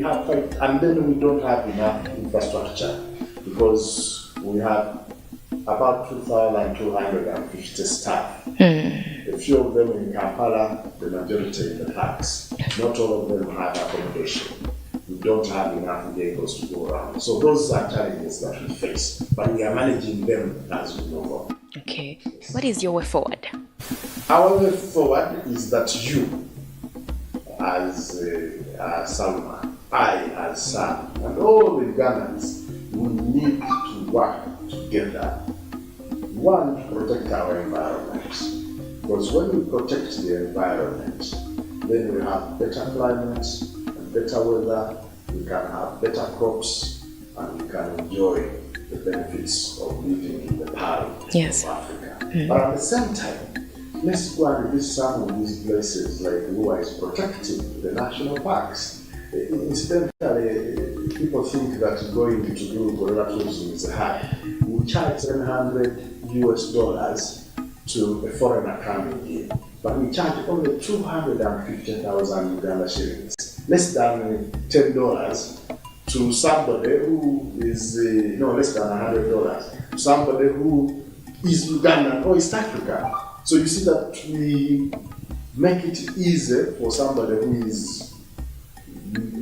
have quite, and then we don't have enough infrastructure because we have about 2,250 staff. A few of them in Kampala, the majority in the parks. Not all of them have accommodation. We don't have enough vehicles to go around. So those are challenges that we face, but we are managing them as we move on. Okay. What is your way forward? Our way forward is that you, as Salma, I as Sam, and all the Ugandans, we need to work together. One, to protect our environment. Because when we protect the environment, then we have better climate and better weather, we can have better crops, and we can enjoy the benefits of living in the Pearl of Africa. But at the same time, let's go and visit some of these places like Uwa is protecting the national parks. Incidentally, people think that going to do gorilla tourism is hard. We charge $700 to a foreigner coming here, but we charge only 250,000 Uganda shillings, less than $10 to somebody who is less than $100 to somebody who is Ugandan or East Africa. So you see that we make it easy for somebody who is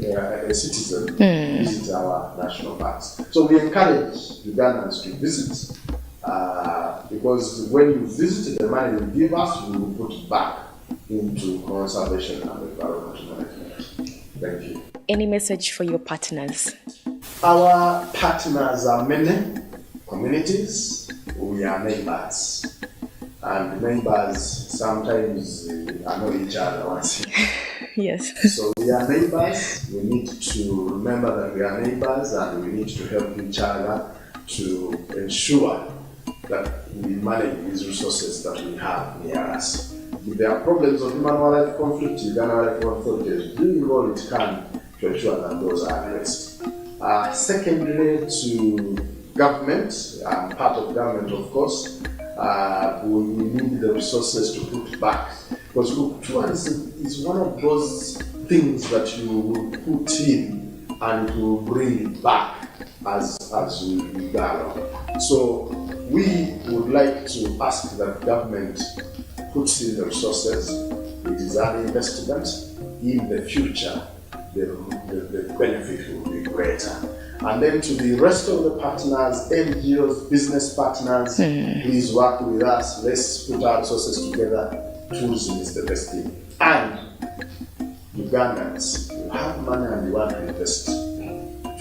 a citizen to visit our national parks. So we encourage Ugandans to visit because when you visit, the money you give us, we will put it back into conservation and environmental management. Thank you. Any message for your partners? Our partners are many communities. We are neighbors. And neighbors sometimes know each other once. Yes. So we are neighbors. We need to remember that we are neighbors and we need to help each other to ensure that we manage these resources that we have near us. If there are problems of human wildlife conflict, Uganda Wildlife Authority is doing all it can to ensure that those are addressed. Secondly, to government, part of government of course, we need the resources to put back. Because look, tourism is one of those things that you will put in and it will bring it back as we go along. So we would like to ask that government puts in the resources. It is an investment. In the future, the benefit will be greater. And then to the rest of the partners, NGOs, business partners, please work with us. Let's put our resources together. Tourism is the best thing. And Ugandans, you have money and you want to invest.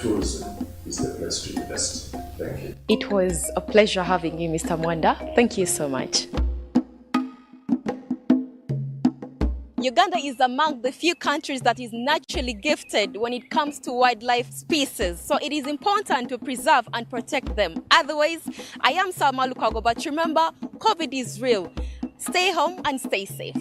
Tourism is the place to invest. Thank you. It was a pleasure having you, Mr. Mwanda. Thank you so much. Uganda is among the few countries that is naturally gifted when it comes to wildlife species. So it is important to preserve and protect them. Otherwise, I am Salma Lukago, but remember, COVID is real. Stay home and stay safe.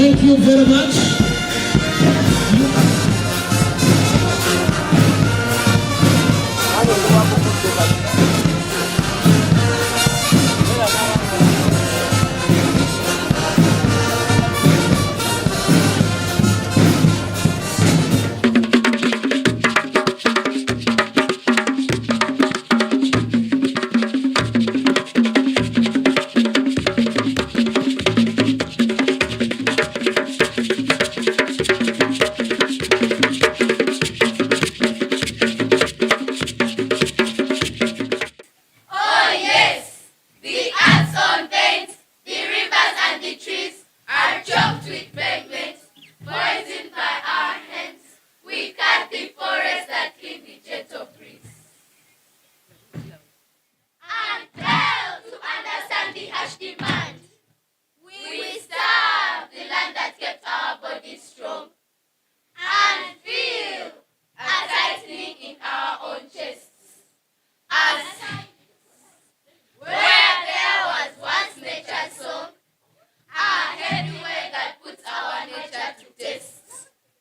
Thank you very much.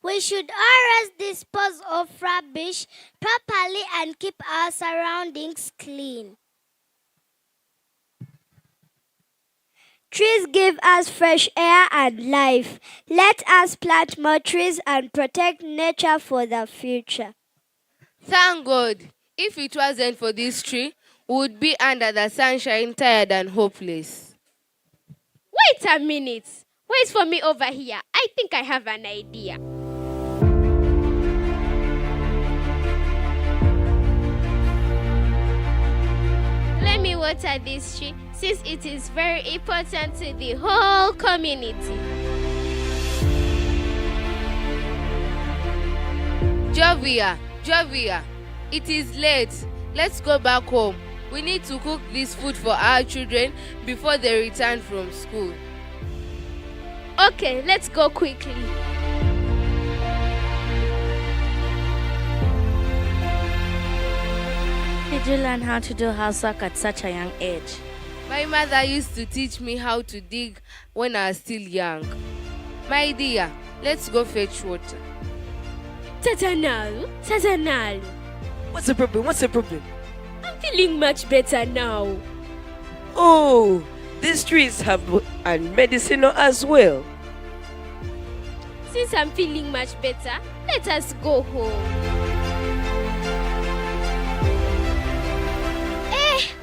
We should always dispose of rubbish properly and keep our surroundings clean. Trees give us fresh air and life. Let us plant more trees and protect nature for the future. Thank God. If it wasn't for this tree, we would be under the sunshine, tired and hopeless. Wait a minute. Wait for me over here. I think I have an idea. Let me water this tree since it is very important to the whole community. Jovia, it is late. Let's go back home. We need to cook this food for our children before they return from school. Okay, let's go quickly. Did you learn how to do housework at such a young age? My mother used to teach me how to dig when I was still young. My dear, let's go fetch water. Tatanalu. What's the problem? I'm feeling much better now. Oh, these trees have and medicinal as well. Since I'm feeling much better, let us go home.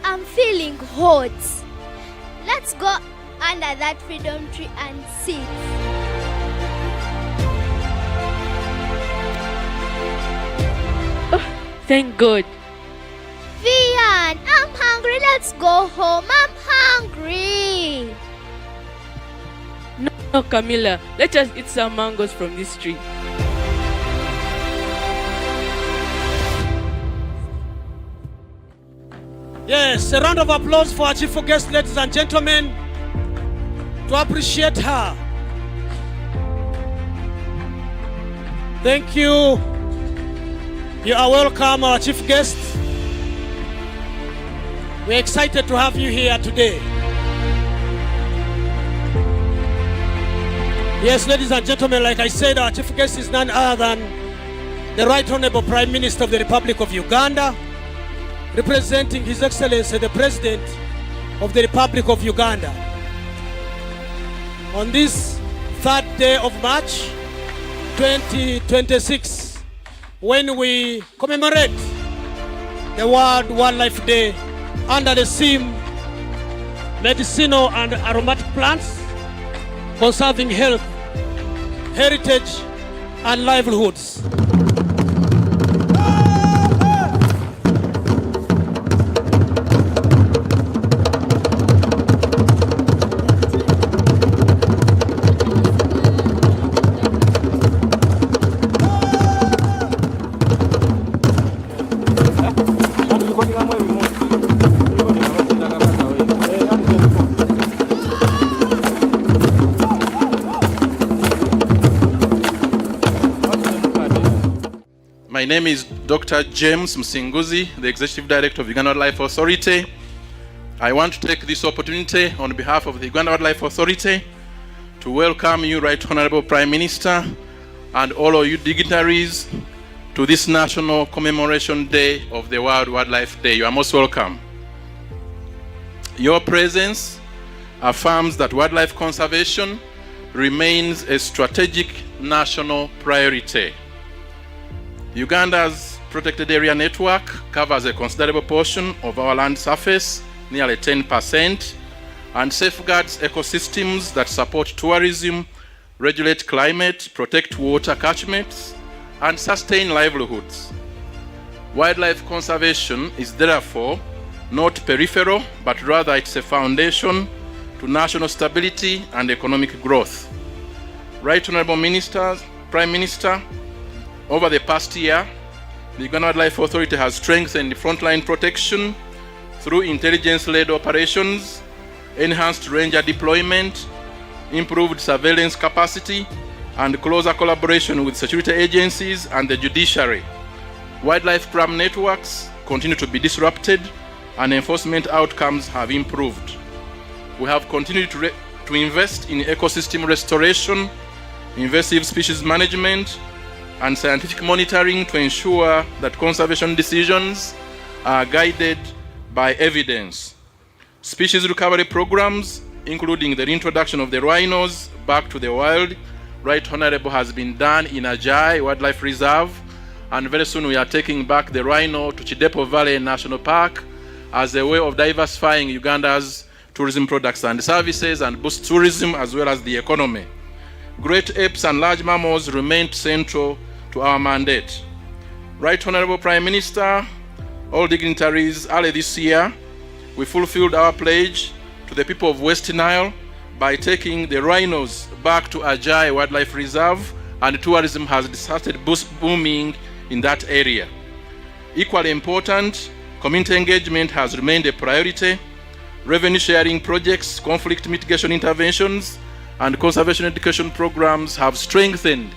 I'm feeling hot. Let's go under that freedom tree and sit. Thank God. Vian, I'm hungry. Let's go home. I'm hungry. No, Camilla. Let us eat some mangoes from this tree. Yes, a round of applause for our chief guest, ladies and gentlemen, to appreciate her. Thank you. You are welcome, our chief guest. We're excited to have you here today. Yes, ladies and gentlemen, like I said, our chief guest is none other than the Right Honorable Prime Minister of the Republic of Uganda, representing His Excellency the President of the Republic of Uganda. On this 3rd day of March 2026, when we commemorate the World Wildlife Day under the theme Medicinal and Aromatic Plants, Conserving Health, Heritage and Livelihoods. My name is Dr. James Msinguzi, the Executive Director of Uganda Wildlife Authority. I want to take this opportunity on behalf of the Uganda Wildlife Authority to welcome you, Right Honorable Prime Minister, and all of you dignitaries to this National Commemoration Day of the World Wildlife Day. You are most welcome. Your presence affirms that wildlife conservation remains a strategic national priority. Uganda's protected area network covers a considerable portion of our land surface, nearly 10%, and safeguards ecosystems that support tourism, regulate climate, protect water catchments, and sustain livelihoods. Wildlife conservation is therefore not peripheral, but rather it's a foundation to national stability and economic growth. Right Honorable Ministers, Prime Minister, over the past year, the Uganda Wildlife Authority has strengthened frontline protection through intelligence-led operations, enhanced ranger deployment, improved surveillance capacity, and closer collaboration with security agencies and the judiciary. Wildlife crime networks continue to be disrupted, and enforcement outcomes have improved. We have continued to invest in ecosystem restoration, invasive species management, and scientific monitoring to ensure that conservation decisions are guided by evidence. Species recovery programs, including the reintroduction of the rhinos back to the wild, Right Honorable, has been done in Ajai Wildlife Reserve, and very soon we are taking back the rhino to Chidepo Valley National Park as a way of diversifying Uganda's tourism products and services and boost tourism as well as the economy. Great apes and large mammals remained central to our mandate. Right Honorable Prime Minister, all dignitaries, early this year, we fulfilled our pledge to the people of West Nile by taking the rhinos back to Ajai Wildlife Reserve, and tourism has started booming in that area. Equally important, community engagement has remained a priority. Revenue sharing projects, conflict mitigation interventions, and conservation education programs have strengthened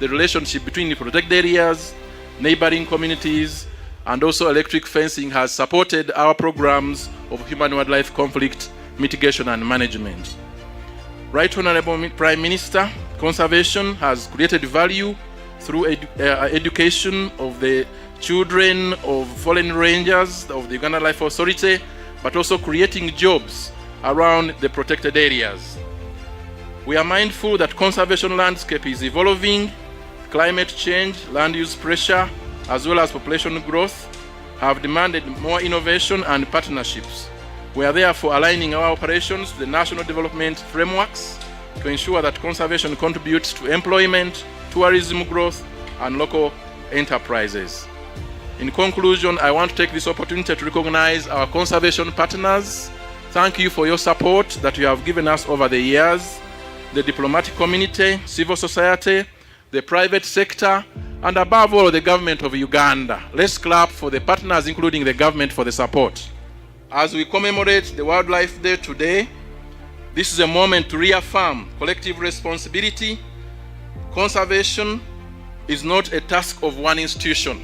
the relationship between the protected areas, neighboring communities, and also electric fencing has supported our programs of human-wildlife conflict mitigation and management. Right Honorable Prime Minister, conservation has created value through education of the children of fallen rangers of the Uganda Life Authority, but also creating jobs around the protected areas. We are mindful that conservation landscape is evolving. Climate change, land use pressure, as well as population growth have demanded more innovation and partnerships. We are therefore aligning our operations to the national development frameworks to ensure that conservation contributes to employment, tourism growth, and local enterprises. In conclusion, I want to take this opportunity to recognize our conservation partners. Thank you for your support that you have given us over the years. The diplomatic community, civil society, the private sector, and above all, the government of Uganda. Let's clap for the partners, including the government, for the support. As we commemorate the Wildlife Day today, this is a moment to reaffirm collective responsibility. Conservation is not a task of one institution.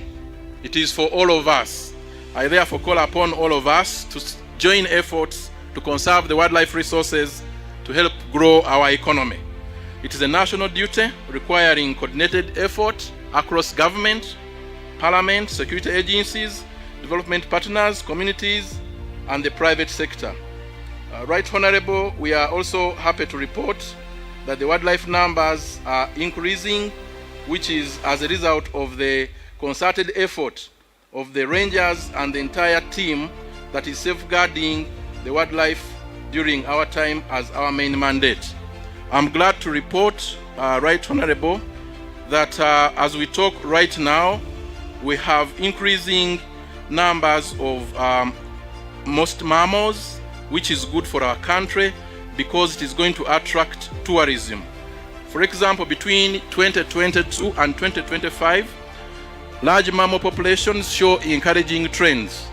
It is for all of us. I therefore call upon all of us to join efforts to conserve the wildlife resources to help grow our economy. It is a national duty requiring coordinated effort across government, parliament, security agencies, development partners, communities, and the private sector. Right Honorable, we are also happy to report that the wildlife numbers are increasing, which is as a result of the concerted effort of the rangers and the entire team that is safeguarding the wildlife during our time as our main mandate. I'm glad to report, Right Honorable, that as we talk right now, we have increasing numbers of most mammals, which is good for our country because it is going to attract tourism. For example, between 2022 and 2025, large mammal populations show encouraging trends.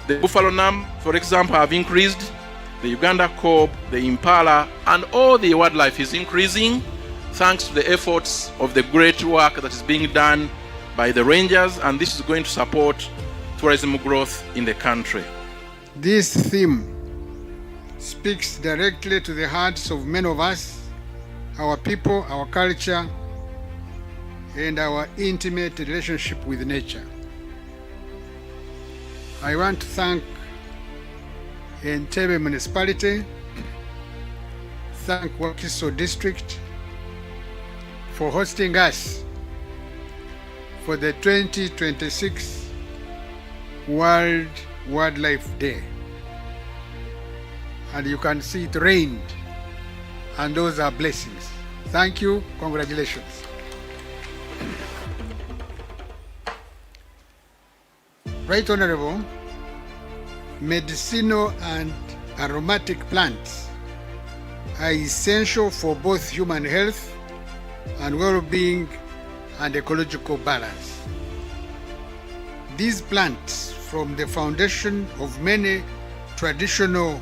The buffalo number, for example, have increased. The Uganda kob, the impala, and all the wildlife is increasing thanks to the efforts of the great work that is being done by the rangers, and this is going to support tourism growth in the country. This theme speaks directly to the hearts of many of us, our people, our culture, and our intimate relationship with nature. I want to thank Entebbe Municipality, thank Wakiso District for hosting us for the 2026 World Wildlife Day. And you can see it rained, and those are blessings. Thank you, congratulations. Right Honorable, medicinal and aromatic plants are essential for both human health and well-being and ecological balance. These plants form the foundation of many traditional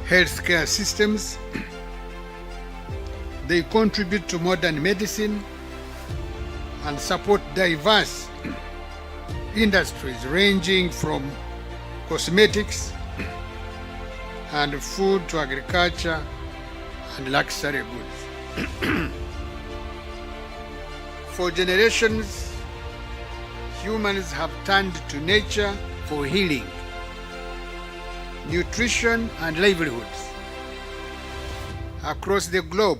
healthcare systems. They contribute to modern medicine and support diverse industries ranging from cosmetics and food to agriculture and luxury goods. For generations, humans have turned to nature for healing, nutrition, and livelihoods. Across the globe,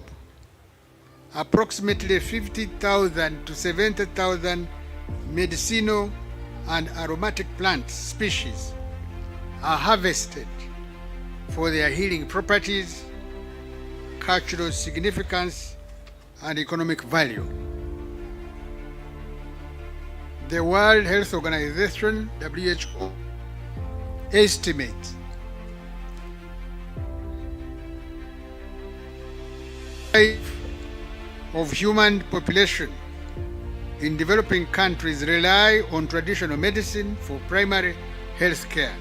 approximately 50,000 to 70,000 medicinal and aromatic plant species are harvested for their healing properties, cultural significance, and economic value. The World Health Organization, WHO, estimates of human population in developing countries rely on traditional medicine for primary health care.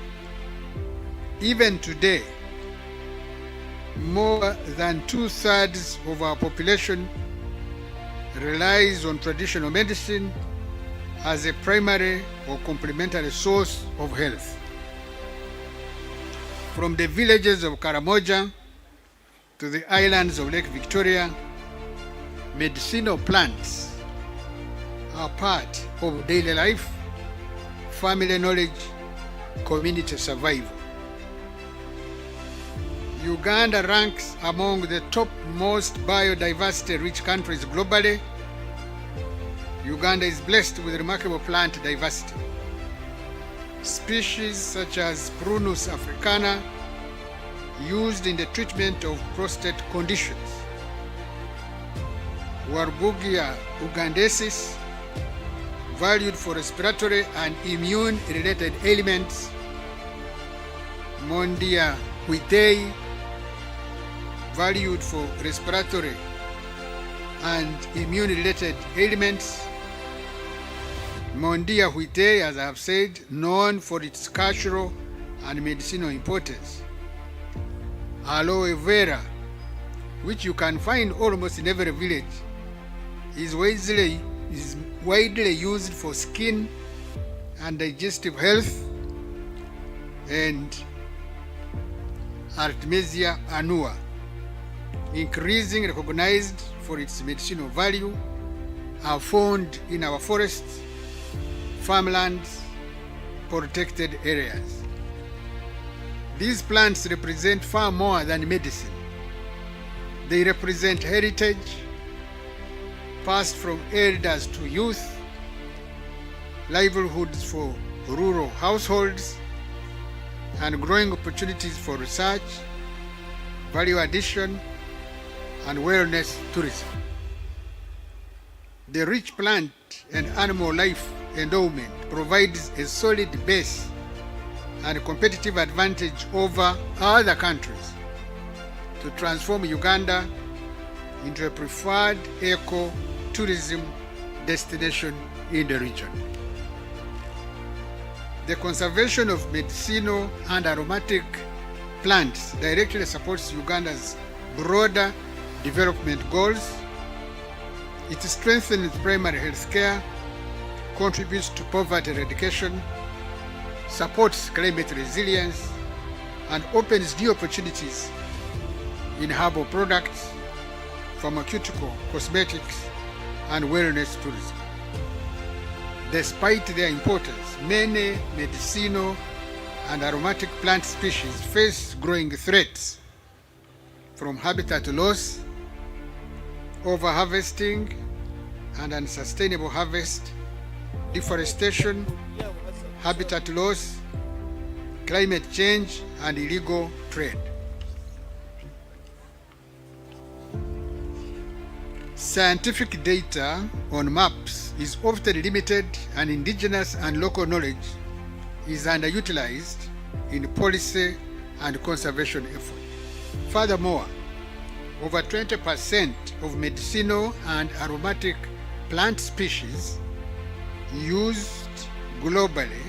Even today, more than 2/3 of our population relies on traditional medicine as a primary or complementary source of health. From the villages of Karamoja to the islands of Lake Victoria, medicinal plants are part of daily life, family knowledge, community survival. Uganda ranks among the top most biodiversity-rich countries globally. Uganda is blessed with remarkable plant diversity. Species such as Prunus africana, used in the treatment of prostate conditions, Warburgia ugandensis, valued for respiratory and immune-related ailments, Mondia huitei, valued for respiratory and immune-related ailments, Mondia huitei, as I have said, known for its cultural and medicinal importance. Aloe vera, which you can find almost in every village, is widely used for skin and digestive health, and Artemisia annua, increasingly recognized for its medicinal value, are found in our forests, farmlands, protected areas. These plants represent far more than medicine. They represent heritage, passed from elders to youth, livelihoods for rural households, and growing opportunities for research, value addition, and wellness tourism. The rich plant and animal life endowment provides a solid base and competitive advantage over other countries to transform Uganda into a preferred eco-tourism destination in the region. The conservation of medicinal and aromatic plants directly supports Uganda's broader development goals. It strengthens primary health care, contributes to poverty eradication, supports climate resilience, and opens new opportunities in herbal products, pharmaceutical, cosmetics, and wellness tourism. Despite their importance, many medicinal and aromatic plant species face growing threats from habitat loss, overharvesting and unsustainable harvest, deforestation, habitat loss, climate change, and illegal trade. Scientific data on maps is often limited, and indigenous and local knowledge is underutilized in policy and conservation efforts. Furthermore, over 20% of medicinal and aromatic plant species used globally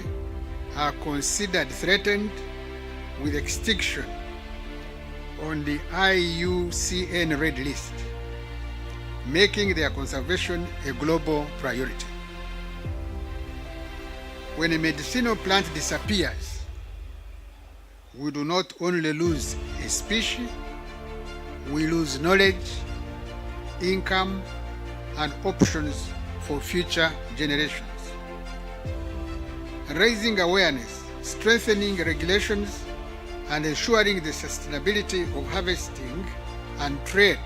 are considered threatened with extinction on the IUCN Red List, making their conservation a global priority. When a medicinal plant disappears, we do not only lose a species, we lose knowledge, income, and options for future generations. Raising awareness, strengthening regulations, and ensuring the sustainability of harvesting and trade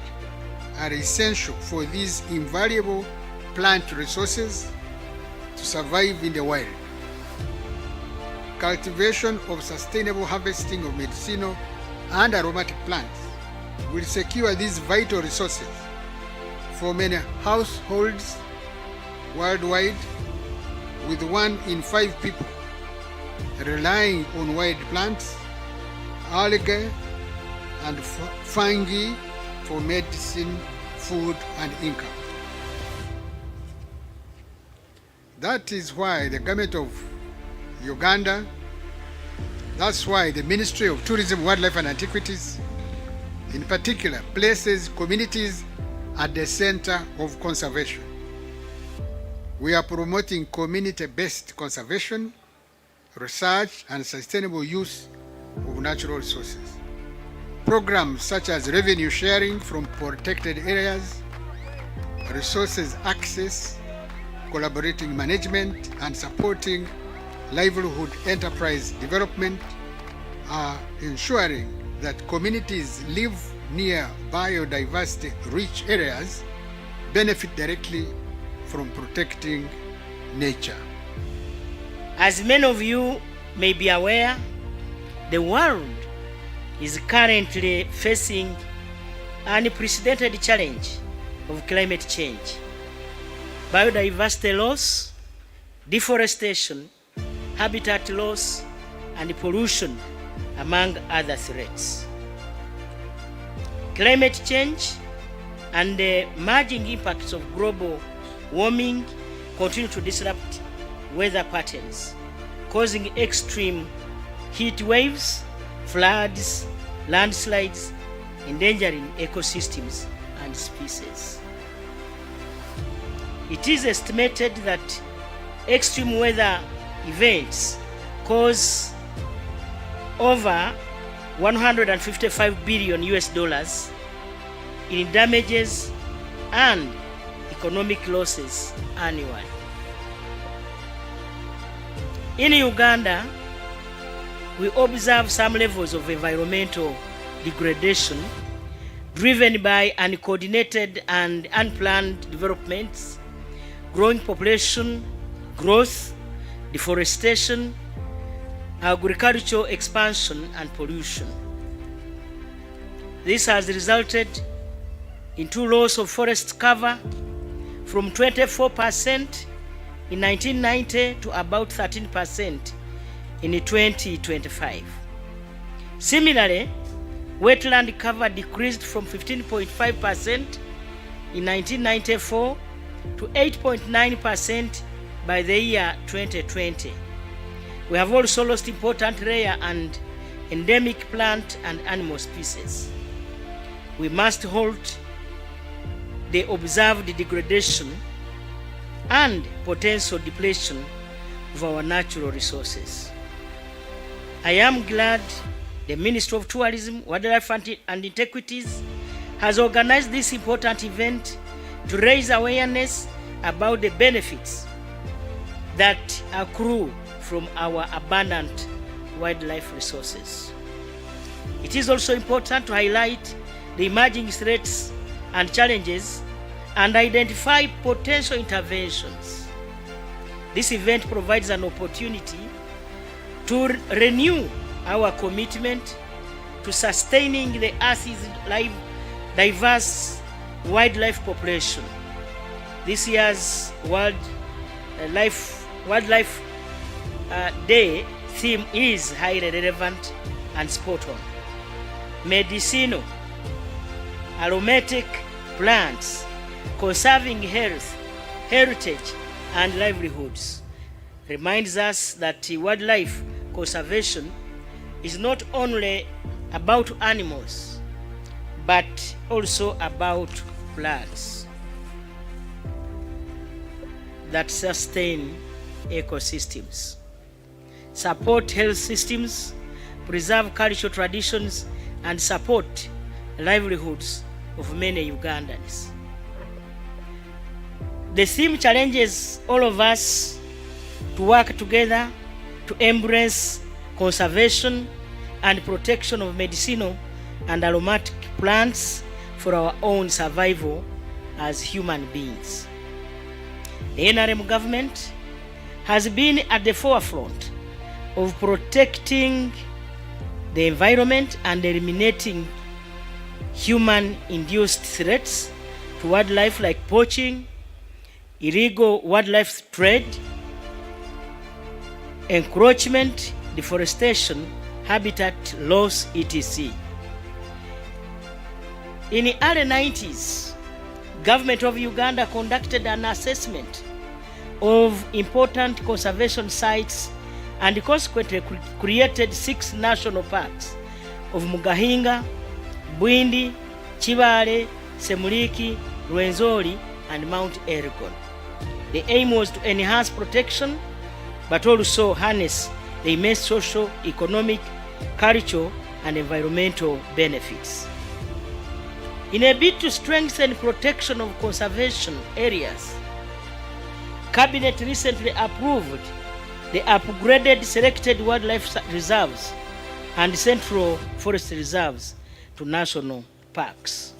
are essential for these invaluable plant resources to survive in the wild. Cultivation of sustainable harvesting of medicinal and aromatic plants will secure these vital resources for many households worldwide, with 1 in 5 people relying on wild plants, algae, and fungi for medicine, food, and income. That is why the government of Uganda, that's why the Ministry of Tourism, Wildlife and Antiquities, in particular, places communities at the center of conservation. We are promoting community-based conservation, research, and sustainable use of natural resources. Programs such as revenue sharing from protected areas, resources access, collaborating management, and supporting livelihood enterprise development are ensuring that communities live near biodiversity-rich areas benefit directly from protecting nature. As many of you may be aware, the world is currently facing an unprecedented challenge of climate change, biodiversity loss, deforestation, habitat loss, and pollution, among other threats. Climate change and the emerging impacts of global warming continue to disrupt weather patterns, causing extreme heat waves, floods, landslides, endangering ecosystems and species. It is estimated that extreme weather events cause over $155 billion in damages and economic losses annually. In Uganda, we observe some levels of environmental degradation driven by uncoordinated and unplanned developments, growing population growth, deforestation, agricultural expansion, and pollution. This has resulted in loss of forest cover from 24% in 1990 to about 13% in 2025. Similarly, wetland cover decreased from 15.5% in 1994 to 8.9% by the year 2020. We have also lost important rare and endemic plant and animal species. We must halt the observed degradation and potential depletion of our natural resources. I am glad the Ministry of Tourism, Wildlife and Antiquities has organized this important event to raise awareness about the benefits that accrue from our abundant wildlife resources. It is also important to highlight the emerging threats and challenges and identify potential interventions. This event provides an opportunity to renew our commitment to sustaining the Earth's diverse wildlife population. This year's Wildlife Day theme is highly relevant and spot on. Medicinal, aromatic plants, conserving health, heritage, and livelihoods reminds us that wildlife conservation is not only about animals, but also about plants that sustain ecosystems, support health systems, preserve cultural traditions, and support livelihoods of many Ugandans. The theme challenges all of us to work together to embrace conservation and protection of medicinal and aromatic plants for our own survival as human beings. The NRM government has been at the forefront of protecting the environment and eliminating human-induced threats to wildlife like poaching, illegal wildlife trade, encroachment, deforestation, habitat loss, etc. In the early 90s, government of Uganda conducted an assessment of important conservation sites and consequently created 6 national parks of Mugahinga, Bwindi, Chibale, Semuliki, Rwenzori, and Mount Elgon. The aim was to enhance protection but also harness the immense social, economic, cultural, and environmental benefits. In a bid to strengthen protection of conservation areas, Cabinet recently approved the upgraded selected wildlife reserves and central forest reserves to national parks.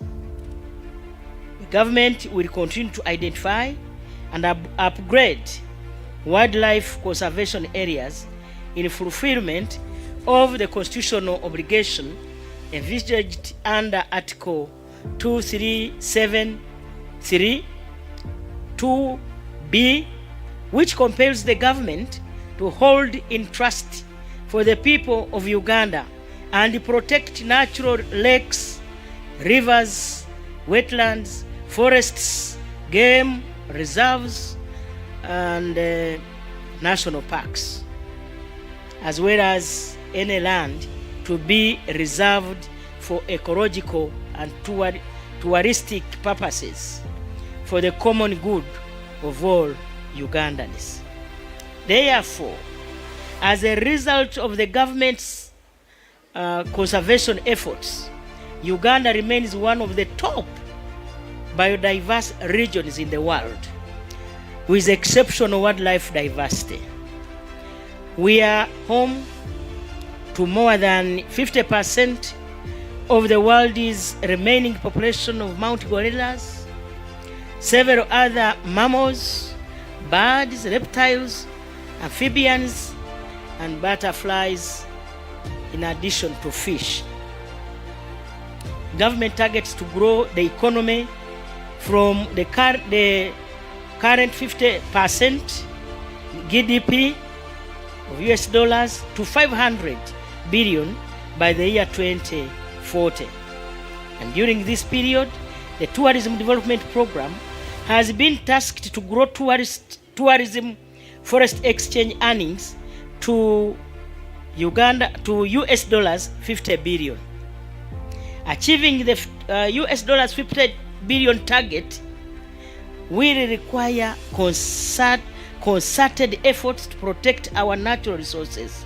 The government will continue to identify and upgrade wildlife conservation areas in fulfillment of the constitutional obligation envisaged under Article 2373 2B, which compels the government to hold in trust for the people of Uganda and protect natural lakes, rivers, wetlands, forests, game reserves, and national parks, as well as any land to be reserved for ecological and touristic purposes for the common good of all Ugandans. Therefore, as a result of the government's conservation efforts, Uganda remains one of the top biodiverse regions in the world, with exceptional wildlife diversity. We are home to more than 50% of the world's remaining population of mountain gorillas, several other mammals, birds, reptiles, amphibians, and butterflies, in addition to fish. Government targets to grow the economy from the current 50% GDP of US dollars to 500 billion by the year 2040. And during this period, the Tourism Development Program has been tasked to grow tourism forest exchange earnings to US dollars 50 billion. Achieving the US dollars 50 billion target will require concerted efforts to protect our natural resources,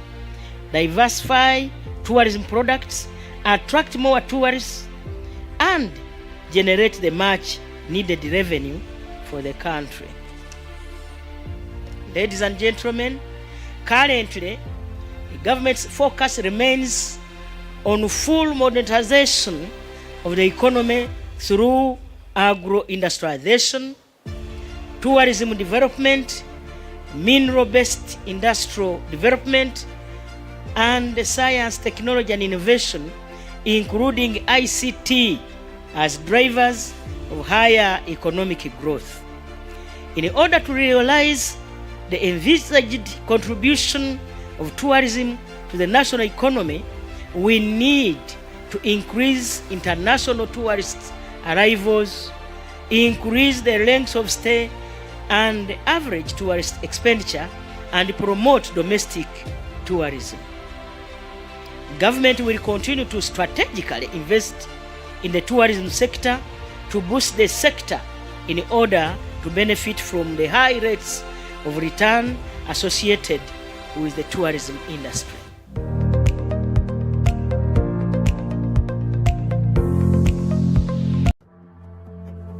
diversify tourism products, attract more tourists, and generate the much needed revenue for the country. Ladies and gentlemen, currently, the government's focus remains on full modernization of the economy through agro-industrialization, tourism development, mineral-based industrial development, and science, technology, and innovation, including ICT, as drivers of higher economic growth. In order to realize the envisaged contribution of tourism to the national economy, we need to increase international tourist arrivals, increase the length of stay and average tourist expenditure, and promote domestic tourism. Government will continue to strategically invest in the tourism sector to boost the sector in order to benefit from the high rates of return associated with the tourism industry.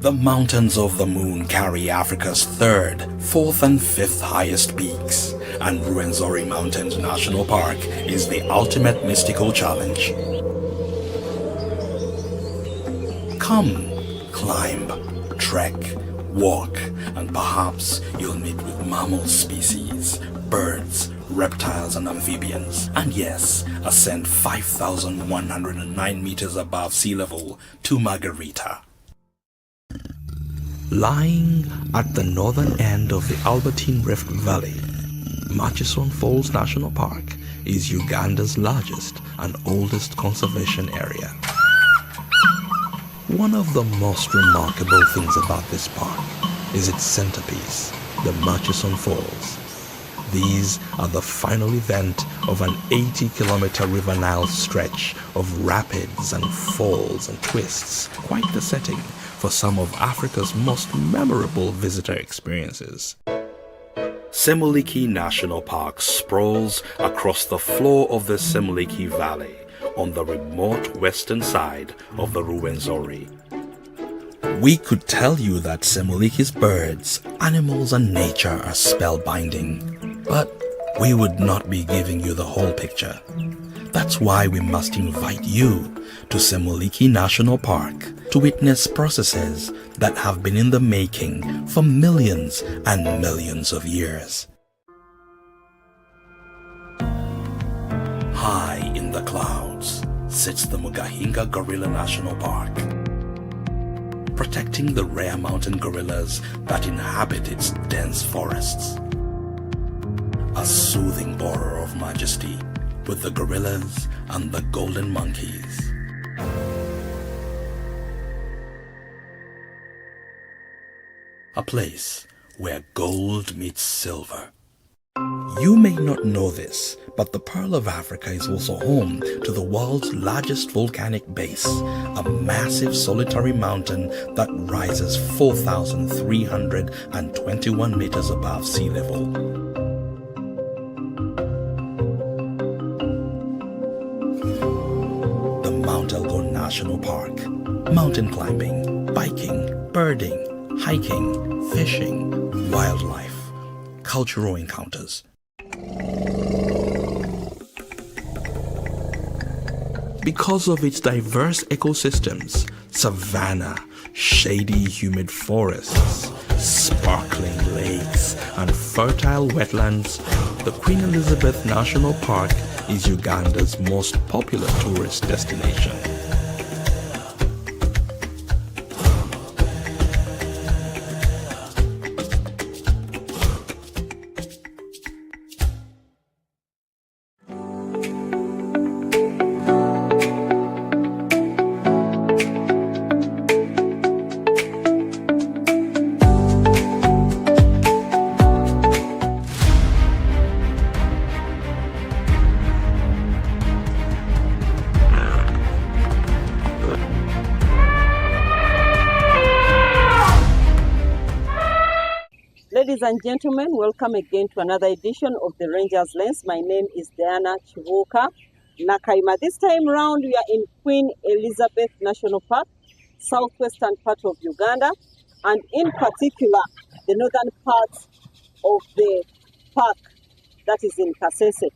The mountains of the moon carry Africa's third, fourth and fifth highest peaks, and Ruwenzori Mountains National Park is the ultimate mystical challenge. Come, climb, trek, walk, and perhaps you'll meet with mammal species, birds, reptiles and amphibians, and yes, ascend 5,109 meters above sea level to Margarita. Lying at the northern end of the Albertine Rift Valley, Murchison Falls National Park is Uganda's largest and oldest conservation area. One of the most remarkable things about this park is its centerpiece, the Murchison Falls. These are the final event of an 80-kilometer River Nile stretch of rapids and falls and twists, quite the setting for some of Africa's most memorable visitor experiences. Semuliki National Park sprawls across the floor of the Semuliki Valley on the remote western side of the Ruwenzori. We could tell you that Semuliki's birds, animals and nature are spellbinding, but we would not be giving you the whole picture. That's why we must invite you to Semuliki National Park to witness processes that have been in the making for millions and millions of years. High in the clouds sits the Mugahinga Gorilla National Park, protecting the rare mountain gorillas that inhabit its dense forests. A soothing aura of majesty with the gorillas and the golden monkeys. A place where gold meets silver. You may not know this, but the Pearl of Africa is also home to the world's largest volcanic base, a massive solitary mountain that rises 4,321 meters above sea level. The Mount Elgon National Park. Mountain climbing, biking, birding, hiking, fishing, wildlife, cultural encounters. Because of its diverse ecosystems, savanna, shady humid forests, sparkling lakes, and fertile wetlands, the Queen Elizabeth National Park is Uganda's most popular tourist destination. Ladies and gentlemen, welcome again to another edition of the Ranger's Lens. My name is Diana Chivuka Nakaima. This time round, we are in Queen Elizabeth National Park, southwestern part of Uganda, and in particular, the northern part of the park that is in Kasese.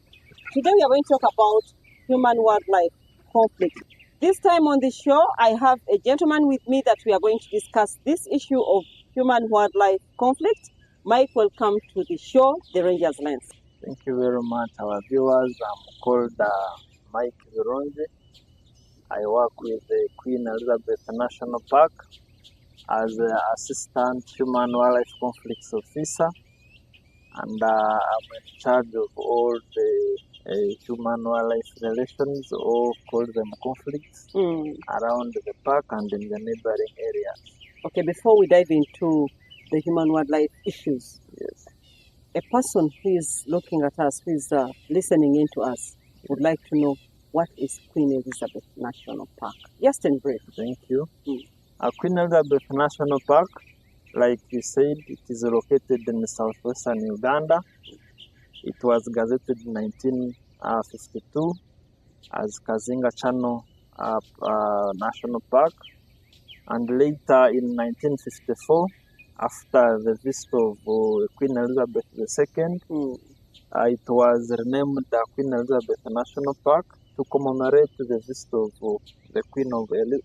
Today, we are going to talk about human-wildlife conflict. This time on the show, I have a gentleman with me that we are going to discuss this issue of human-wildlife conflict. Mike, welcome to the show, The Ranger's Lens. Thank you very much, our viewers. I'm called Mike Vironji. I work with the Queen Elizabeth National Park as an Assistant Human Wildlife Conflicts Officer, and I'm in charge of all the human-wildlife relations, or call them conflicts, around the park and in the neighboring areas. Okay, before we dive into the human-wildlife issues, yes, a person who is looking at us, who is listening in to us, would like to know, what is Queen Elizabeth National Park? Just in brief. Thank you. Queen Elizabeth National Park, like you said, it is located in southwestern Uganda. It was gazetted in 1952 as Kazinga Channel National Park, And later in 1954, after the visit of Queen Elizabeth II, it was renamed the Queen Elizabeth National Park to commemorate the visit of the Queen of England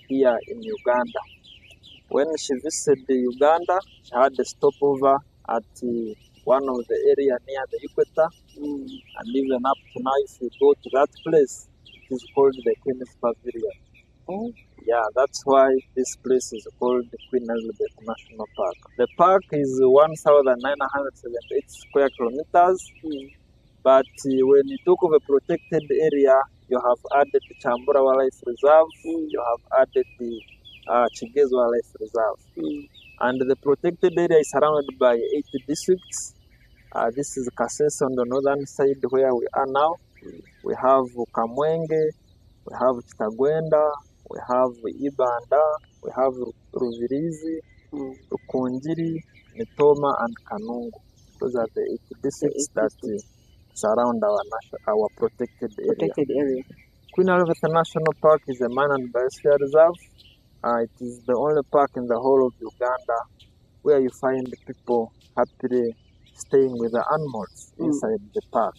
here in Uganda. When she visited Uganda, she had a stopover at one of the area near the equator, and even up to now, if you go to that place, it is called the Queen's Pavilion. Oh. Yeah, that's why this place is called Queen Elizabeth National Park. The park is 1,978 square kilometers, but when you talk of a protected area, you have added the Chambura Wildlife Reserve, you have added the Chigezo Wildlife Reserve. And the protected area is surrounded by 8 districts. This is Kasese on the northern side where we are now. We have Kamwenge, we have Kitagwenda, we have Ibanda, we have Ruvirizi, Rukunjiri, Mitoma, and Kanungu. Those are the 8 districts that surround our protected area. Queen Elizabeth National Park is a man and biosphere reserve. It is the only park in the whole of Uganda where you find people happily staying with the animals inside the park.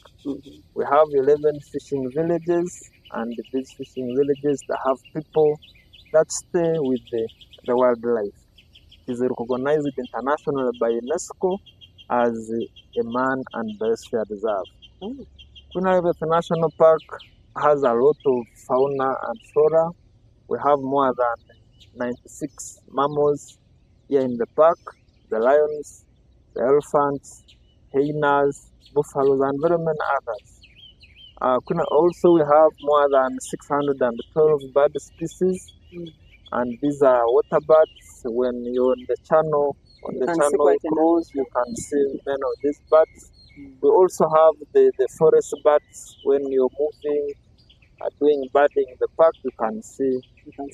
We have 11 fishing villages, and these fishing villages that have people that stay with the wildlife. It is recognized internationally by UNESCO as a man and biosphere reserve. Queen Elizabeth National Park has a lot of fauna and flora. We have more than 96 mammals here in the park: the lions, the elephants, hyenas, buffaloes, and very many others. Also, we have more than 612 bird species, and these are water birds. When you're on the channel, cruise, you can see many of these birds. We also have the forest birds. When you're moving, doing birding in the park, you can see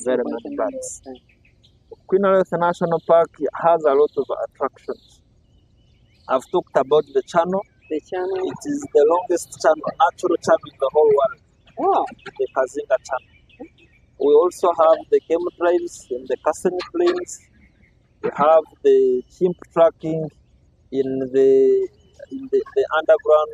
very many birds. Queen Elizabeth National Park has a lot of attractions. I've talked about the channel. The channel. It is the longest channel, natural channel in the whole world. Wow. The Kazinga channel. We also have the game drives in the Kasene Plains. We have the chimp tracking in the underground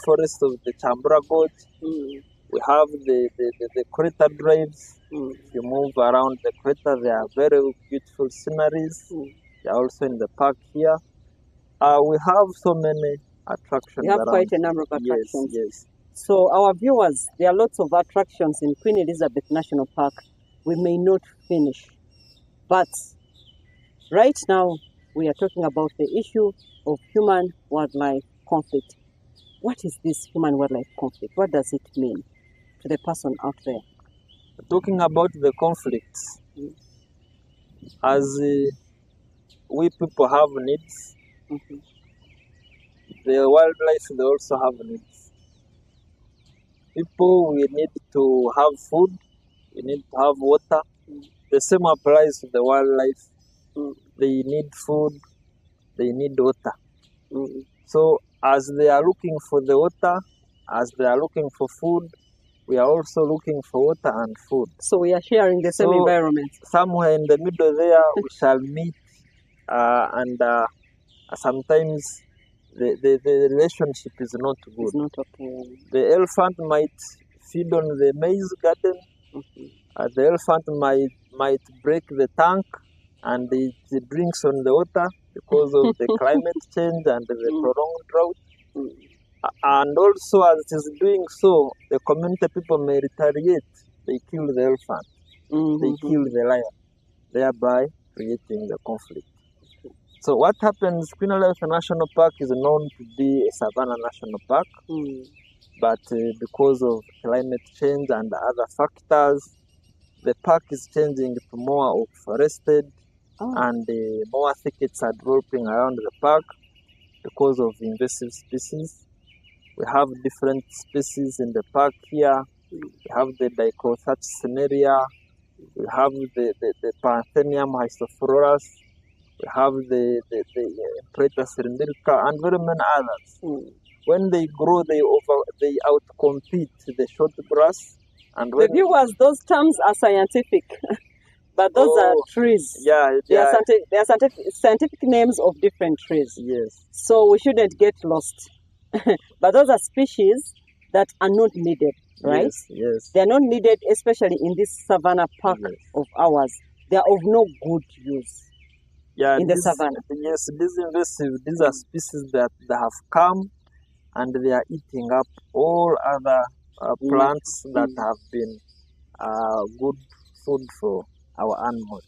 forest of the Chambura Gorge. We have the crater drives. If you move around the crater, there are very beautiful sceneries. They are also in the park here. We have so many attractions. We have around. quite a number of attractions. Yes. So our viewers, there are lots of attractions in Queen Elizabeth National Park. We may not finish, but right now we are talking about the issue of human-wildlife conflict. What is this human-wildlife conflict? What does it mean to the person out there? Talking about the conflicts, as we people have needs, the wildlife, they also have needs. People, we need to have food, we need to have water. The same applies to the wildlife. They need food, they need water. So as they are looking for the water, as they are looking for food, we are also looking for water and food. So we are sharing the same environment. Somewhere in the middle there, we shall meet, and sometimes the relationship is not good. It's not okay. The elephant might feed on the maize garden. The elephant might break the tank, and it drinks on the water because of the climate change and the prolonged drought. And also, as it is doing so, the community people may retaliate. They kill the elephant, they kill the lion, thereby creating the conflict. So what happens, Queen Elizabeth National Park is known to be a savanna national park, but because of climate change and other factors, the park is changing to more of forested, and more thickets are developing around the park because of invasive species. We have different species in the park here. We have the Dicrothatchneria, we have the Panthenium hystophorus, we have the Preta cylindrica, and very many others. When they grow, they outcompete the short grass And The viewers, those terms are scientific, but those are trees. Yeah, They are scientific names of different trees. Yes. So we shouldn't get lost. But those are species that are not needed, right? Yes, yes. They are not needed, especially in this savanna park of ours. They are of no good use in the savanna. Yes, these are species that they have come and they are eating up all other plants that have been good food for our animals.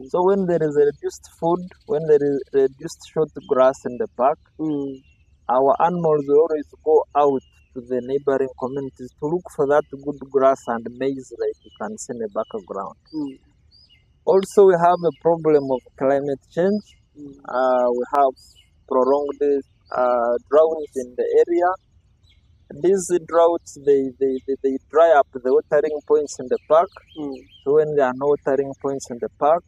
So when there is a reduced food, when there is reduced short grass in the park, our animals will always go out to the neighboring communities to look for that good grass and maize like you can see in the background. Also, we have a problem of climate change. We have prolonged droughts in the area. These droughts, they dry up the watering points in the park. So when there are no watering points in the park,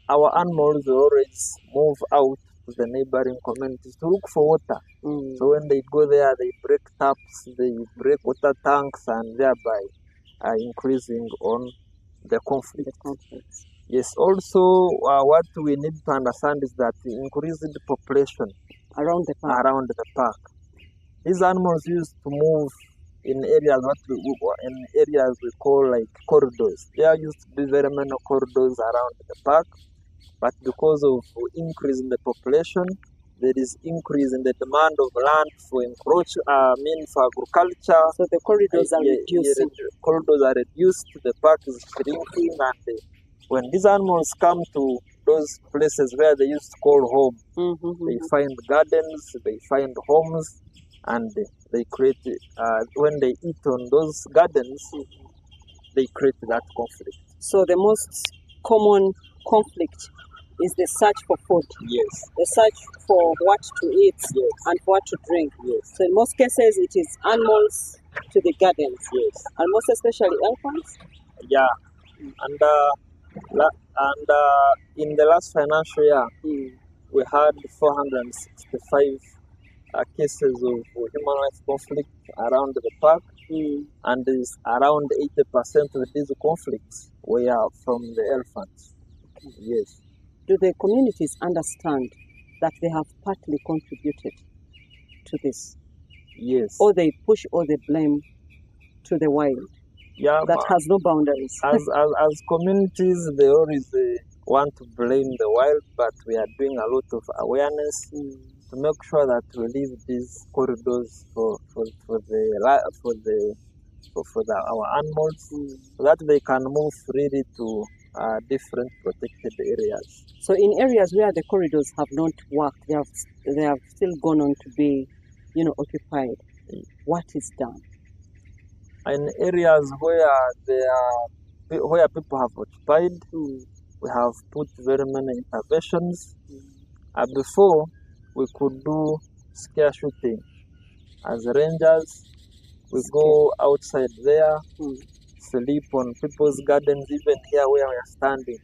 our animals will always move out to the neighboring communities to look for water. So when they go there, they break taps, they break water tanks, and thereby increasing on the conflict. Yes, also what we need to understand is that the increased population around the park. These animals used to move in areas we call like corridors. There used to be very many corridors around the park, but because of increase in the population, there is increase in the demand of land for for agriculture. So the corridors are reducing. Corridors are reduced. The park is shrinking, and when these animals come to those places where they used to call home, they find gardens, they find homes, and they create. When they eat on those gardens, they create that conflict. So the most common conflict is the search for food. Yes. The search for what to eat and what to drink. Yes. So in most cases, it is animals to the gardens. Yes. And most especially elephants. Yeah. And in the last financial year, we had 465 cases of human rights conflict around the park, and is around 80% of these conflicts were from the elephants. Yes. Do the communities understand that they have partly contributed to this? Yes. Or they push all the blame to the wild? Yeah, that has no boundaries. As communities, they always want to blame the wild, but we are doing a lot of awareness to make sure that we leave these corridors for our animals, so that they can move freely to different protected areas. So in areas where the corridors have not worked, they have still gone on to be, occupied. What is done? In areas where people have occupied, we have put very many interventions. Before, we could do scare shooting. As rangers, we go outside there, sleep on people's gardens, even here where we are standing.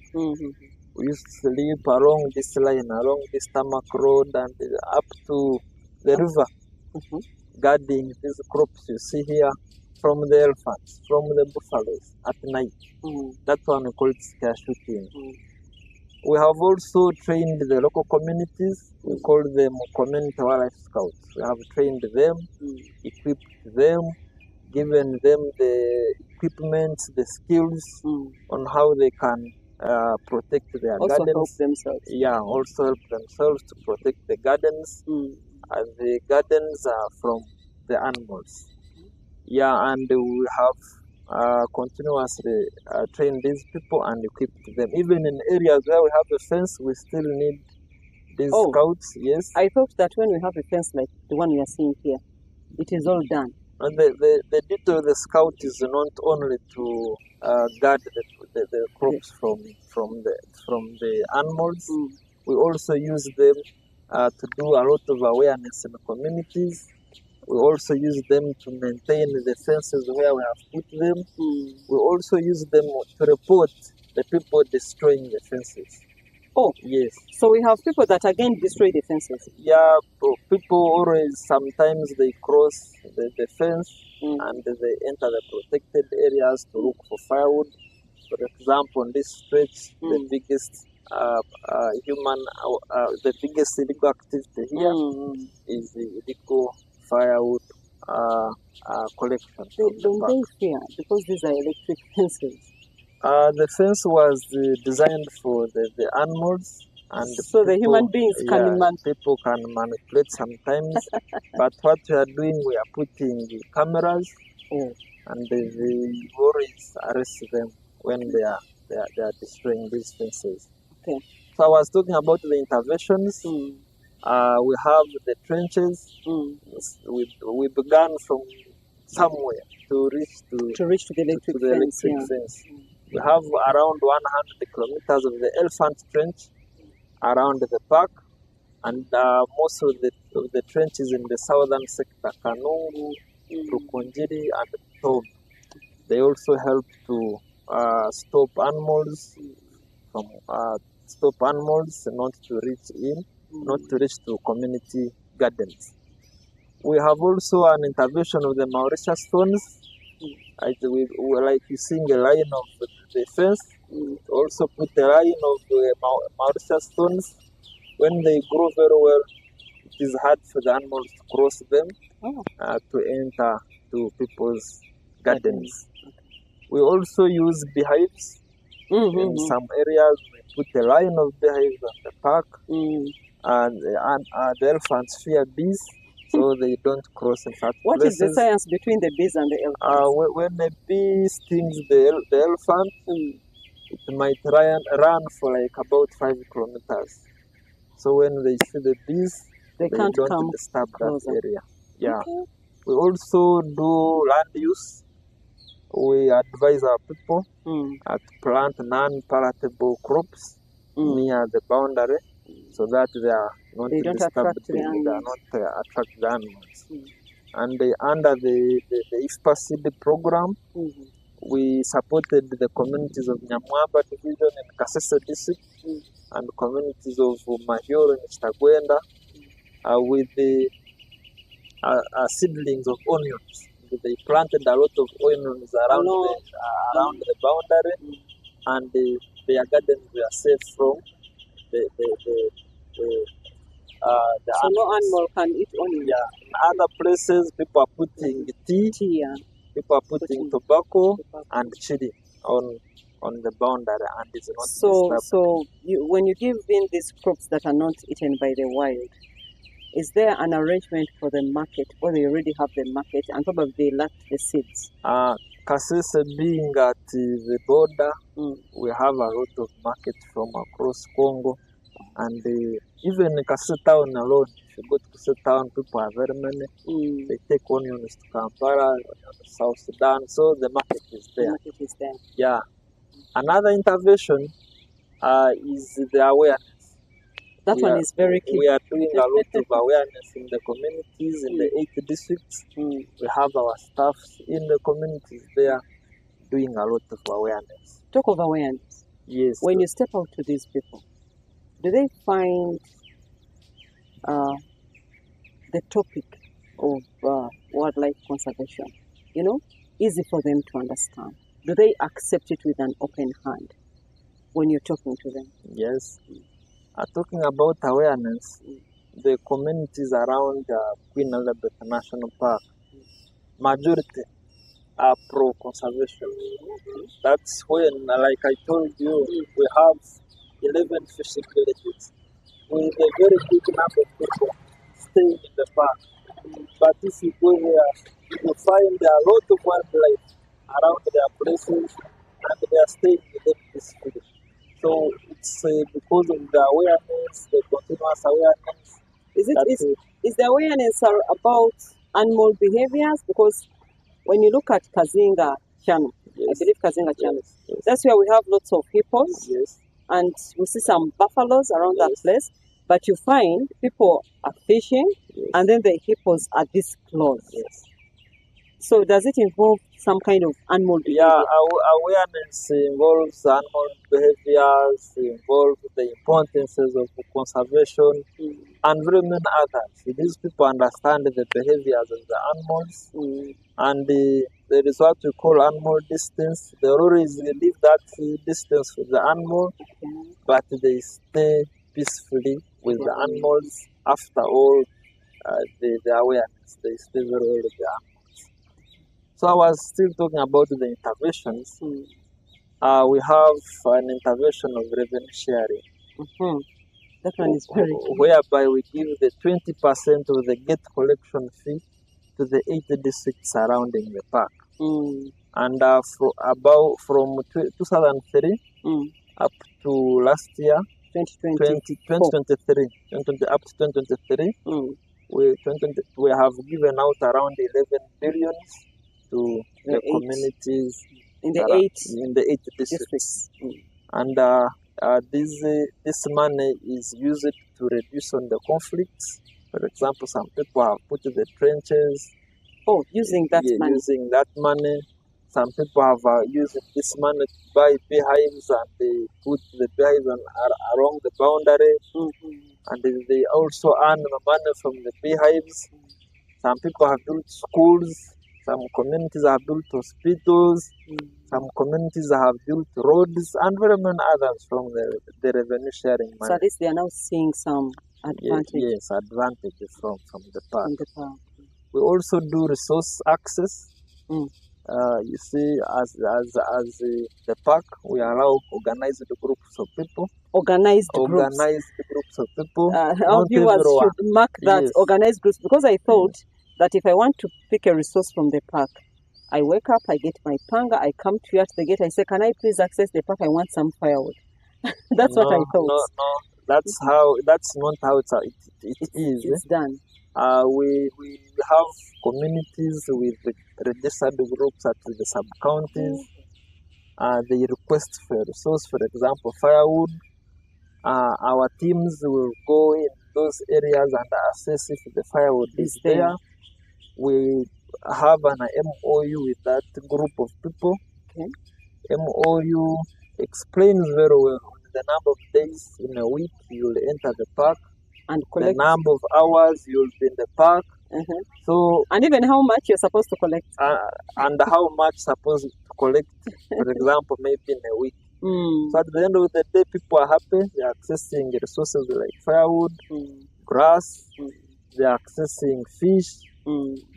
We used to sleep along this line, along this tarmac road, and up to the river, guarding these crops you see here from the elephants, from the buffaloes at night. That's one we call it scare shooting. We have also trained the local communities. We call them community wildlife scouts. We have trained them, equipped them, given them the equipment, the skills on how they can protect their also gardens. Help themselves. Yeah, also help themselves to protect the gardens. And the gardens are from the animals. Yeah, and we have continuously trained these people and equipped them. Even in areas where we have a fence, we still need these scouts. Yes. I thought that when we have a fence like the one we are seeing here, it is all done. And the duty of the scout is not only to guard the crops from the animals. We also use them to do a lot of awareness in the communities. We also use them to maintain the fences where we have put them. We also use them to report the people destroying the fences. Oh, Yes. so we have people that again destroy the fences. Yeah, people always sometimes they cross the fence and they enter the protected areas to look for firewood. For example, on this stretch, the biggest the biggest illegal activity here is the illegal firewood collection. Don't they fear because these are electric fences? The fence was designed for the animals, and so the human beings can people can manipulate sometimes. But what we are doing, we are putting the cameras, and they always arrest them when they are destroying these fences. Okay. So I was talking about the interventions. We have the trenches. We began from somewhere to reach to the electric fence. We have around 100 kilometers of the elephant trench around the park, and most of the trenches in the southern sector, Kanungu, Rukunjiri, and Tob. They also help to stop animals not to reach to community gardens. We have also an intervention of the Mauritius stones. Like you seeing a line of the fence, also put a line of Mauritius stones. When they grow very well, it is hard for the animals to cross them to enter to people's gardens. We also use beehives. In some areas, we put a line of beehives on the park, and the elephants fear bees, so they don't cross in such What places. is the science between the bees and the elephants? When a bee stings the elephant, it might run for like about 5 kilometers. So when they see the bees, they can't don't come disturb closer. that area. Yeah. Okay. We also do land use. We advise our people to plant non-palatable crops near the boundary, so that they are not disturbed. They are not attract the animals. And under the IFPA seed program, we supported the communities of Nyamwamba division in Kasese district and communities of Mahoro in Stagwenda with the seedlings of onions. They planted a lot of onions around the boundary, and their gardens were safe from the so no animal can eat onions. Yeah. In other places, people are putting tea, people are putting tobacco and chili on the boundary, and it's not disturbed. So when you give in these crops that are not eaten by the wild, is there an arrangement for the market, or they already have the market and probably they lack the seeds? Kasese being at the border, we have a lot of market from across Congo, and even in Kasese town alone, if you go to Kasese town, people are very many. They take onions to Kampala, South Sudan, so the market is there. The market is there. Yeah. Another intervention is the awareness. That one is very key. We are doing a lot of awareness in the communities, in the 8 districts. We have our staff in the communities there doing a lot of awareness. Talk of awareness. Yes. When you step out to these people, do they find the topic of wildlife conservation, easy for them to understand? Do they accept it with an open hand when you're talking to them? Yes. Talking about awareness, the communities around Queen Elizabeth National Park, majority are pro-conservation. That's when, like I told you, we have 11 fishing villages with a very big number of people staying in the park. But if you go there, you will find there are a lot of wildlife around their places, and they are staying within this village. So it's because of the awareness, the continuous awareness. Is the awareness about animal behaviors? Because when you look at Kazinga Channel, I believe Kazinga Channel, that's where we have lots of hippos, and we see some buffaloes around that place. But you find people are fishing, and then the hippos are this close. So does it involve some kind of animal behavior? Yeah, awareness involves animal behaviors, involves the importances of conservation, and very many others. These people understand the behaviors of the animals, and there is what we call animal distance. They always leave that distance with the animal, but they stay peacefully with the animals. After all, the awareness, they stay very well with the animals. So I was still talking about the interventions. We have an intervention of revenue sharing. That one is very good. Whereby we give the 20% of the gate collection fee to the 8 districts surrounding the park. And from 2003 up to last year, 2023, up to 2023, we have given out around 11 billion to the communities in the eight districts. And this money is used to reduce on the conflicts. For example, some people have put the trenches. Using that money. Using that money. Some people have used this money to buy beehives, and they put the beehives along the boundary. And they also earn money from the beehives. Some people have built schools. Some communities have built hospitals. Some communities have built roads, and very many others from the revenue sharing money. So at least they are now seeing some advantage. Yes, advantage from the park. We also do resource access. You see, as the park, we allow organized groups of people. Organized groups of people. Our viewers should mark that, organized groups, because I thought that if I want to pick a resource from the park, I wake up, I get my panga, I come to you at the gate, I say, can I please access the park? I want some firewood. That's what I thought. No, that's not how it is. It's done. We have communities with registered groups at the sub-counties. They request for a resource, for example, firewood. Our teams will go in those areas and assess if the firewood is there. We have an MOU with that group of people. MOU explains very well the number of days in a week you will enter the park, and the number of hours you will be in the park. So, and even how much you're supposed to collect. And how much supposed to collect, for example, maybe in a week. So at the end of the day, people are happy. They are accessing resources like firewood, grass. They are accessing fish.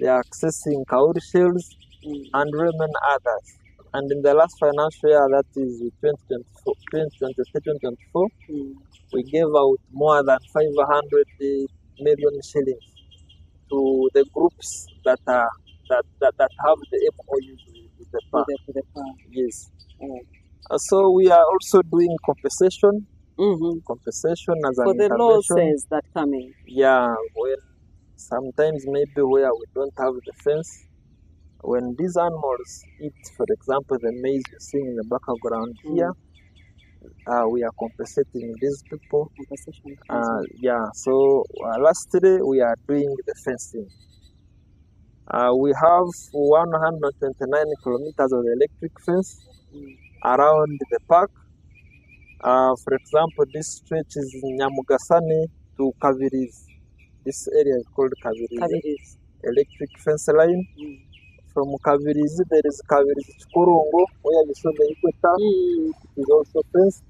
They are accessing cowrie shells, and very many others. And in the last financial year, that is 2023-2024, we gave out more than 500 million shillings to the groups that have the MOU with the park. Yes. So we are also doing compensation. Compensation as an for the intervention. losses that come in. Yeah, when sometimes maybe where we don't have the fence, when these animals eat, for example, the maize you see in the background here, we are compensating these people. So lastly, we are doing the fencing. We have 129 kilometers of electric fence around the park. For example, this stretch is Nyamugasani to Kavirizi. This area is called Kavirizi. Electric fence line. From Kavirizi, there is Kavirizi Chikorongo, where you saw the equator. It is also fenced.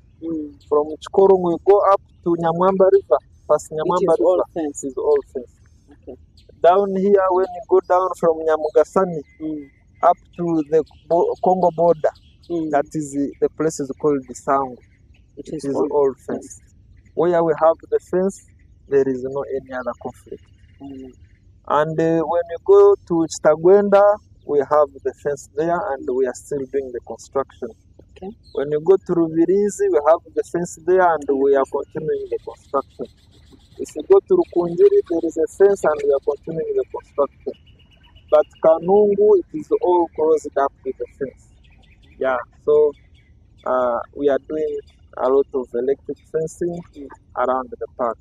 From Chikorongo, we go up to Nyamwamba River. Past Nyamwamba River. It is all fenced. Down here, when you go down from Nyamugasani up to the Congo border, that is the place is called Bisango. It is all fenced. Where we have the fence, there is no any other conflict. And when you go to Chitagwenda, we have the fence there, and we are still doing the construction. When you go to Rubirizi, we have the fence there, and we are continuing the construction. If you go to Rukunjiri, there is a fence, and we are continuing the construction. But Kanungu, it is all closed up with the fence. Yeah, so we are doing a lot of electric fencing around the park.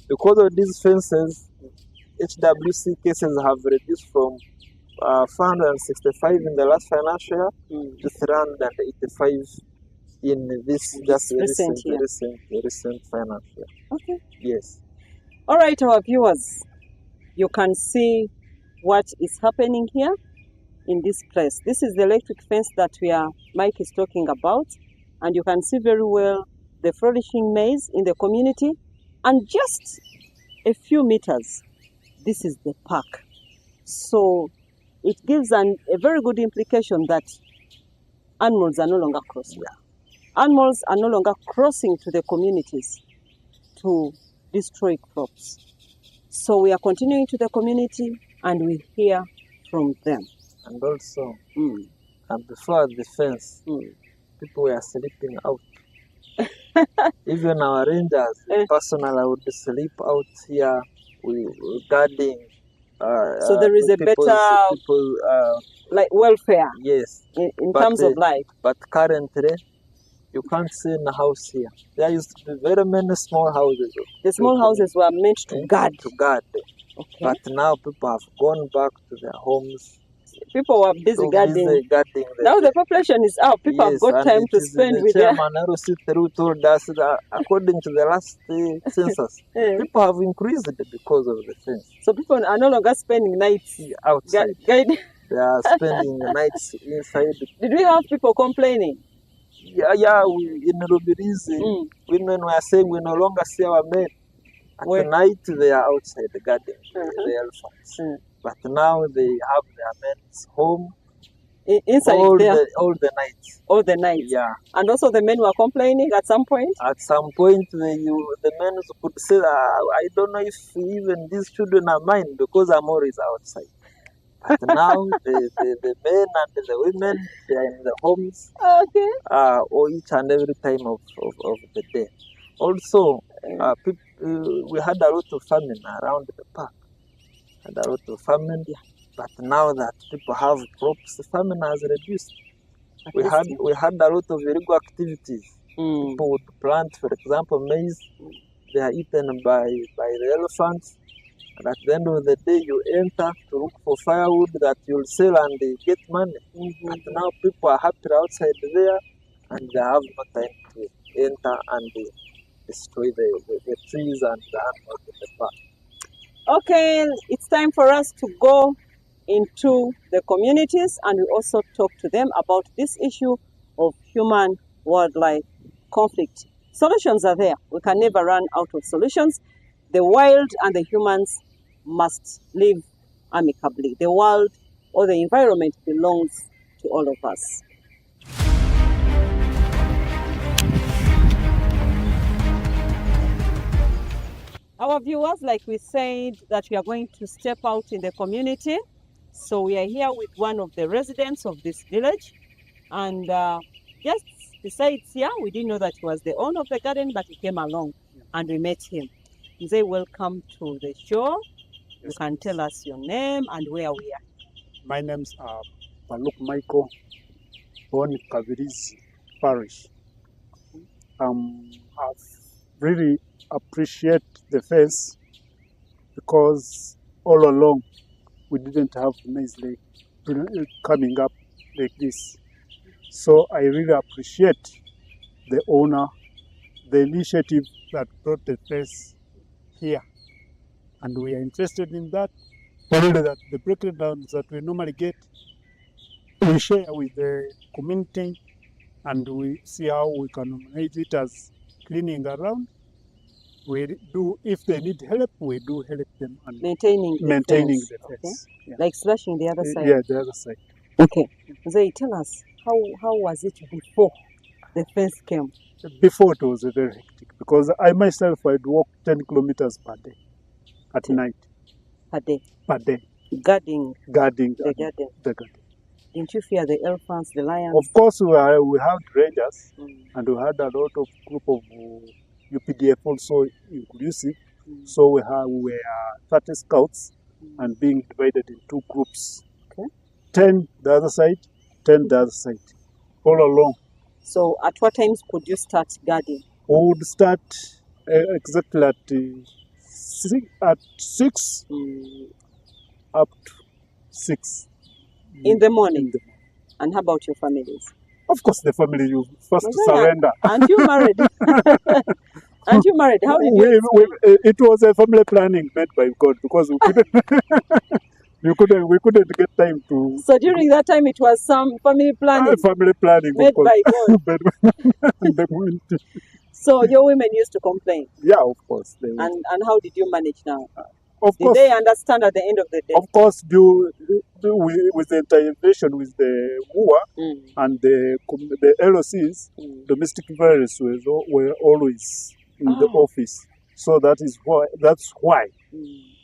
Because of these fences, HWC cases have reduced from 465 in the last financial year to 385 in this just recent year. recent financial year. Okay. Yes. All right, our viewers, you can see what is happening here in this place. This is the electric fence that Mike is talking about, and you can see very well the flourishing maize in the community. And just a few meters, this is the park. So it gives a very good implication that animals are no longer crossing. Animals are no longer crossing to the communities to destroy crops. So we are continuing to the community and we hear from them. And also, before the fence, people were sleeping out. Even our rangers, personally, I would sleep out here guarding. So there is a better like welfare. Yes. In terms of life. But currently, you can't see in a house here. There used to be very many small houses. The small houses were meant to guard. Okay. But now people have gone back to their homes. People were busy guarding. Now the population is up. People have got time to spend with their... Chairman Through told us that according to the last census, people have increased because of the fence. So people are no longer spending nights outside. Guiding. They are spending nights inside. Did we have people complaining? Yeah, in Rubirizi, women were saying we no longer see our men. At night they are outside guarding the elephants. But now they have their men's home inside all there. all the night. All the night. Yeah. And also the men were complaining at some point. At some point, the men could say, "I don't know if even these children are mine because I'm always outside." But now the men and the women, they are in the homes. Okay. Or each and every time of the day. Also, we had a lot of famine around the park. Had a lot of famine, but now that people have crops, the famine has reduced. We had a lot of illegal activities. People would plant, for example, maize. They are eaten by the elephants. And at the end of the day, you enter to look for firewood that you'll sell and get money. And now people are happy outside there, and they have no time to enter and destroy the trees and the animals in the park. Okay, it's time for us to go into the communities and we also talk to them about this issue of human-wildlife conflict. Solutions are there. We can never run out of solutions. The wild and the humans must live amicably. The world or the environment belongs to all of us. Our viewers, like we said, that we are going to step out in the community. So we are here with one of the residents of this village. And just besides here, we didn't know that he was the owner of the garden, but he came along and we met him. He said, welcome to the show. You can tell us your name and where we are. My name's Paluk Michael, born in Kavirizi Parish. I've really appreciate the fence because all along we didn't have maize coming up like this. So I really appreciate the owner, the initiative that brought the fence here. And we are interested in that. Only that the breakdowns that we normally get, we share with the community and we see how we can manage it as cleaning around. We do, if they need help, we do help them and maintaining the fence. Okay. Yeah. Like slashing the other side. Yeah, the other side. Okay. Zay, tell us how was it before the fence came? Before it was very hectic because I myself I'd walk 10 kilometers per day at night. Per day. Per day. Guarding the garden. Didn't you fear the elephants, the lions? Of course, we had rangers and we had a lot of group of UPDF also inclusive. So we were 30 scouts and being divided in two groups. Okay. 10 the other side, 10 the other side, all along. So at what times could you start guarding? We would start exactly at 6 up to 6. In the morning. And how about your families? Of course, the family, you first surrender. Aren't you married? Aren't you married? How did you it was a family planning made by God, because we couldn't get time to. So during that time, it was some family planning. Family planning made by God. The community. So your women used to complain. Yeah, of course. They and how did you manage now? Of Did course. they understand at the end of the day? Of course, with the intervention with the Uwa and the LOCs, domestic violence were always in the office. So that's why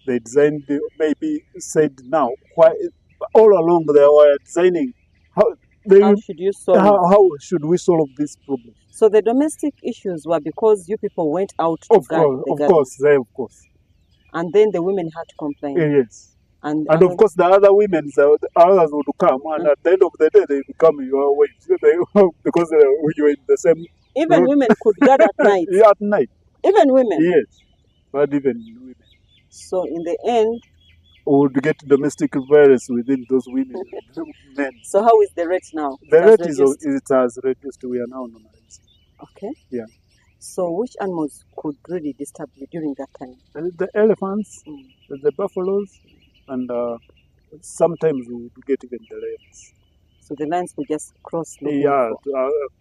they designed, maybe said now, why all along they were designing how should you solve how should we solve this problem. So the domestic issues were because you people went out to Of course. And then the women had to complain. Yes. And of course, the other women, the others would come, and at the end of the day, they become your wives because you were in the same. Even women could gather at night. Yeah, at night. Even women. Yes, but even women. So in the end, we would get domestic violence within those women, men. So how is the rate now? The rate it has reduced. We are now normalized. Okay. Yeah. So which animals could really disturb you during that time? The elephants, the buffaloes, and sometimes we would get even the lions. So the lions would just cross?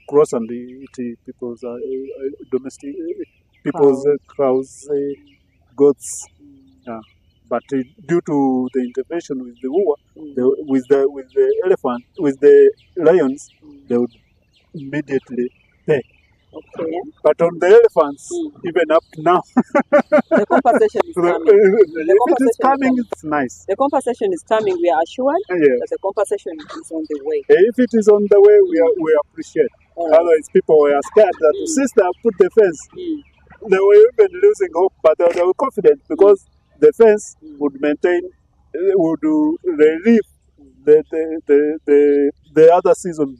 Cross and eat people's domestic, people's cows, goats. But due to the intervention with the Uwa, with the elephant, with the lions, they would immediately pay. Okay. But on the elephants, even up to now, the compensation is coming. If it is coming, it's nice. The compensation is coming. We are assured that the compensation is on the way. If it is on the way, we appreciate. Otherwise, people were scared that the sister put the fence. They were even losing hope, but they were confident because the fence would maintain, would relieve the other season.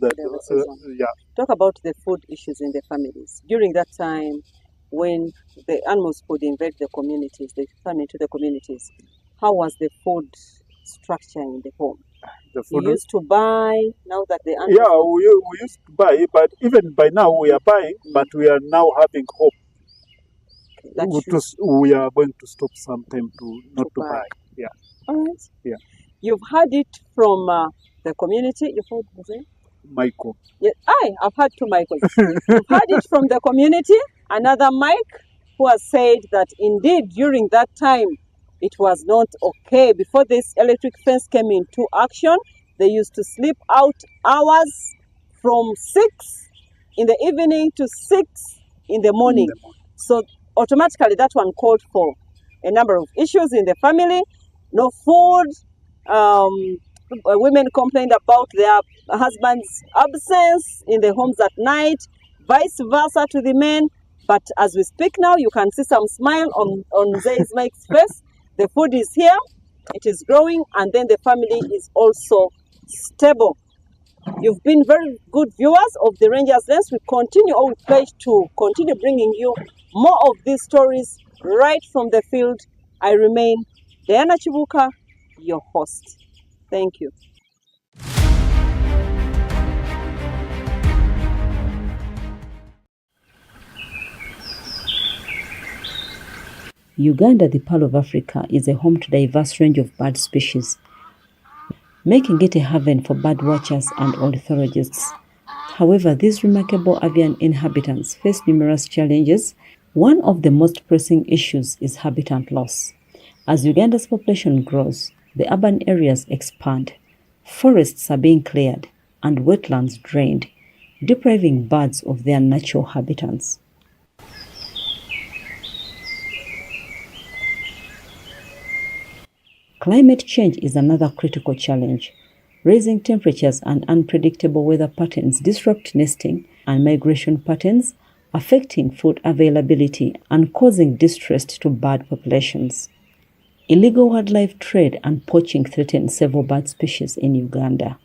Talk about the food issues in the families. During that time, when the animals would invade the communities, they come into the communities, how was the food structure in the home? You used to buy, now that the animals... Yeah, we used to buy, but even by now we are buying, but we are now having hope. We are going to stop sometime not to buy. Yeah. All right. Yeah. You've heard it from the community. You've heard it? Michael. Yeah, I've heard two Michaels. You've heard it from the community. Another Mike who has said that indeed during that time it was not okay. Before this electric fence came into action, they used to sleep out hours from 6 in the evening to 6 in the morning. So automatically that one called for a number of issues in the family. No food. Women complained about their husband's absence in the homes at night, vice versa to the men. But as we speak now, you can see some smile on Zay's Mike's face. The food is here, it is growing, and then the family is also stable. You've been very good viewers of the Rangers Lens. We pledge to continue bringing you more of these stories right from the field. I remain Diana Chibuka, your host. Thank you. Uganda, the Pearl of Africa, is a home to a diverse range of bird species, making it a haven for bird watchers and ornithologists. However, these remarkable avian inhabitants face numerous challenges. One of the most pressing issues is habitat loss. As Uganda's population grows, the urban areas expand, forests are being cleared, and wetlands drained, depriving birds of their natural habitats. Climate change is another critical challenge. Rising temperatures and unpredictable weather patterns disrupt nesting and migration patterns, affecting food availability and causing distress to bird populations. Illegal wildlife trade and poaching threaten several bird species in Uganda.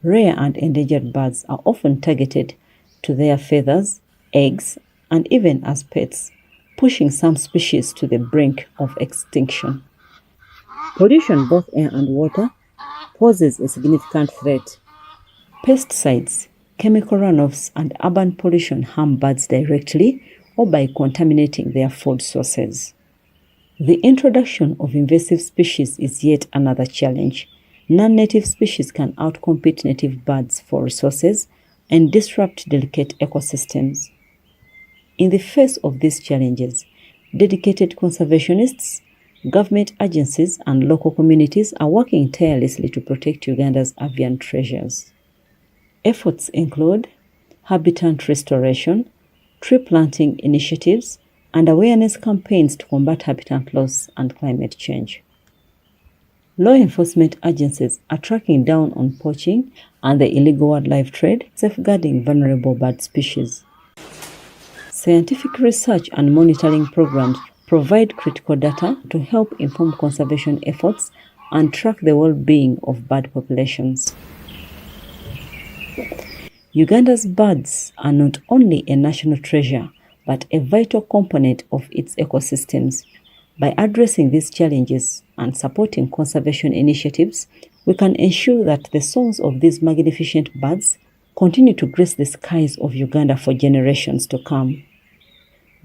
Rare and endangered birds are often targeted to their feathers, eggs, and even as pets, pushing some species to the brink of extinction. Pollution, both air and water, poses a significant threat. Pesticides, chemical runoffs, and urban pollution harm birds directly or by contaminating their food sources. The introduction of invasive species is yet another challenge. Non-native species can outcompete native birds for resources and disrupt delicate ecosystems. In the face of these challenges, dedicated conservationists, government agencies, and local communities are working tirelessly to protect Uganda's avian treasures. Efforts include habitat restoration, tree planting initiatives, and awareness campaigns to combat habitat loss and climate change. Law enforcement agencies are tracking down on poaching and the illegal wildlife trade, safeguarding vulnerable bird species. Scientific research and monitoring programs provide critical data to help inform conservation efforts and track the well-being of bird populations. Uganda's birds are not only a national treasure, but a vital component of its ecosystems. By addressing these challenges and supporting conservation initiatives, we can ensure that the songs of these magnificent birds continue to grace the skies of Uganda for generations to come.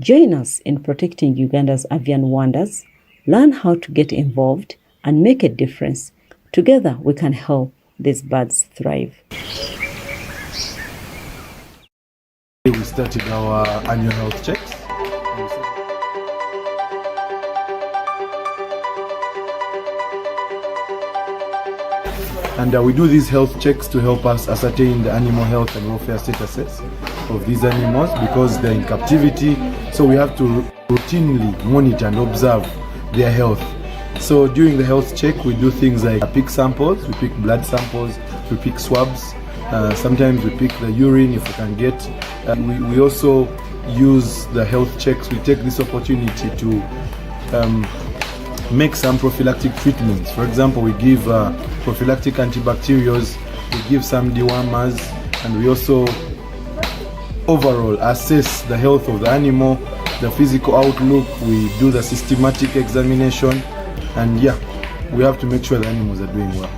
Join us in protecting Uganda's avian wonders, learn how to get involved, and make a difference. Together, we can help these birds thrive. We started our annual health checks. And we do these health checks to help us ascertain the animal health and welfare statuses of these animals because they're in captivity. So we have to routinely monitor and observe their health. So during the health check, we do things like pick samples, we pick blood samples, we pick swabs. Sometimes we pick the urine if we can get. We also use the health checks. We take this opportunity to make some prophylactic treatments. For example, we give prophylactic antibacterials, we give some dewormers, and we also overall assess the health of the animal, the physical outlook. We do the systematic examination, and yeah, we have to make sure the animals are doing well.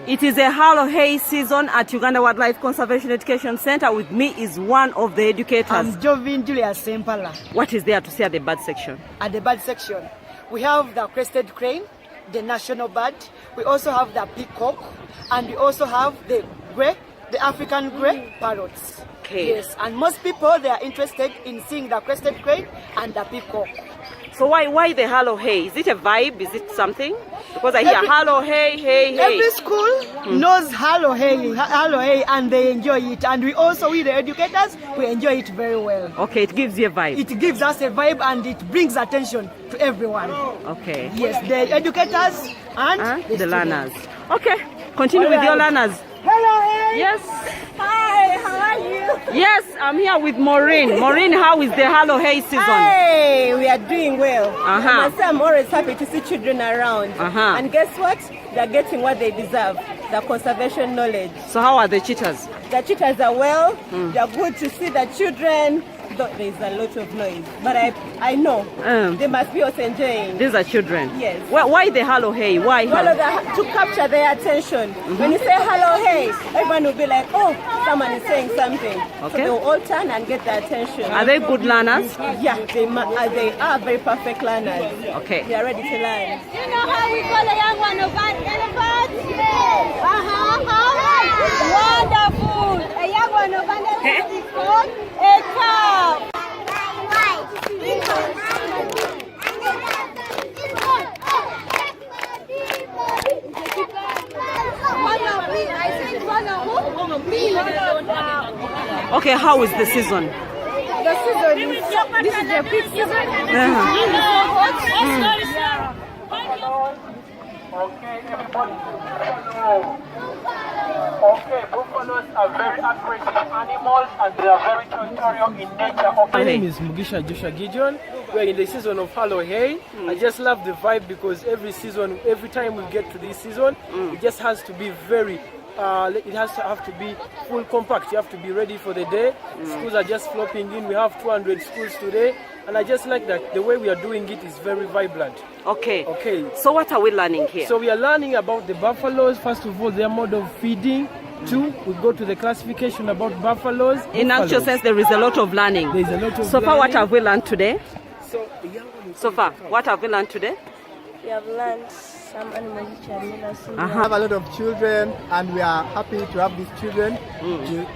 It is a Halo Hay season at Uganda Wildlife Conservation Education Center. With me is one of the educators. I'm Jovin Julius Sempala. What is there to see at the bird section? At the bird section, we have the crested crane, the national bird. We also have the peacock, and we also have the African grey parrots. Okay. Yes, and most people, they are interested in seeing the crested crane and the peacock. So why the Halo Hay? Is it a vibe? Is it something? Because I hear Halo Hay, hey, hey. Every school knows Halo Hay, and they enjoy it. And we also, we the educators, we enjoy it very well. Okay, it gives you a vibe. It gives us a vibe and it brings attention to everyone. Okay. Yes, the educators and the learners. Okay, continue with your learners. Hello, hey. Yes. Hi, how are you? Yes, I'm here with Maureen. Maureen, how is the Halo Hay season? Hey, we are doing well. Uh-huh. I'm always happy to see children around. Uh-huh. And guess what? They're getting what they deserve, the conservation knowledge. So how are the cheetahs? The cheetahs are well. They're good to see the children. There's a lot of noise, but I know they must be also enjoying. These are children. Yes. Why the Halo Hay? Why? Well, to capture their attention. When you say Halo Hay, everyone will be like, oh, someone is saying something. Okay. So they will all turn and get their attention. Are they good learners? Yeah, they are very perfect learners. Okay. They are ready to learn. You know how we call a young one of an elephant? Yes. Wonderful. A young one of an elephant is called a cow. Okay, how is the season? The season is, this is the peak season. Okay, buffaloes are very aggressive animals and they are very territorial in nature. My name is Mugisha Joshua Gideon. We're in the season of Halo Hay. I just love the vibe because every season, every time we get to this season, it just has to be very it has to have to be full compact. You have to be ready for the day. Schools are just flopping in. We have 200 schools today, and I just like that the way we are doing it is very vibrant. Okay. Okay. So what are we learning here? So we are learning about the buffaloes. First of all, their mode of feeding. Two, we go to the classification about buffaloes. In actual sense, there is a lot of learning. There is a lot of So far, what learning. have we learned today? So far, what have we learned today? We have learned some animals which are menacing. We have a lot of children and we are happy to have these children to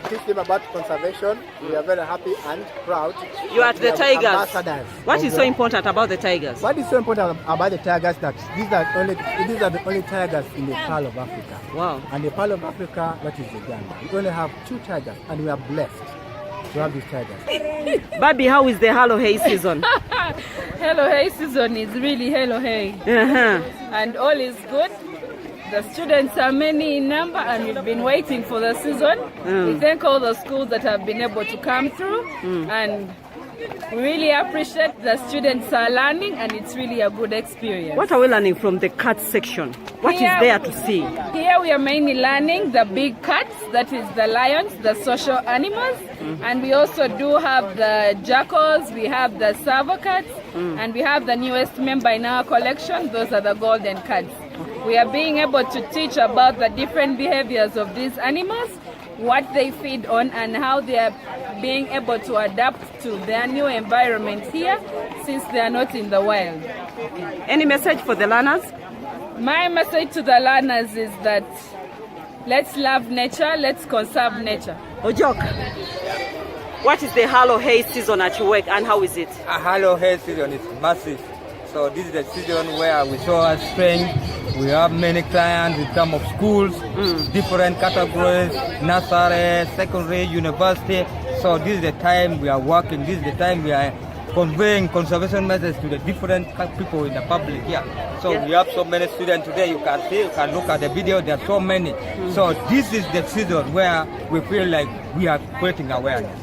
teach them about conservation. We are very happy and proud. You are at the tigers. Ambassadors. What is so important about the tigers? What is so important about the tigers that these are the only tigers in the Pearl of Africa. Wow. And the Pearl of Africa, that is Uganda. We only have 2 tigers and we are blessed to have these tigers. Baby, how is the Halo Hay season? Halo Hay season is really Halo Hay. And all is good. The students are many in number and we've been waiting for the season. We thank all the schools that have been able to come through and we really appreciate the students are learning and it's really a good experience. What are we learning from the cat section? What is there to see? Here we are mainly learning the big cats, that is the lions, the social animals, and we also do have the jackals, we have the servo cats, and we have the newest member in our collection, those are the golden cats. We are being able to teach about the different behaviors of these animals, what they feed on and how they are being able to adapt to their new environment here since they are not in the wild. Any message for the learners? My message to the learners is that let's love nature, let's conserve nature. Ojok, what is the Halo Hay season at your work and how is it? A Halo Hay season is massive. So this is the season where we show our strength. We have many clients in terms of schools, different categories, nursery, secondary, university. So this is the time we are working. This is the time we are conveying conservation messages to the different people in the public here. So we have so many students today. You can see, you can look at the video. There are so many. So this is the season where we feel like we are creating awareness.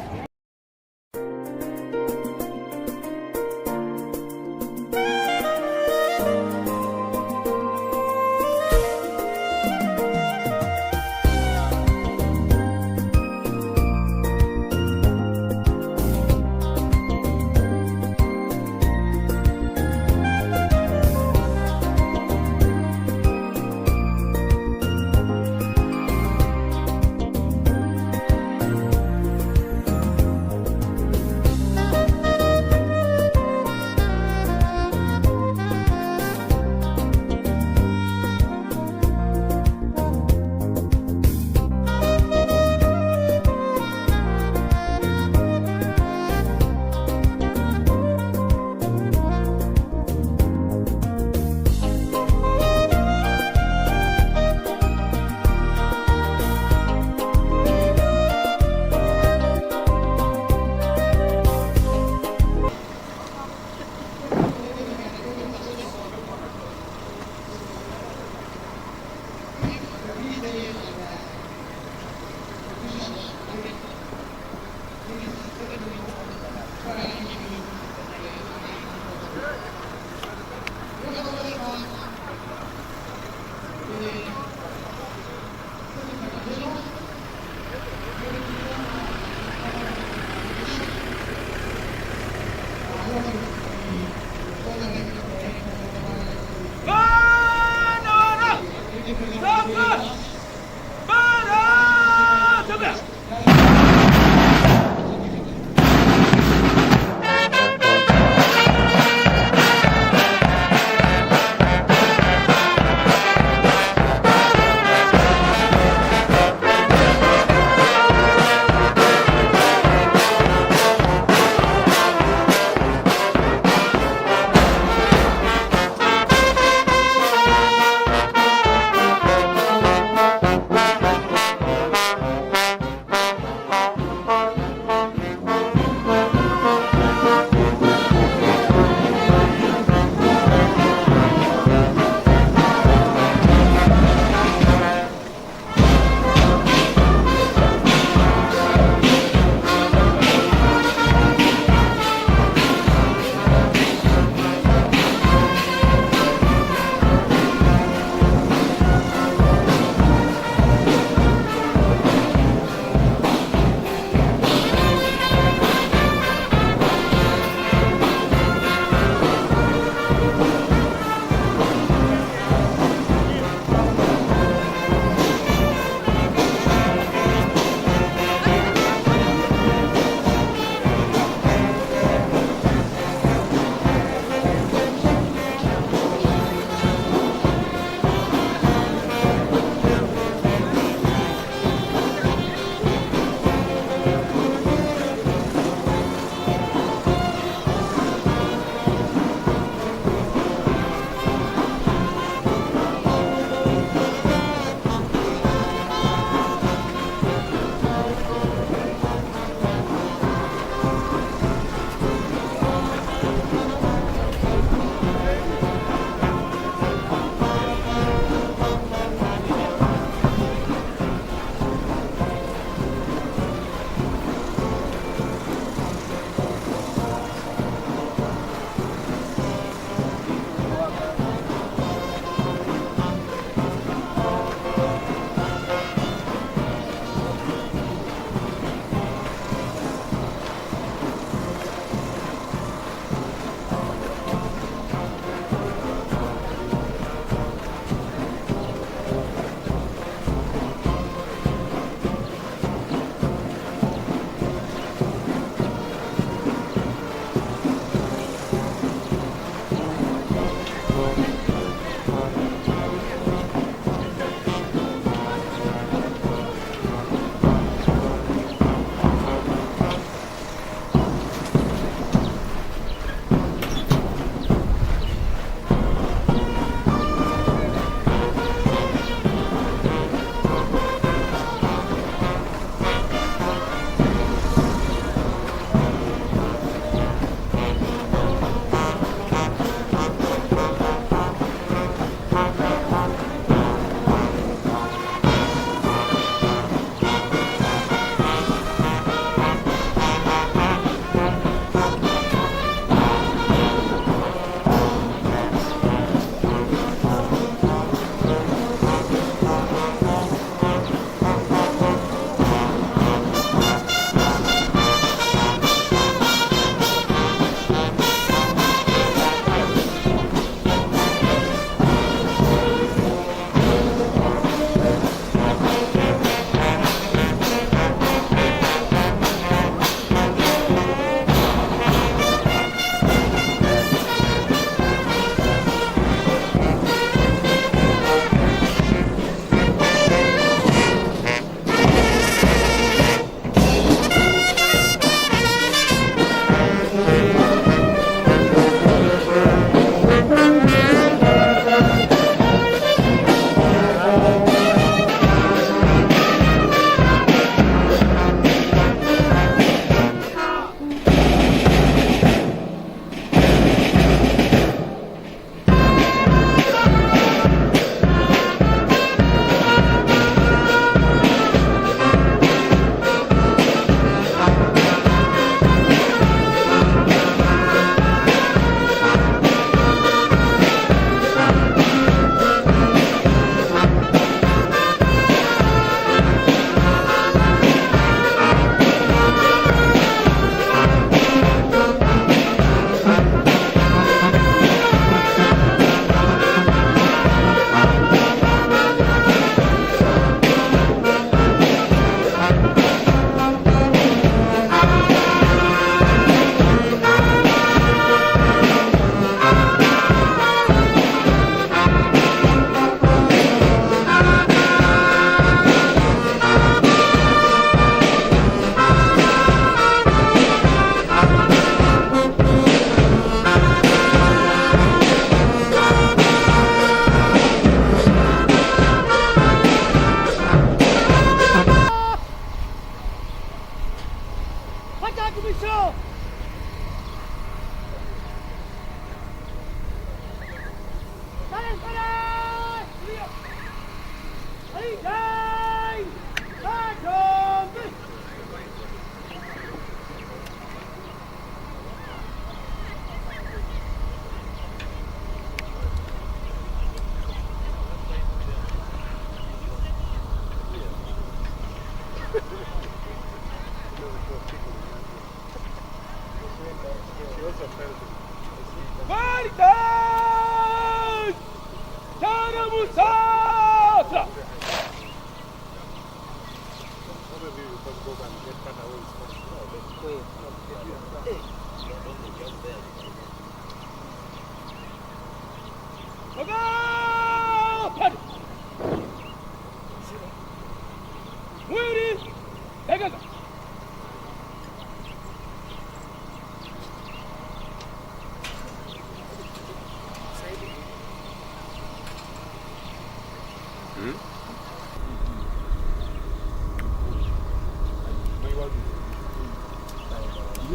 Me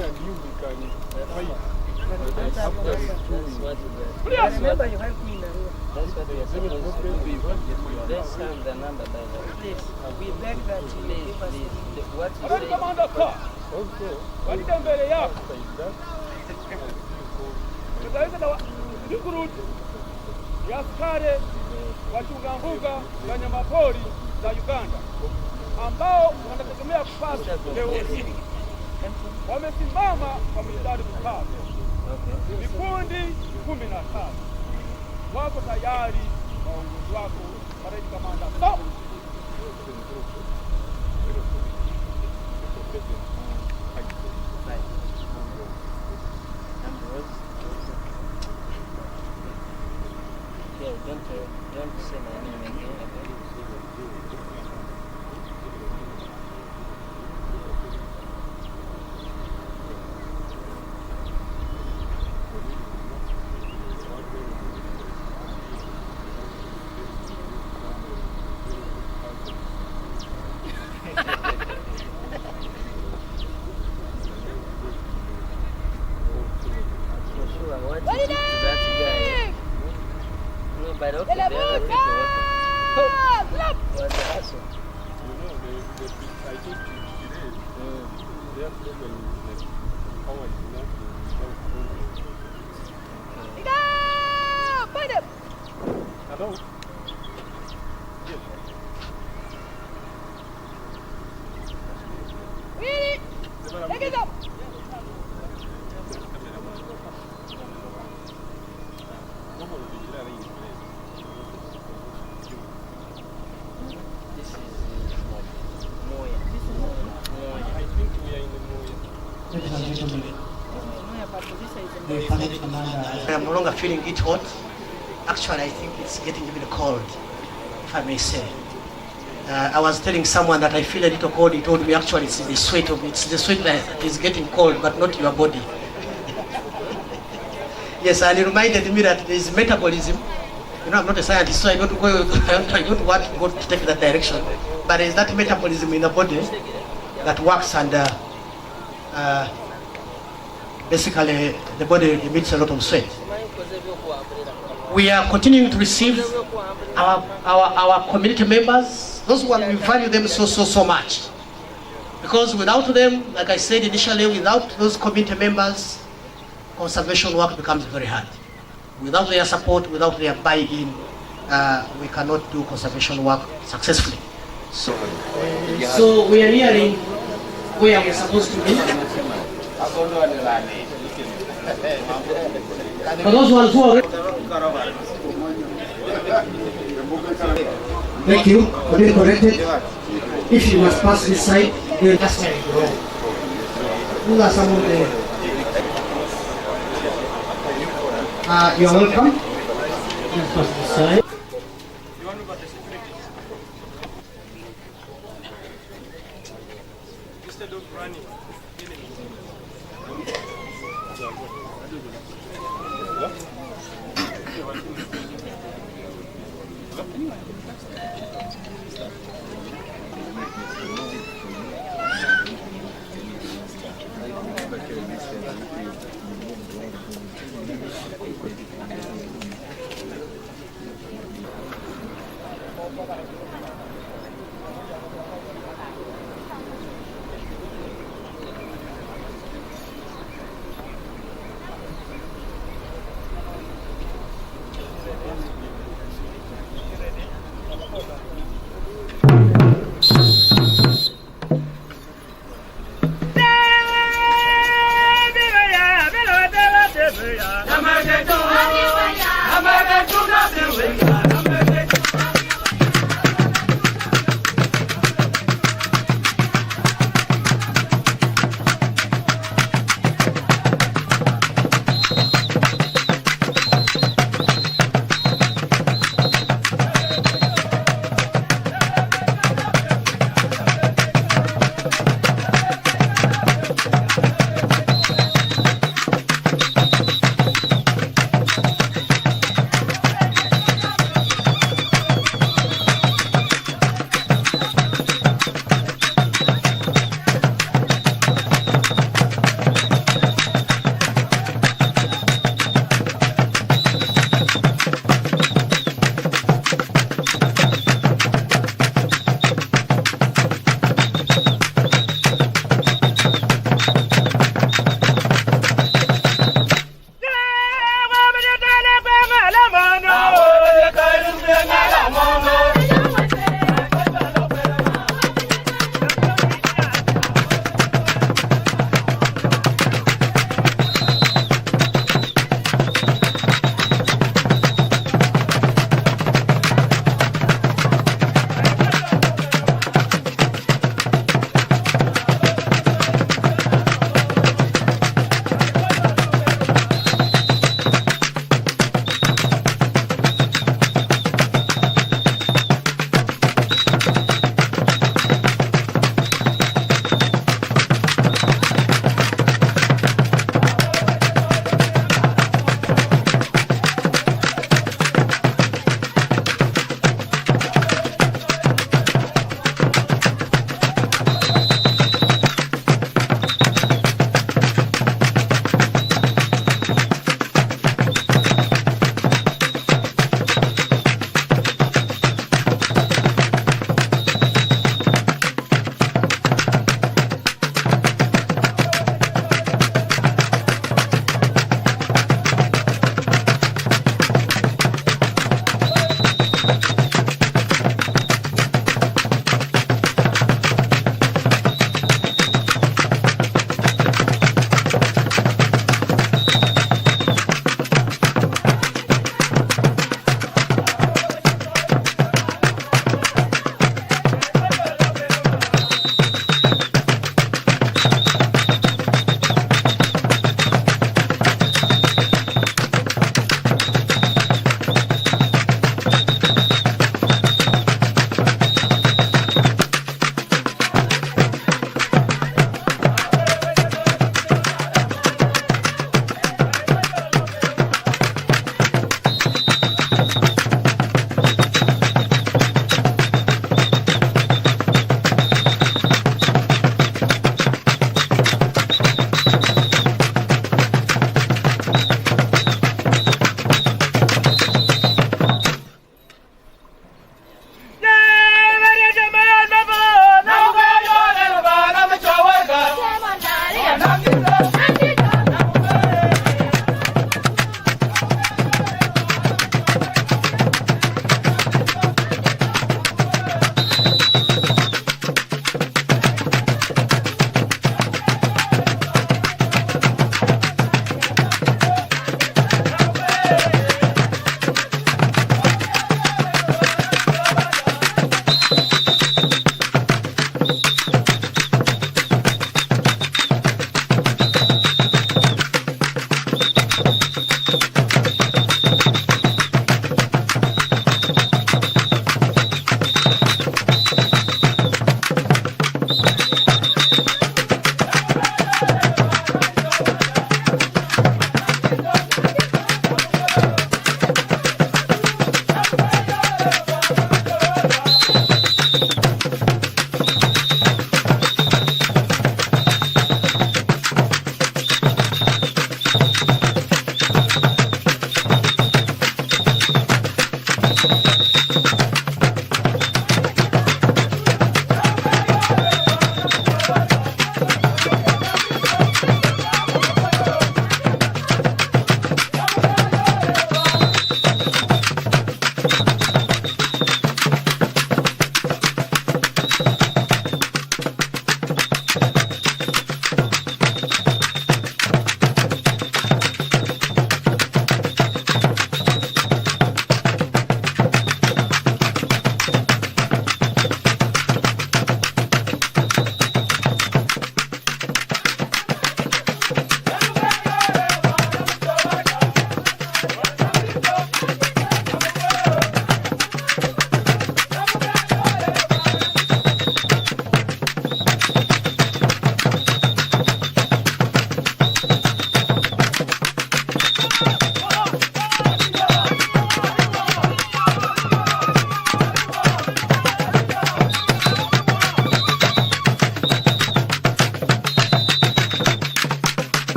and you, we can fight. Remember, you helped me in Arua. That's what we are supposed to do. Let's have the number by the way. Please, we beg that you give us what you say. Also, askari wachunga mbuga za wanyamapori za Uganda ambao wanategemea kupata leo hii wamesimama kwa mstari mkavu. Vikundi 15 wako tayari kwa uongozi wako, Parade Commander. Stop! Don't say my name again. But okay, they are people. What's the hassle? You know, I told you today, their problem is that power is not Hello? Yes. Really? Take it up! I'm no longer feeling it hot. Actually, I think it's getting a bit cold, if I may say. I was telling someone that I feel a little cold. He told me actually it's the sweat that is getting cold, but not your body. Yes, and he reminded me that there is metabolism. You know, I'm not a scientist, so I don't want to go to take that direction. But there is that metabolism in the body that works, and basically the body emits a lot of sweat. We are continuing to receive our community members, those ones we value them so much. Because without them, like I said initially, without those community members, conservation work becomes very hard. Without their support, without their buy-in, we cannot do conservation work successfully. So we are nearing where we're supposed to be. For those ones who are thank you for being corrected. If you must pass this side, then that's where you go. Who are some of the... you're welcome. Let's pass this side. Instead of running.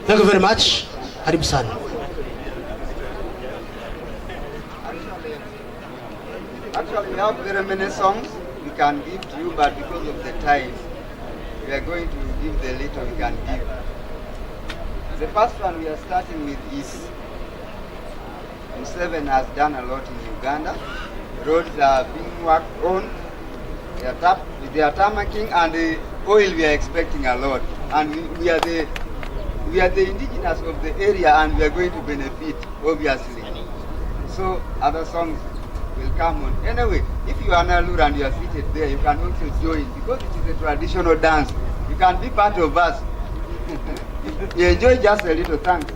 Thank you very much. Karibu sana. Actually, we have very many songs we can give to you, but because of the time, we are going to give the little we can give. The first one we are starting with is Museveni has done a lot in Uganda. Roads are being worked on. They are tarmacking, and the oil we are expecting a lot. And we are the indigenous of the area, and we are going to benefit, obviously. So other songs will come on. Anyway, if you are Nalur and you are seated there, you can also join, because it is a traditional dance. You can be part of us. You enjoy just a little. Thanks.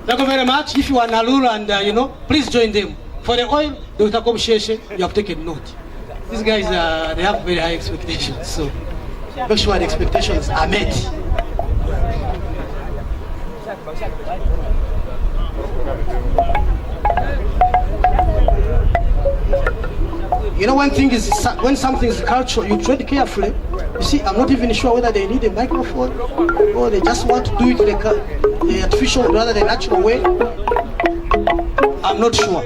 Thank you very much. If you are Nalur and please join them. For the oil, you have taken note. These guys, they have very high expectations, so make sure the expectations are met. One thing is, when something is cultural, you tread carefully. You see, I'm not even sure whether they need a microphone or they just want to do it the artificial rather than natural way. I'm not sure.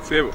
Sebo.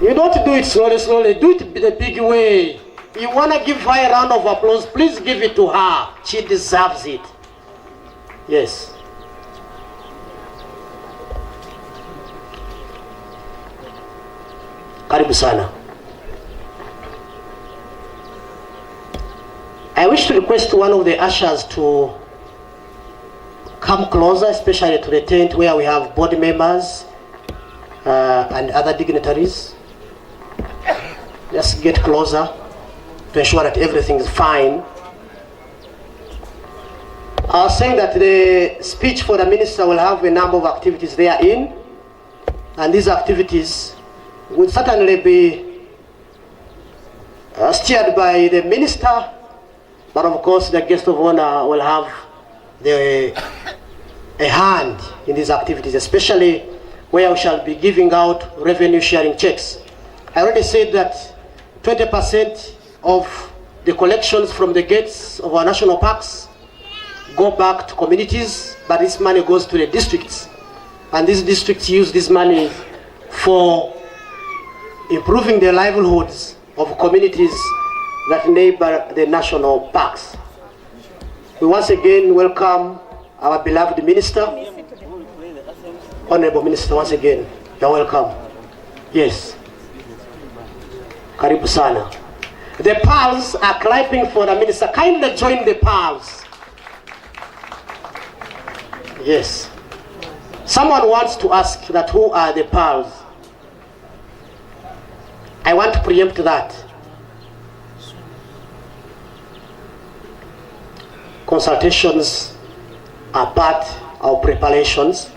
You don't do it slowly, do it the big way. You want to give her a round of applause, please give it to her. She deserves it. Yes. Karibu sana. I wish to request one of the ushers to come closer, especially to the tent where we have board members and other dignitaries. Just get closer to ensure that everything is fine. I was saying that the speech for the minister will have a number of activities therein, and these activities will certainly be steered by the minister, but of course the guest of honor will have a hand in these activities, especially where we shall be giving out revenue sharing checks. I already said that 20% of the collections from the gates of our national parks go back to communities, but this money goes to the districts. And these districts use this money for improving the livelihoods of communities that neighbor the national parks. We once again welcome our beloved minister. Honorable Minister, once again, you're welcome. Yes. Karibu sana. The pals are clapping for the minister. Kindly join the pals. Yes. Someone wants to ask that who are the pals? I want to preempt that. Consultations are part of preparations.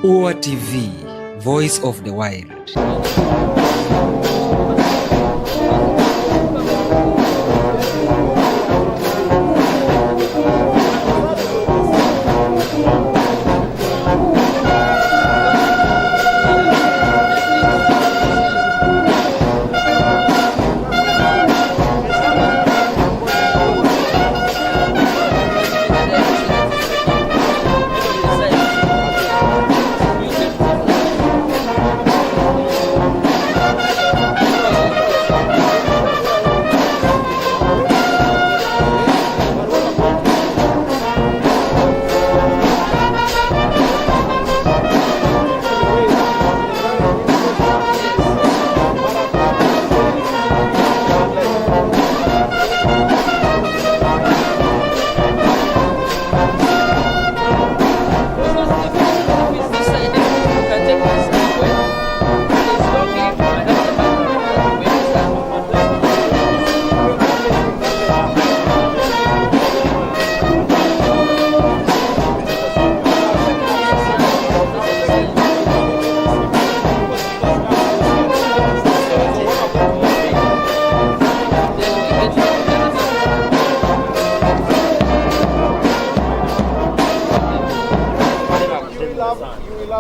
Uwa TV, voice of the wild.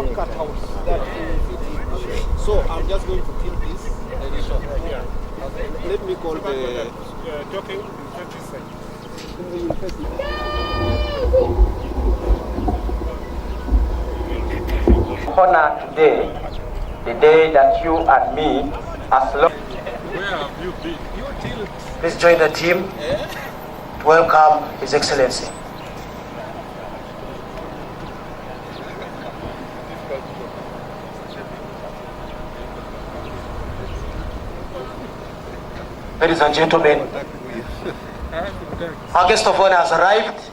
have cutouts that fit in. So I'm just going to kill this. Let me call the talking this side. Honor today, the day that you and me, as long. Where have you been? Please join the team. Welcome His Excellency. Ladies and gentlemen, our guest of honor has arrived,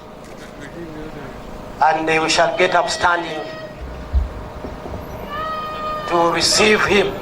and we shall get up standing to receive him.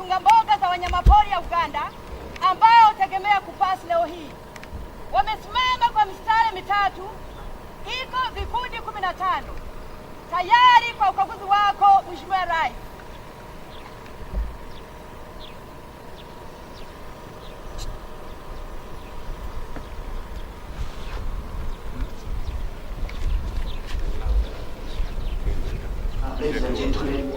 wachunga mboga za wanyamapori ya Uganda ambao tegemea kupasi leo hii wamesimama kwa mistari mitatu, iko vikundi 15 tayari kwa ukaguzi wako, Mheshimiwa Rais. Ladies and gentlemen,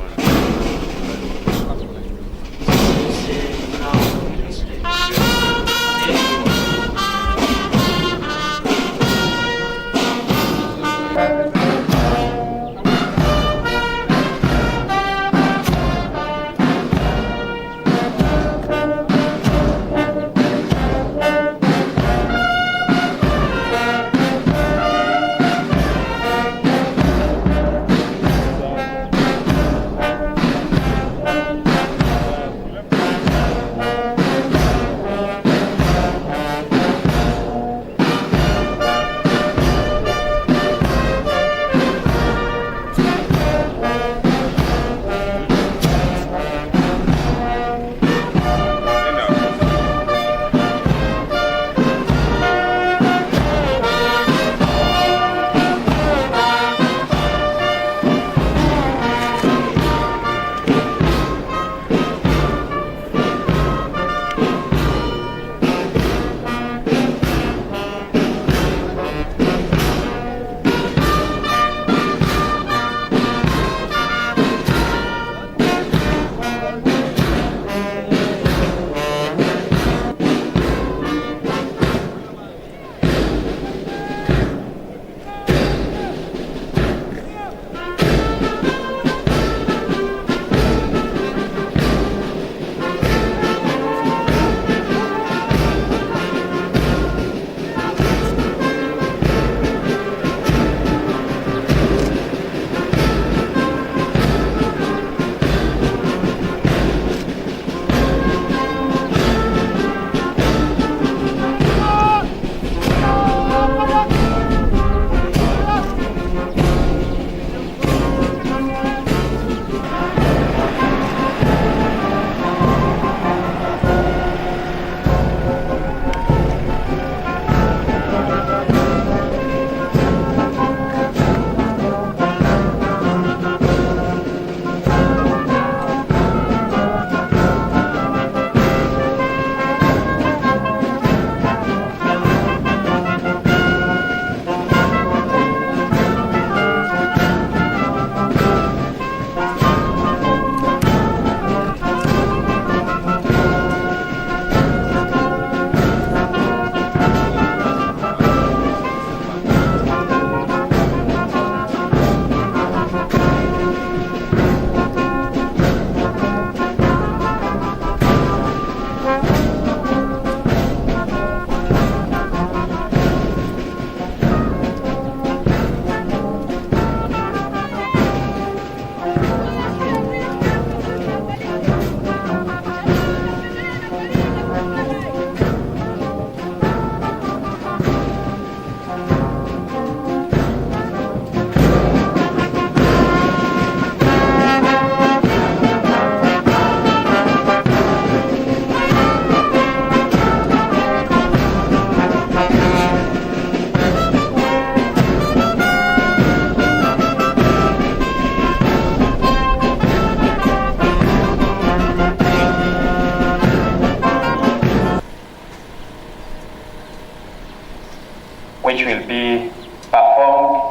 which will be performed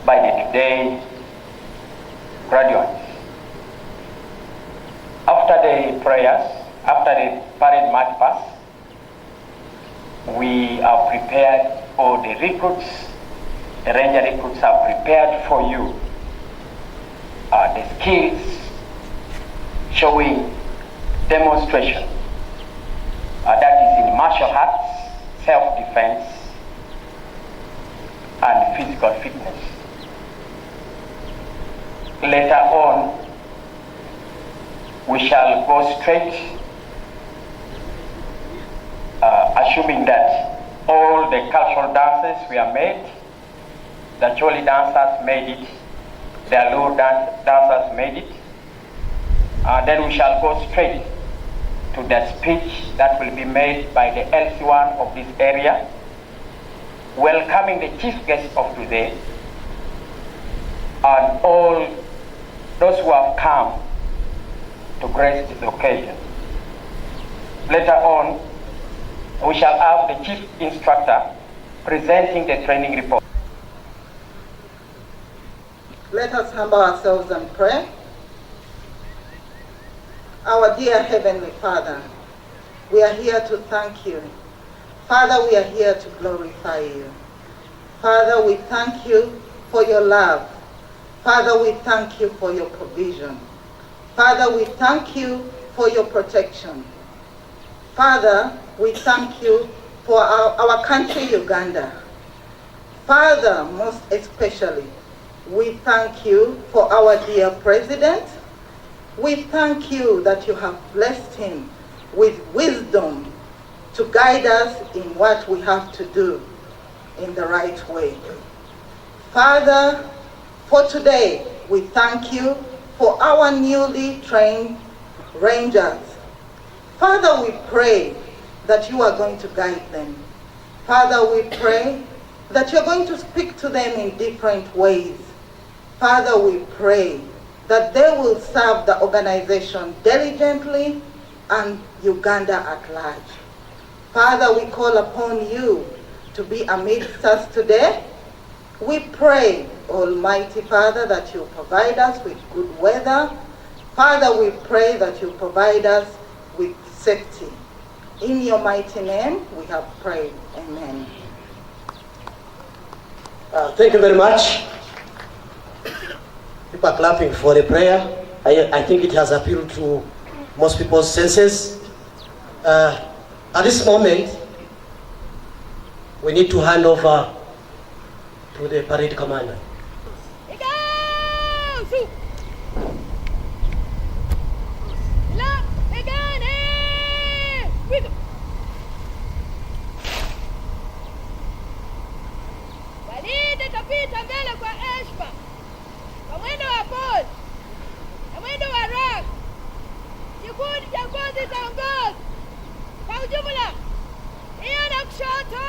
by the today graduates. After the prayers, after the parade march pass, we are prepared, or the recruits, the ranger recruits are prepared for you the skills showing demonstration that is in martial arts, self-defense, and physical fitness. Later on, we shall go straight, assuming that all the cultural dances were made, the Choli dancers made it, the Luo dancers made it, Then we shall go straight to the speech that will be made by the LC1 of this area, welcoming the chief guest of today and all those who have come to grace this occasion. Later on, we shall have the chief instructor presenting the training report. Let us humble ourselves and pray. Our dear Heavenly Father, we are here to thank you. Father, we are here to glorify you. Father, we thank you for your love. Father, we thank you for your provision. Father, we thank you for your protection. Father, we thank you for our country, Uganda. Father, most especially, we thank you for our dear president. We thank you that you have blessed him with wisdom to guide us in what we have to do in the right way. Father, for today, we thank you for our newly trained rangers. Father, we pray that you are going to guide them. Father, we pray that you're going to speak to them in different ways. Father, we pray that they will serve the organization diligently and Uganda at large. Father, we call upon you to be amidst us today. We pray, Almighty Father, that you provide us with good weather. Father, we pray that you provide us with safety. In your mighty name, we have prayed. Amen. Thank you very much. People are clapping for the prayer. I think it has appealed to most people's senses. At this moment, we need to hand over to the parade commander. Walinde tapita mbele kwa heshima, kwa mwendo wa pole na mwendo wa raha. Kikundi cha kwanza itaongoza kwa ujumla, hiyo na kushoto.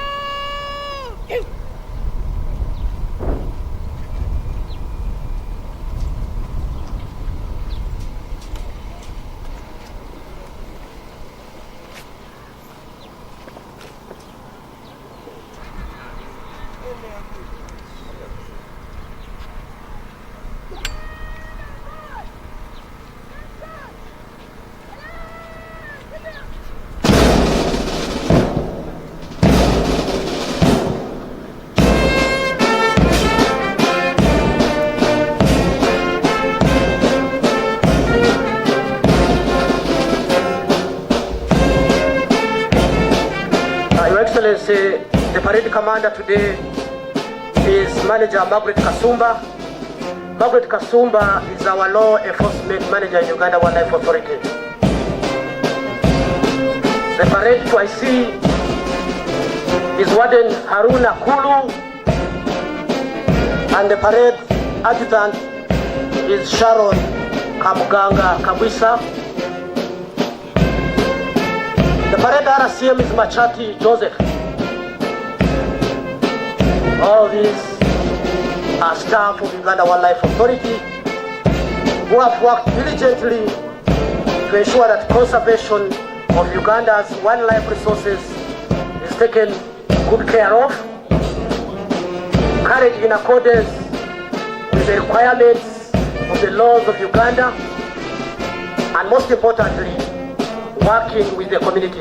The parade commander today is Manager Margaret Kasumba. Margaret Kasumba is our law enforcement manager in Uganda Wildlife Authority. The parade to IC is Warden Haruna Kulu, and the parade adjutant is Sharon Kamuganga Kabwisa. The parade RCM is Machati Joseph. All these are staff of Uganda Wildlife Authority who have worked diligently to ensure that conservation of Uganda's wildlife resources is taken good care of, carried in accordance with the requirements of the laws of Uganda, and most importantly, working with the community.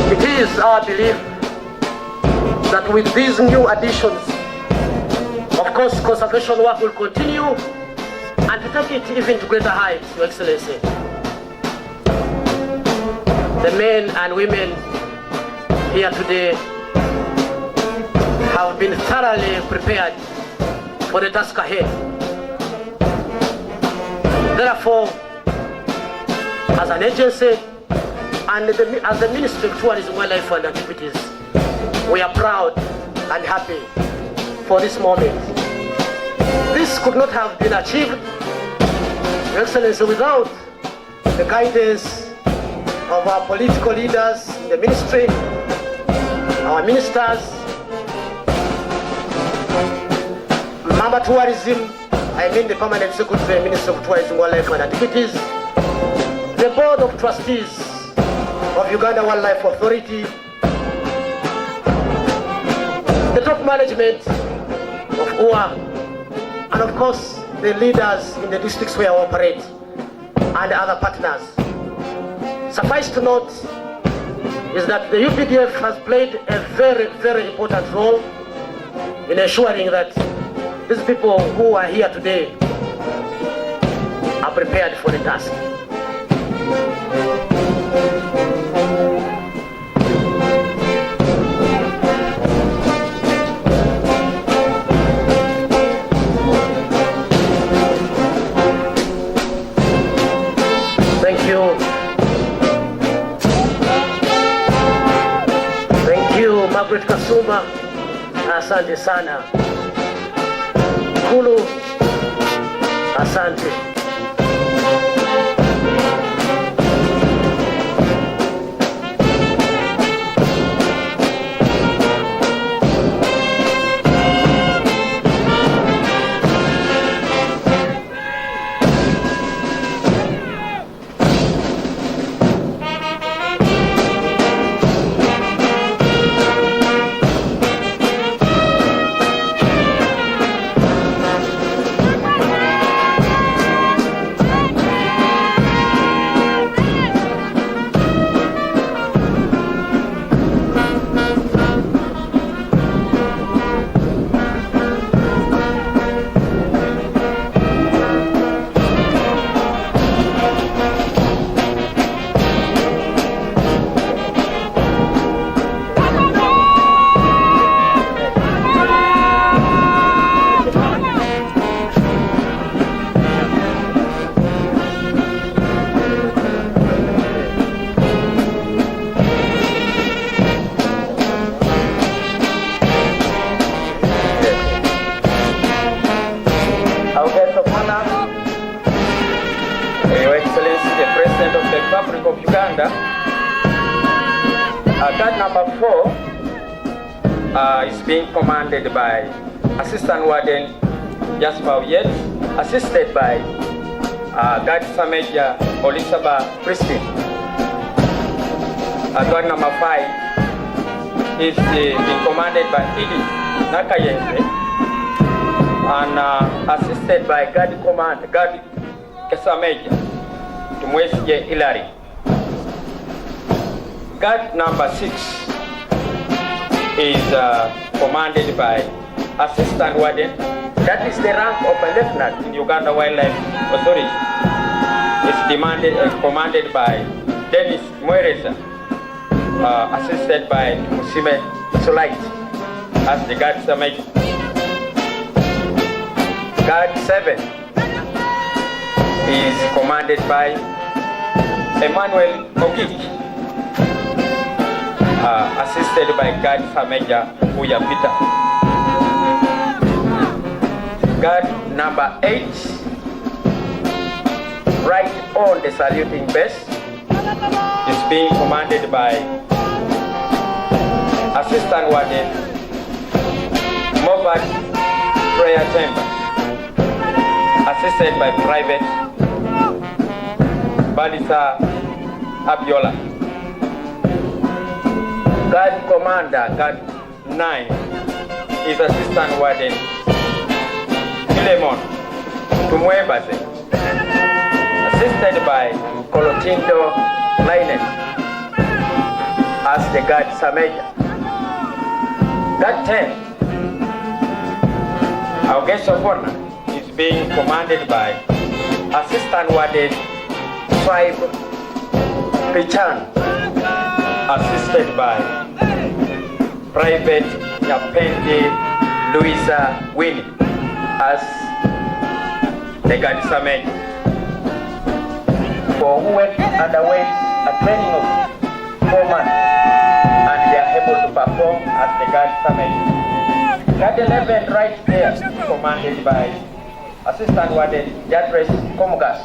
It is our belief that with these new additions, of course, conservation work will continue and to take it even to greater heights, Your Excellency. The men and women here today have been thoroughly prepared for the task ahead. Therefore, as an agency, and as the Ministry of Tourism, Wildlife and Activities, we are proud and happy for this moment. This could not have been achieved, Your Excellency, without the guidance of our political leaders in the ministry, our ministers, Mamba Tourism, I mean the Permanent Secretary, Minister of Tourism, Wildlife and Activities, the Board of Trustees of Uganda Wildlife Authority, the top management of Uwa, and of course the leaders in the districts where we operate, and other partners. Suffice to note is that the UPDF has played a very, very important role in ensuring that these people who are here today are prepared for the task. Thank you. Thank you, Margaret Kasuma. Asante sana. Kulu, asante. Republic of Uganda. Guard number 4 is being commanded by Assistant Warden Jasper Yet, assisted by Guard Major Olisaba Christine. Guard number 5 is being commanded by Edith Nakayense and assisted by Guard Major Tumwesije Hilary. Guard number 6 is commanded by Assistant Warden. That is the rank of a lieutenant in Uganda Wildlife Authority. It's commanded by Dennis Mwereza, assisted by Musime Solite as the Guard Major. Guard 7 is commanded by Emmanuel Ogik, assisted by Guard Major Uya Peter. Guard number 8, right on the saluting base, is being commanded by Assistant Warden Mobad Prayer Chamber, assisted by Private Balisa Abiola. Guard Commander, Guard 9, is Assistant Warden Philemon Tumwebase, assisted by Colotindo Lainen as the Guard Major. Guard 10, our guest of honor, is being commanded by Assistant Warden Tribe Pichan, assisted by Private Yapende Louisa Winnie as the Guard Major. or who underwent a training of 4 months and they are able to perform as the guard summit. Guard 11 right there, commanded by Assistant Warden Jadres Komugas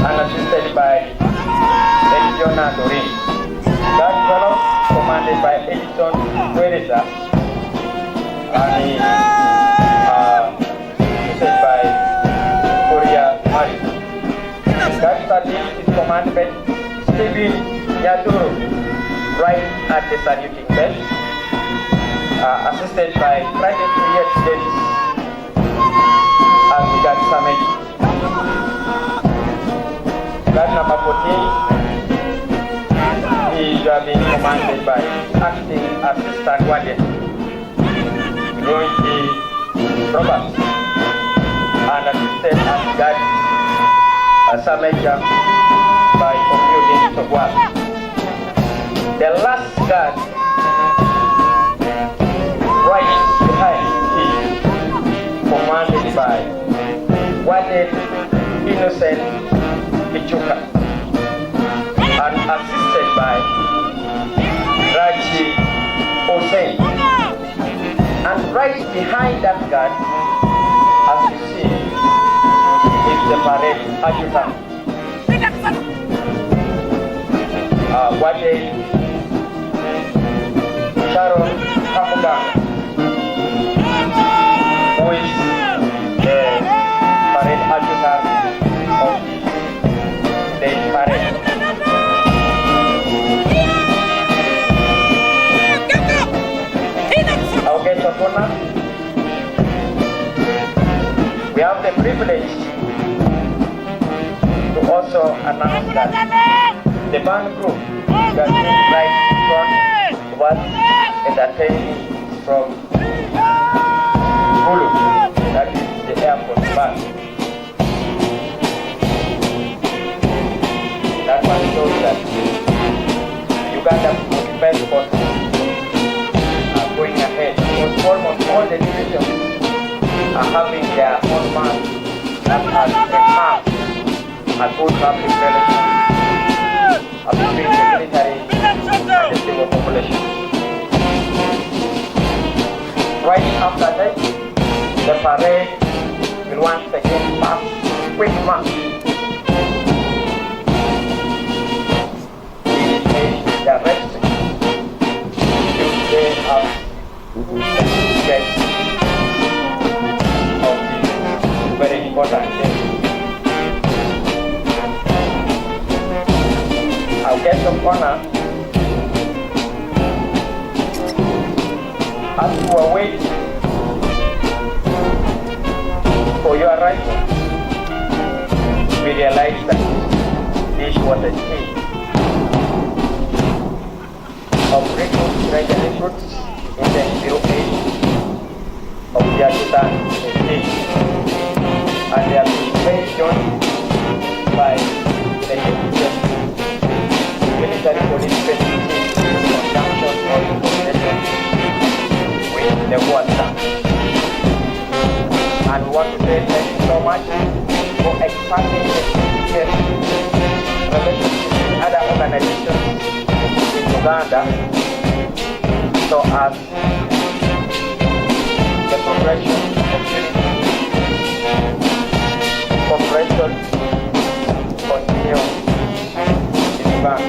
and assisted by Eliona Dorin. Guard 12 commanded by Edison Quereza and assisted by Korea Mari. Guard 13 is commanded by Stephen Yaturu, right at the saluting bell, assisted by Private Juliet Davis and Guard Summit. Guard number 14 is being commanded by Acting Assistant Warden Roy Roberts and assisted as Guard Summit by Computing Sogwa. The last guard right behind is commanded by Warden Innocent Kichuka and assisted by Raji Hossein. And right behind that guard, as you see, is the parade adjutant. Warden Sharon Kamuga, who is the parade adjutant of the parade. Our guest of honor, we have the privilege to also announce that the band group that is right in front was entertaining from Hulu, that is the airport band. That one shows that Uganda defense forces are going ahead. Almost all the divisions are having their own man that has enhanced a good public relations between the military and the civil population. Right after that, the parade will once again pass quick march. The rest they have get of this very important day. Our guest of honor, as you are waiting for your arrival, we realize that this was a stage of recruits, graduate recruits in the 08 of the adjutant stage, and they have been joined by the military police training team in conjunction or in coordination with the water. And we want to say thank you so much for expanding the relationship with other organizations in Uganda so as the progression of unity, cooperation continues in Uganda.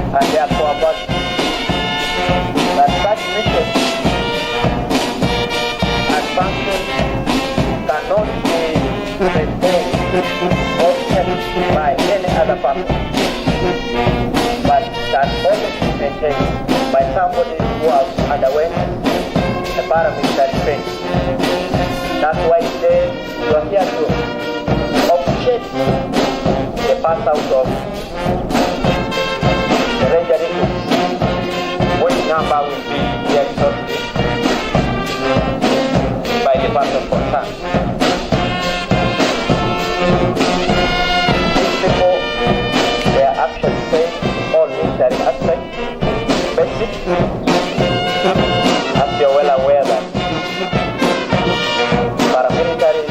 And therefore about that such mission and function cannot be maintained or kept by any other person, but can only be maintained by somebody who has underwent a paramilitary training. That's why today you are here to appreciate the pass out of visit. As you're well aware that paramilitary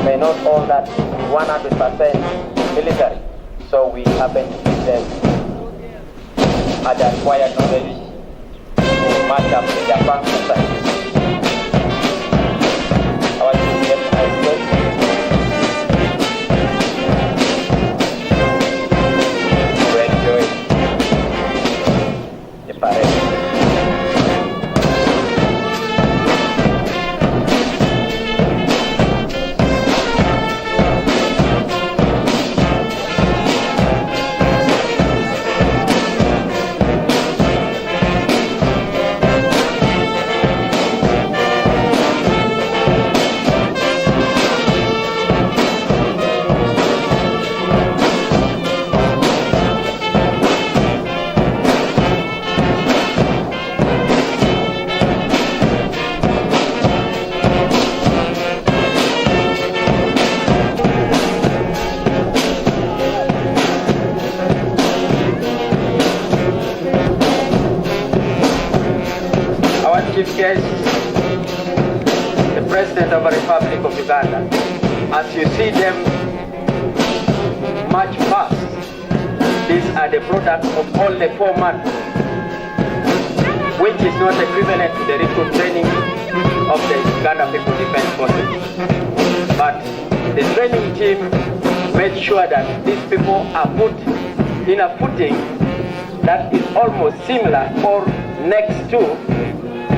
may not all that 100% military, so we happen to give them the acquired knowledge to match up with their function science. Our children are good. To enjoy the parade. Chief guest, the President of the Republic of Uganda. As you see them march past, these are the products of all the 4 months, which is not equivalent to the recruit training of the Uganda People Defense Forces. But the training team made sure that these people are put in a footing that is almost similar or next to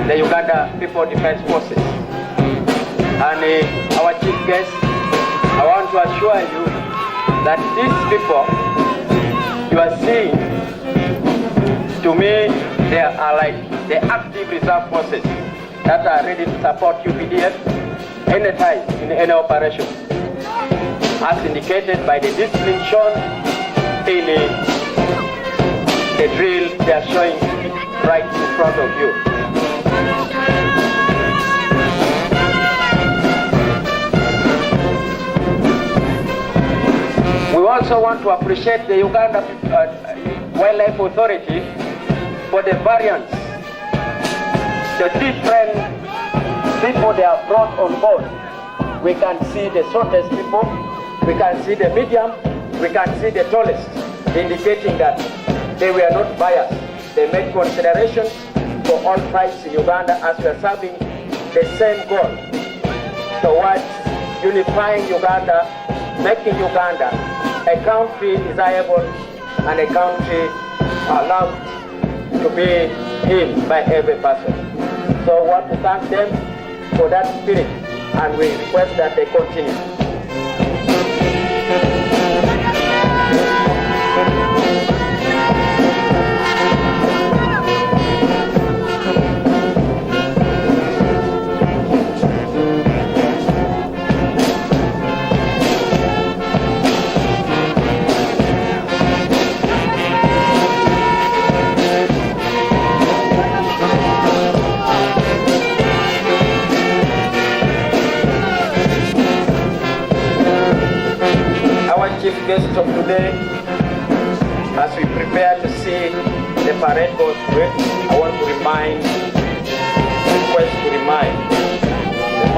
the Uganda People Defense Forces. And our chief guest, I want to assure you that these people you are seeing, to me, they are like the active reserve forces that are ready to support UPDF anytime in any operation, as indicated by the discipline shown in the drill they are showing right in front of you. We also want to appreciate the Uganda Wildlife Authority for the variants, the different people they have brought on board. We can see the shortest people, we can see the medium, we can see the tallest, indicating that they were not biased. They made considerations for all tribes in Uganda as we are serving the same goal towards unifying Uganda, making Uganda a country desirable and a country loved to be in by every person. So we want to thank them for that spirit, and we request that they continue. Chief guest of today, as we prepare to see the parade go through, I want to request to remind the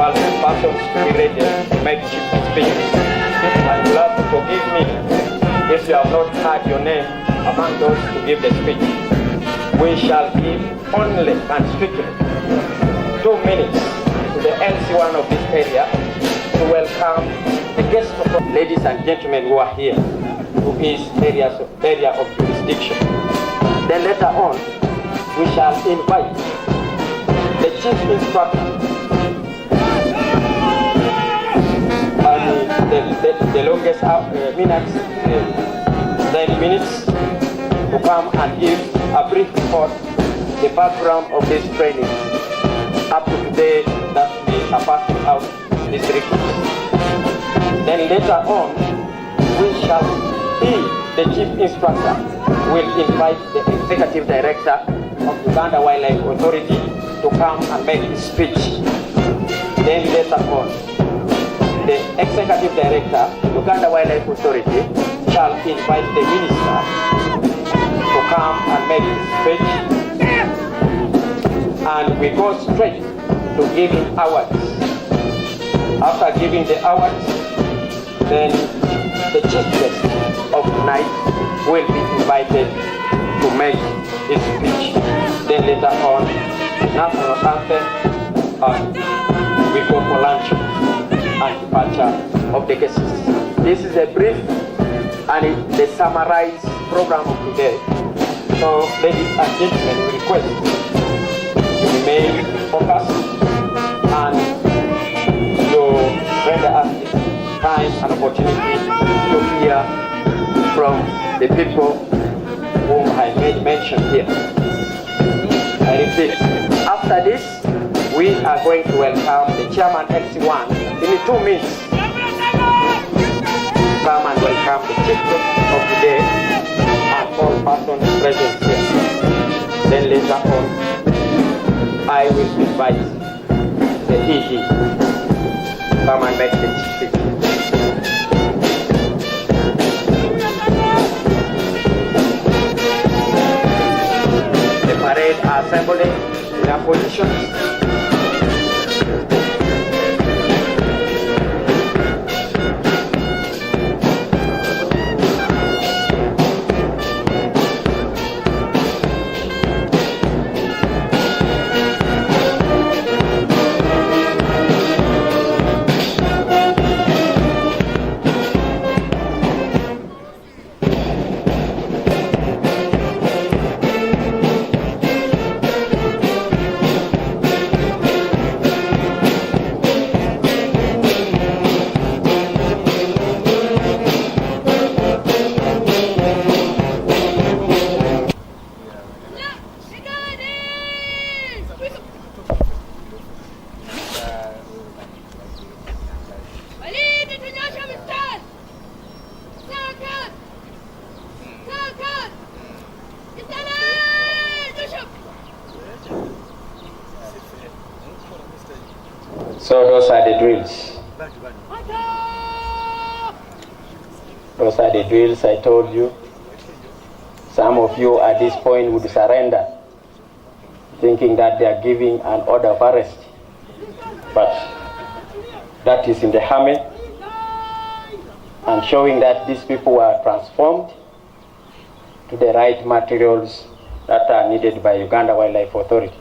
persons to be ready to make chief speeches. And you'll have to forgive me if you have not heard your name among those to give the speech. We shall give only and strictly 2 minutes to the LC1 of this area to welcome the guests of ladies and gentlemen who are here to his area of jurisdiction. Then later on, we shall invite the chief instructor and the longest minutes, 10 minutes, to come and give a brief report, the background of this training up to today that we are passing out this recruitment. Then later on, we shall be the chief instructor will invite the executive director of Uganda Wildlife Authority to come and make his speech. Then later on, the executive director, Uganda Wildlife Authority, shall invite the minister to come and make his speech. and we go straight to giving awards. After giving the awards, then the chief guest of tonight will be invited to make his speech. Then later on, national anthem, and we go for lunch and departure of the guests. This is a brief and the summarized program of today. So, ladies and gentlemen, we request you remain focused and to render us time and opportunity to hear from the people whom I made mention here. I repeat, after this, we are going to welcome the chairman XC1 in 2 minutes. Come and welcome the chief guest of the day and all persons present here. Then later on, I will invite the ED to come and make the speech. The parade are assembling in their positions. So those are the drills. Those are the drills I told you. Some of you at this point would surrender, thinking that they are giving an order of arrest. But that is in the army and showing that these people are transformed to the right materials that are needed by Uganda Wildlife Authority.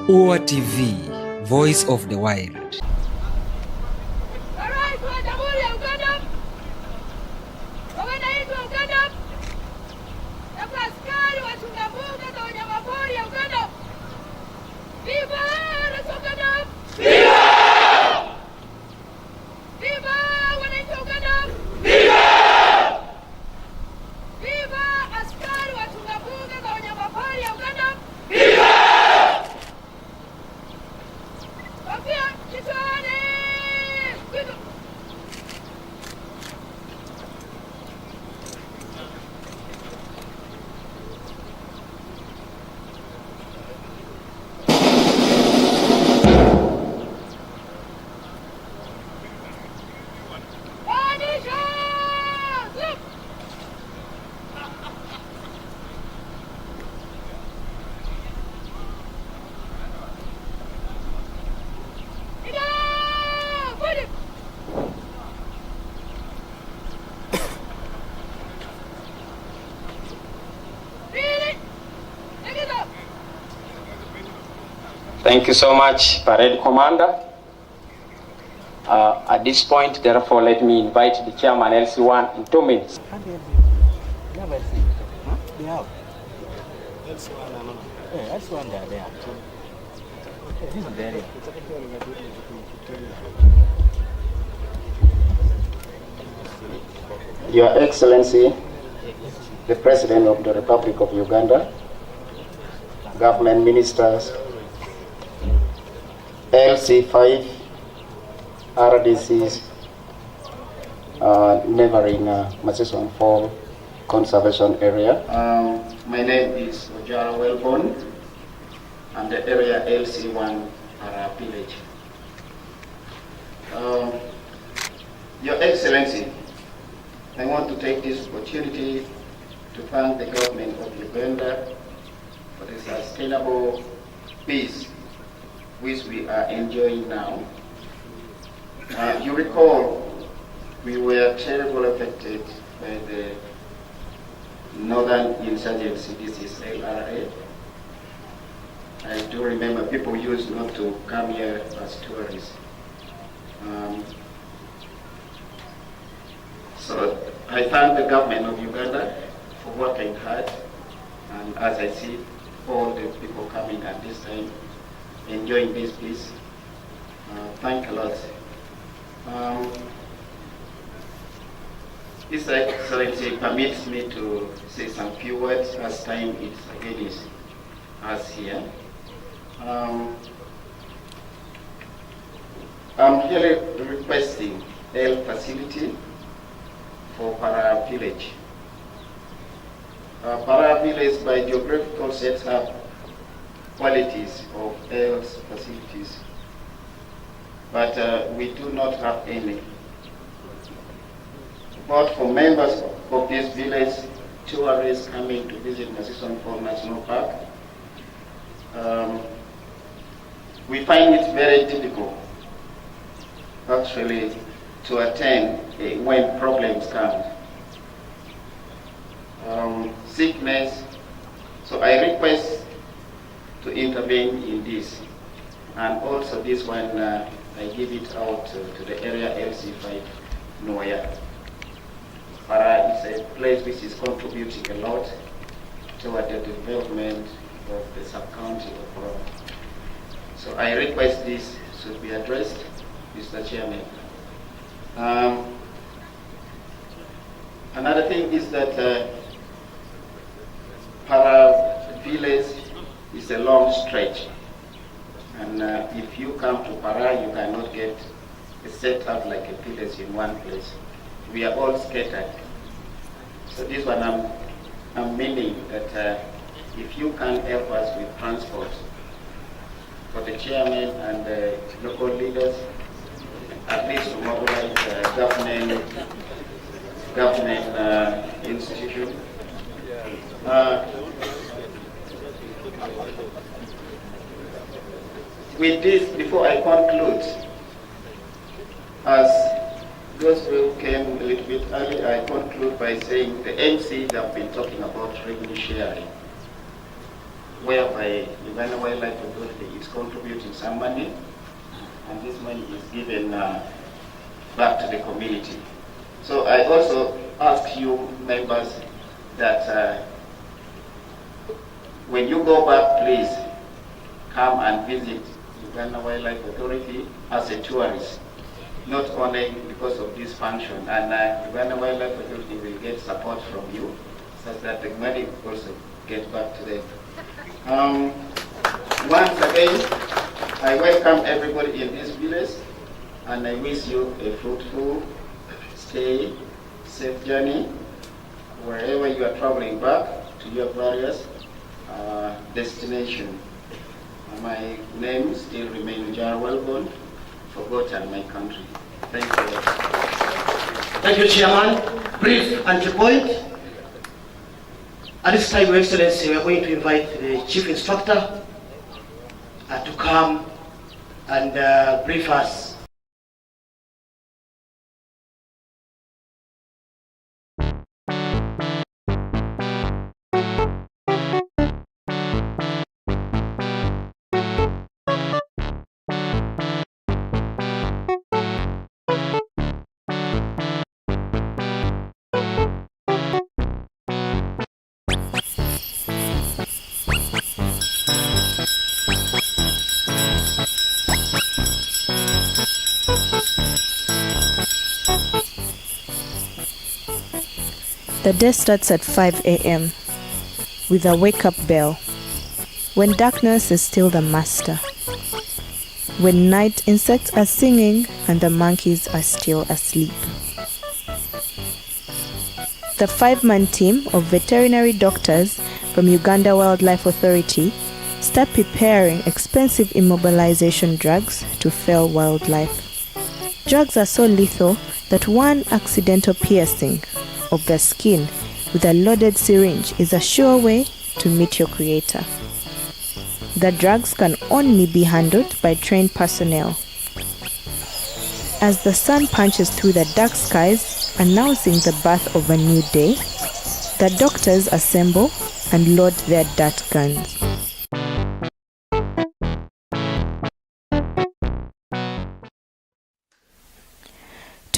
Uwa TV, Voice of the Wild. Viva! Thank you so much, Parade Commander. At this point, therefore, let me invite the chairman LC1 in 2 minutes. Your Excellency, the President of the Republic of Uganda, government ministers, LC5, RDCs, neighboring Massasoit Fall Conservation Area. My name is Ojara Wellborn, and the area LC1 Para Village. Your Excellency, I want to take this opportunity to thank the government of Uganda for the sustainable peace which we are enjoying now. You recall, we were terribly affected by the northern insurgency. This is LRA. I do remember people used not to come here as tourists. So I thank the government of Uganda for working hard, and as I see all the people coming at this time, enjoying this peace, thank a lot. This Excellency permits me to say some few words as time is against us here. I'm really requesting health facility for Para Village. Para Village by geographical sets have qualities of health facilities, but we do not have any. But for members of this village, tourists coming to visit Massasoit Fall National Park, we find it very difficult actually to attend when problems come. Sickness, so I request to intervene in this. And also this one, I give it out to the area LC5 Noya. Para is a place which is contributing a lot toward the development of the sub-county of Rome. So I request this should be addressed, Mr. Chairman. Another thing is that Para village is a long stretch, and if you come to Para, you cannot get a setup like a village in one place. We are all scattered. So this one I'm meaning that if you can help us with transport for the chairman and the local leaders, at least to mobilize government institution. With this, before I conclude, as those who came a little bit early, I conclude by saying the MCs have been talking about revenue sharing, whereby Uganda Wildlife Authority is contributing some money, and this money is given back to the community. So I also ask you members that when you go back, please come and visit Uganda Wildlife Authority as a tourist, not only because of this function. And Uganda Wildlife Authority will get support from you, such that the money also gets back to them. Once again, I welcome everybody in this village, and I wish you a fruitful stay, safe journey, wherever you are traveling back to your various destination. My name still remains Jar Wellborn, forgotten my country. Thank you. Thank you, Chairman. Brief and to point. At this time, Your Excellency, we are going to invite the Chief Instructor to come and brief us. The day starts at 5 a.m. with a wake-up bell, when darkness is still the master, when night insects are singing and the monkeys are still asleep. The 5-man team of veterinary doctors from Uganda Wildlife Authority start preparing expensive immobilization drugs to fell wildlife. Drugs are so lethal that one accidental piercing of the skin with a loaded syringe is a sure way to meet your creator. The drugs can only be handled by trained personnel. As the sun punches through the dark skies, announcing the birth of a new day, the doctors assemble and load their dart guns.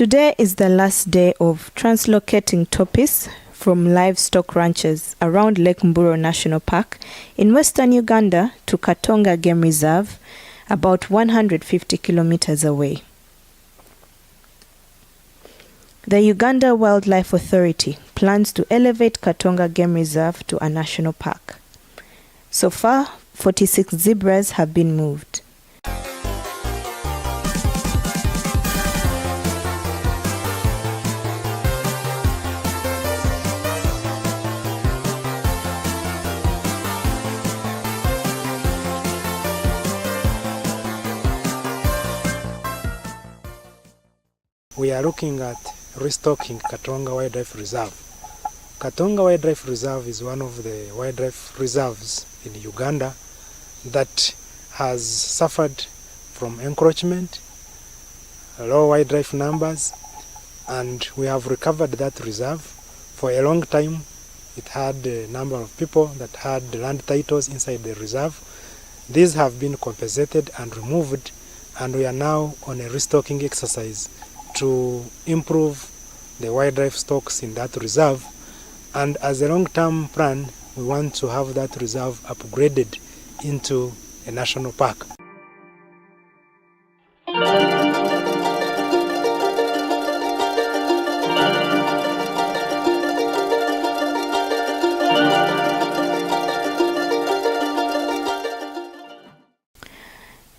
Today is the last day of translocating topis from livestock ranches around Lake Mburo National Park in western Uganda to Katonga Game Reserve, about 150 kilometers away. The Uganda Wildlife Authority plans to elevate Katonga Game Reserve to a national park. So far, 46 zebras have been moved. We are looking at restocking Katonga Wildlife Reserve. Katonga Wildlife Reserve is one of the wildlife reserves in Uganda that has suffered from encroachment, low wildlife numbers, and we have recovered that reserve. For a long time, it had a number of people that had land titles inside the reserve. These have been compensated and removed, and we are now on a restocking exercise to improve the wildlife stocks in that reserve. And as a long-term plan, we want to have that reserve upgraded into a national park.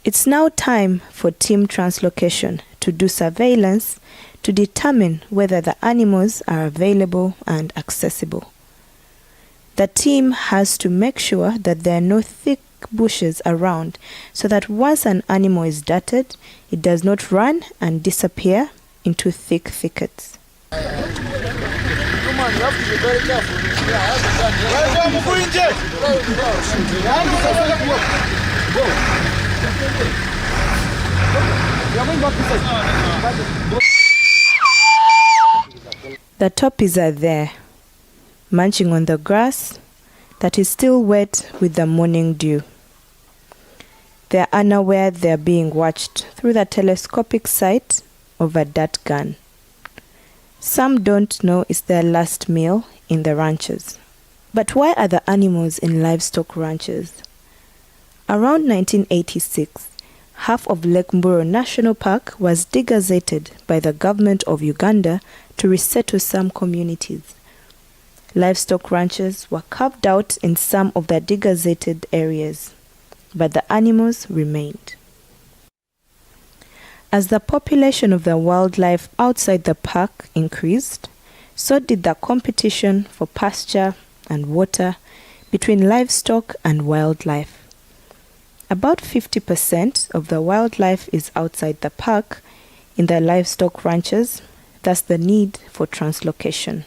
It's now time for team translocation to do surveillance to determine whether the animals are available and accessible. The team has to make sure that there are no thick bushes around so that once an animal is darted, it does not run and disappear into thick thickets. The topis are there, munching on the grass that is still wet with the morning dew. They are unaware they are being watched through the telescopic sight of a dart gun. Some don't know it's their last meal in the ranches. But why are the animals in livestock ranches? Around 1986, half of Lake Mburo National Park was degazetted by the government of Uganda to resettle some communities. Livestock ranches were carved out in some of the degazetted areas, but the animals remained. As the population of the wildlife outside the park increased, so did the competition for pasture and water between livestock and wildlife. About 50% of the wildlife is outside the park in the livestock ranches, thus the need for translocation.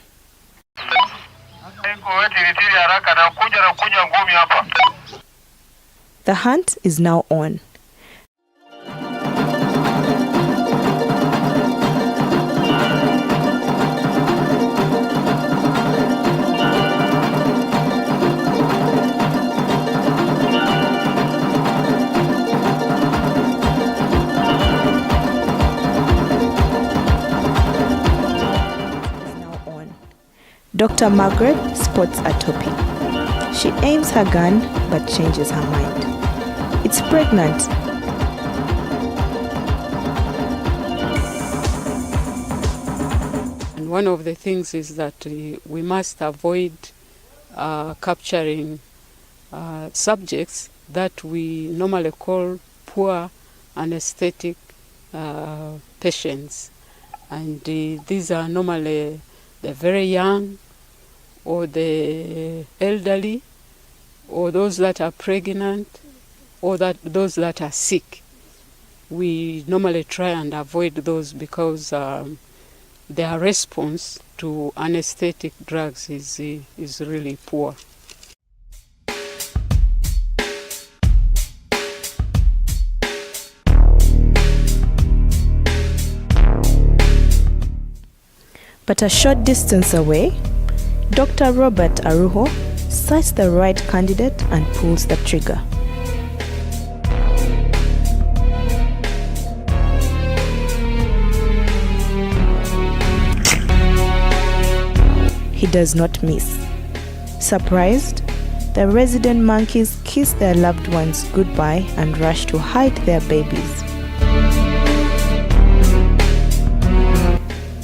The hunt is now on. Dr. Margaret spots a topi. She aims her gun but changes her mind. It's pregnant. And one of the things is that we must avoid capturing subjects that we normally call poor anesthetic patients. And these are normally the very young, or the elderly, or those that are pregnant, or those that are sick. We normally try and avoid those because their response to anesthetic drugs is really poor. But a short distance away, Dr. Robert Aruho sights the right candidate and pulls the trigger. He does not miss. Surprised, the resident monkeys kiss their loved ones goodbye and rush to hide their babies.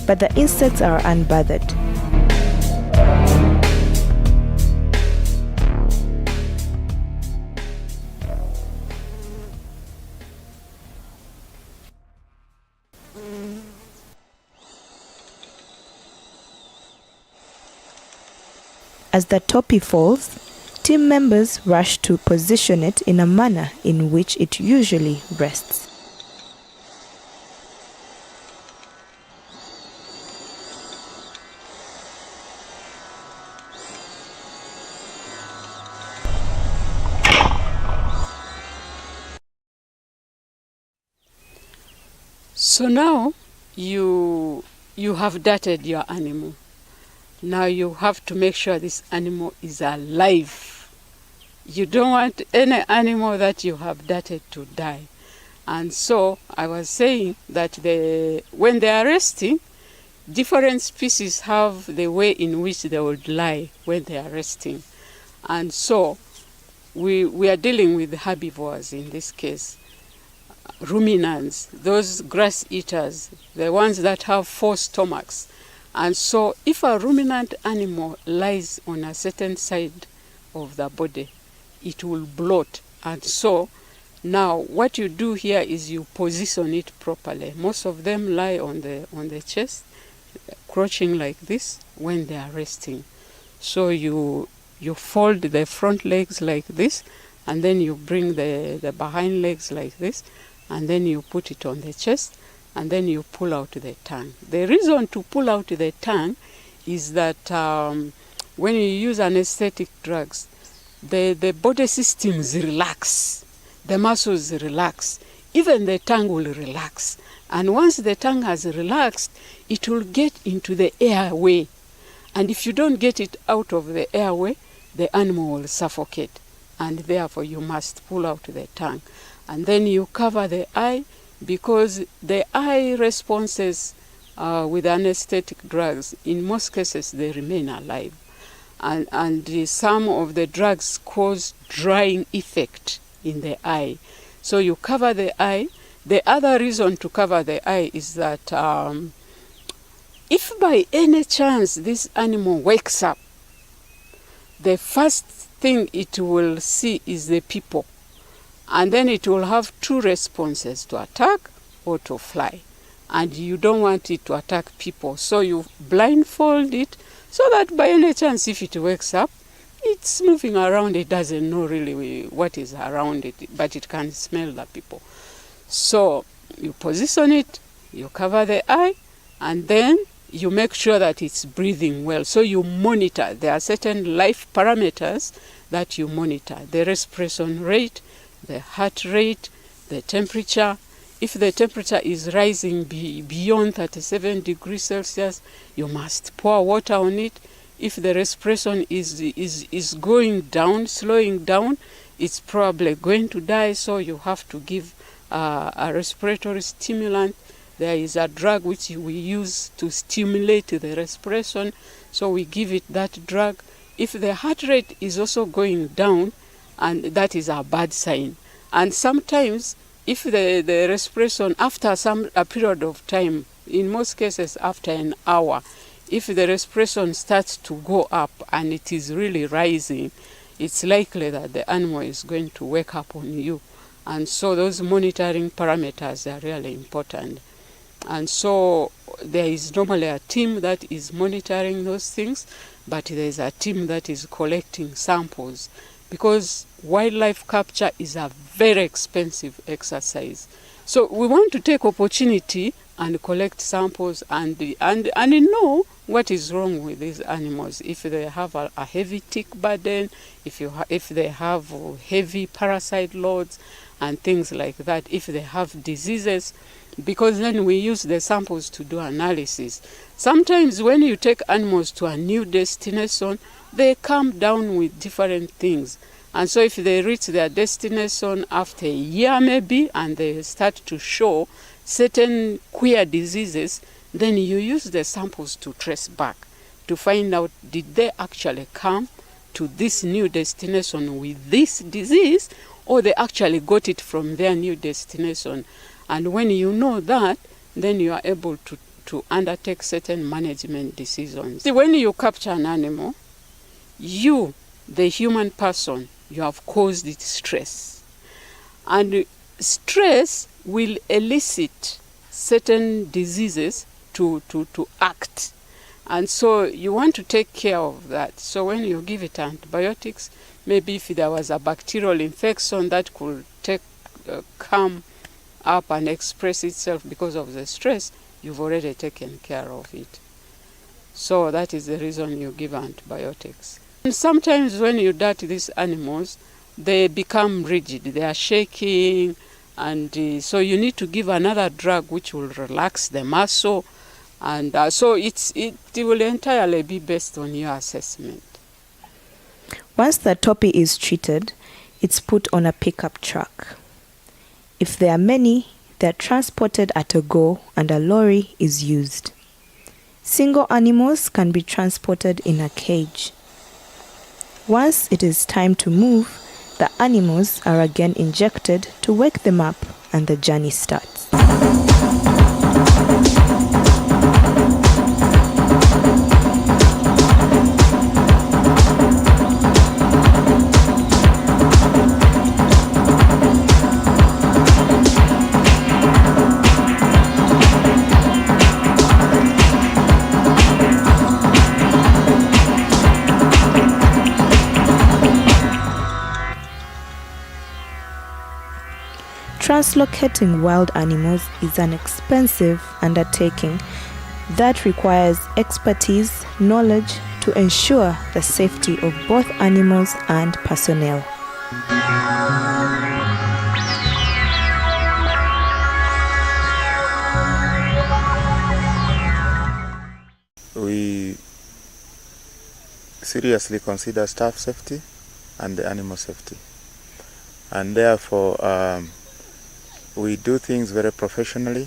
But the insects are unbothered. As the topi falls, team members rush to position it in a manner in which it usually rests. So now you have darted your animal. Now you have to make sure this animal is alive. You don't want any animal that you have darted to die. And so I was saying that when they are resting, different species have the way in which they would lie when they are resting. And so we are dealing with herbivores in this case. Ruminants, those grass eaters, the ones that have 4 stomachs. And so if a ruminant animal lies on a certain side of the body, it will bloat. And so now what you do here is you position it properly. Most of them lie on the chest, crouching like this when they are resting. So you fold the front legs like this, and then you bring the behind legs like this, and then you put it on the chest, and then you pull out the tongue. The reason to pull out the tongue is that when you use anesthetic drugs, the body systems relax, the muscles relax, even the tongue will relax. And once the tongue has relaxed, it will get into the airway. And if you don't get it out of the airway, the animal will suffocate. And therefore you must pull out the tongue. And then you cover the eye, because the eye responses with anesthetic drugs, in most cases, they remain alive. And some of the drugs cause drying effect in the eye. So you cover the eye. The other reason to cover the eye is that if by any chance this animal wakes up, the first thing it will see is the people. And then it will have 2 responses, to attack or to fly. And you don't want it to attack people. So you blindfold it so that by any chance if it wakes up, it's moving around. It doesn't know really what is around it, but it can smell the people. So you position it, you cover the eye, and then you make sure that it's breathing well. So you monitor. There are certain life parameters that you monitor. The respiration rate, the heart rate, the temperature. If the temperature is rising beyond 37 degrees Celsius, you must pour water on it. If the respiration is going down, slowing down, it's probably going to die, so you have to give a respiratory stimulant. There is a drug which we use to stimulate the respiration, so we give it that drug. If the heart rate is also going down, and that is a bad sign. And sometimes, if the respiration after a period of time, in most cases after an hour, if the respiration starts to go up and it is really rising, it's likely that the animal is going to wake up on you. And so those monitoring parameters are really important. And so there is normally a team that is monitoring those things, but there is a team that is collecting samples, because wildlife capture is a very expensive exercise. So we want to take opportunity and collect samples and know what is wrong with these animals. If they have a heavy tick burden, if they have heavy parasite loads and things like that, if they have diseases, because then we use the samples to do analysis. Sometimes when you take animals to a new destination, they come down with different things. And so if they reach their destination after a year maybe, and they start to show certain queer diseases, then you use the samples to trace back to find out, did they actually come to this new destination with this disease, or they actually got it from their new destination. And when you know that, then you are able to undertake certain management decisions. See, when you capture an animal, you, the human person, you have caused it stress. And stress will elicit certain diseases to act. And so you want to take care of that. So when you give it antibiotics, maybe if there was a bacterial infection that could come up and express itself because of the stress, you've already taken care of it. So that is the reason you give antibiotics. And sometimes when you diet these animals, they become rigid, they are shaking, and so you need to give another drug which will relax the muscle, and so it will entirely be based on your assessment. Once the topi is treated, it's put on a pickup truck. If there are many, they're transported at a go and a lorry is used. Single animals can be transported in a cage. Once it is time to move, the animals are again injected to wake them up and the journey starts. Translocating wild animals is an expensive undertaking that requires expertise, knowledge to ensure the safety of both animals and personnel. We seriously consider staff safety and the animal safety, and therefore we do things very professionally.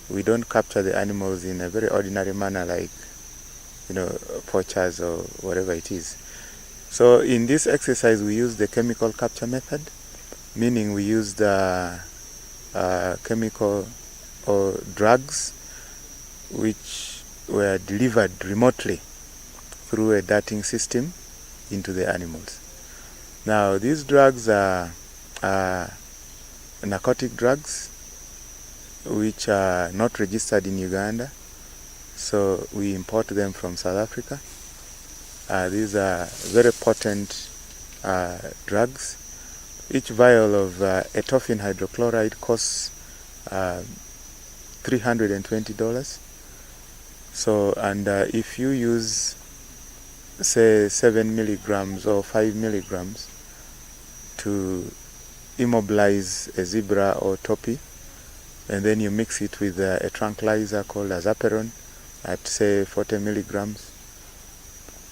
We don't capture the animals in a very ordinary manner like, poachers or whatever it is. So in this exercise we use the chemical capture method, meaning we use the chemical or drugs which were delivered remotely through a darting system into the animals. Now these drugs are narcotic drugs which are not registered in Uganda, so we import them from South Africa. These are very potent drugs. Each vial of etophine hydrochloride costs $320. So, and if you use, say, 7 milligrams or 5 milligrams to immobilize a zebra or topi, and then you mix it with a tranquilizer called azaperon at, say, 40 milligrams,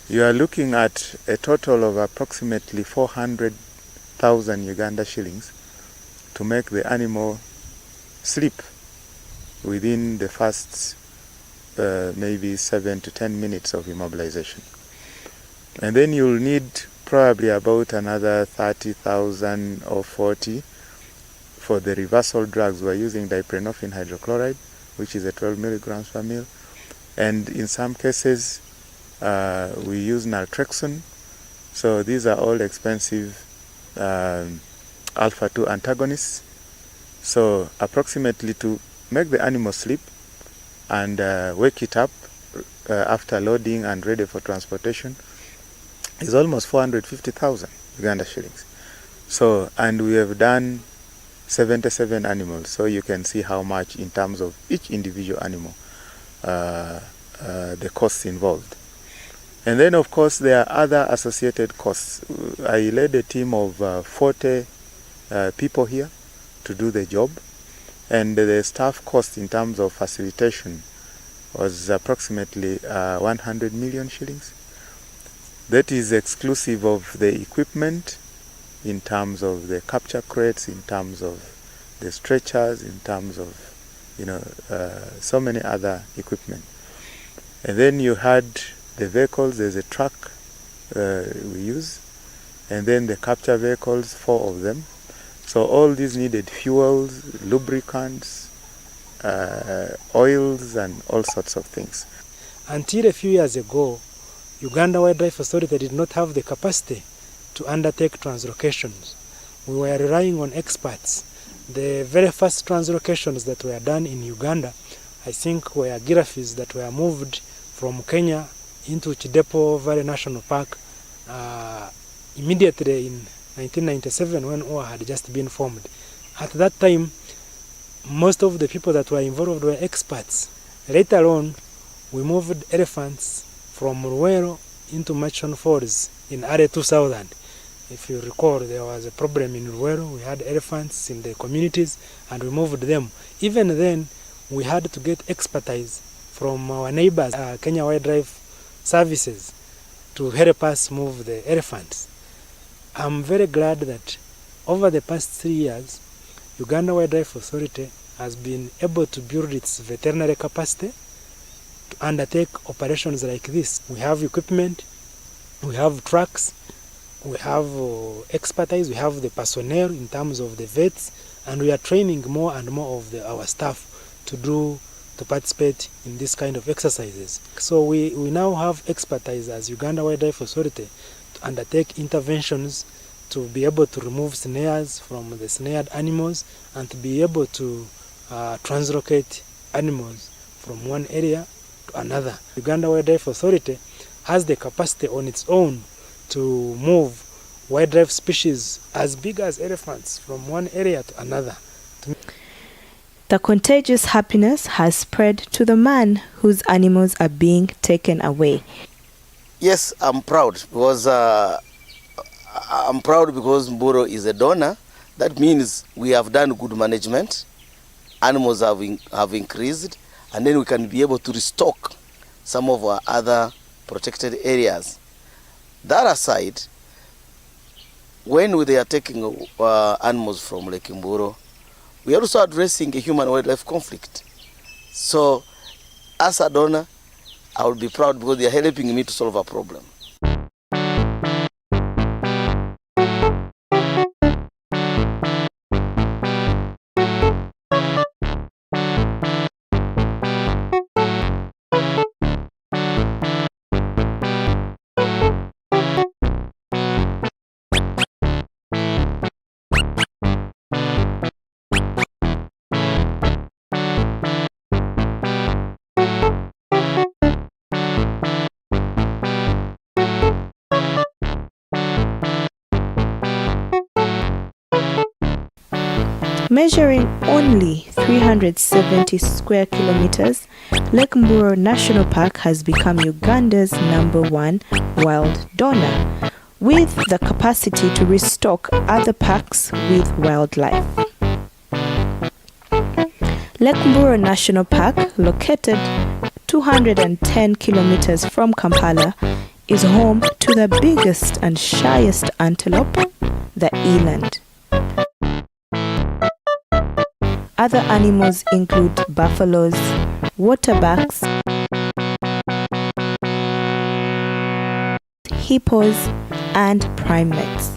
you are looking at a total of approximately 400,000 Uganda shillings to make the animal sleep within the first maybe 7 to 10 minutes of immobilization. And then you'll need probably about another 30,000 or 40 for the reversal drugs. We're using diprenophine hydrochloride, which is a 12 milligrams per mil. and in some cases we use naltrexone. So these are all expensive alpha-2 antagonists. So approximately to make the animal sleep and wake it up after loading and ready for transportation is almost 450,000 Uganda shillings. So, and we have done 77 animals, so you can see how much in terms of each individual animal the costs involved. And then of course there are other associated costs. I led a team of 40 people here to do the job, and the staff cost in terms of facilitation was approximately 100 million shillings. That is exclusive of the equipment, in terms of the capture crates, in terms of the stretchers, in terms of so many other equipment. And then you had the vehicles. There's a truck we use, and then the capture vehicles, 4 of them. So all these needed fuels, lubricants, oils, and all sorts of things. Until a few years ago, Uganda Wildlife Authority did not have the capacity to undertake translocations. We were relying on experts. The very first translocations that were done in Uganda, I think, were giraffes that were moved from Kenya into Chidepo Valley National Park immediately in 1997 when Uwa had just been formed. At that time, most of the people that were involved were experts. Later on, we moved elephants from Ruwero into Machon Falls in early 2000. If you recall, there was a problem in Ruwero. We had elephants in the communities and we moved them. Even then, we had to get expertise from our neighbors, Kenya Wildlife Services, to help us move the elephants. I'm very glad that over the past 3 years, Uganda Wildlife Authority has been able to build its veterinary capacity to undertake operations like this. We have equipment, we have trucks, we have expertise, we have the personnel in terms of the vets, and we are training more and more of our staff to participate in this kind of exercises. So we now have expertise as Uganda Wildlife Authority to undertake interventions, to be able to remove snares from the snared animals, and to be able to translocate animals from one area to another. Uganda Wildlife Authority has the capacity on its own to move wildlife species as big as elephants from one area to another. The contagious happiness has spread to the man whose animals are being taken away. Yes, I'm proud because Mburo is a donor. That means we have done good management. Animals have increased, and then we can be able to restock some of our other protected areas. That aside, when they are taking animals from Lake Mburo, we are also addressing a human-wildlife conflict. So, as a donor, I will be proud because they are helping me to solve a problem. Measuring only 370 square kilometers, Lake Mburo National Park has become Uganda's #1 wild donor, with the capacity to restock other parks with wildlife. Lake Mburo National Park, located 210 kilometers from Kampala, is home to the biggest and shyest antelope, the eland. Other animals include buffaloes, waterbacks, hippos, and primates.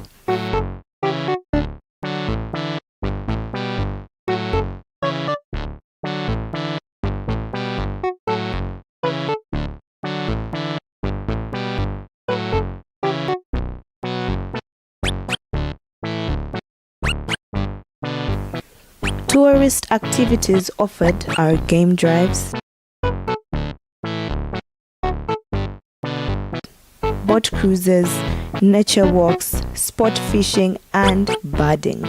Tourist activities offered are game drives, boat cruises, nature walks, sport fishing, and birding.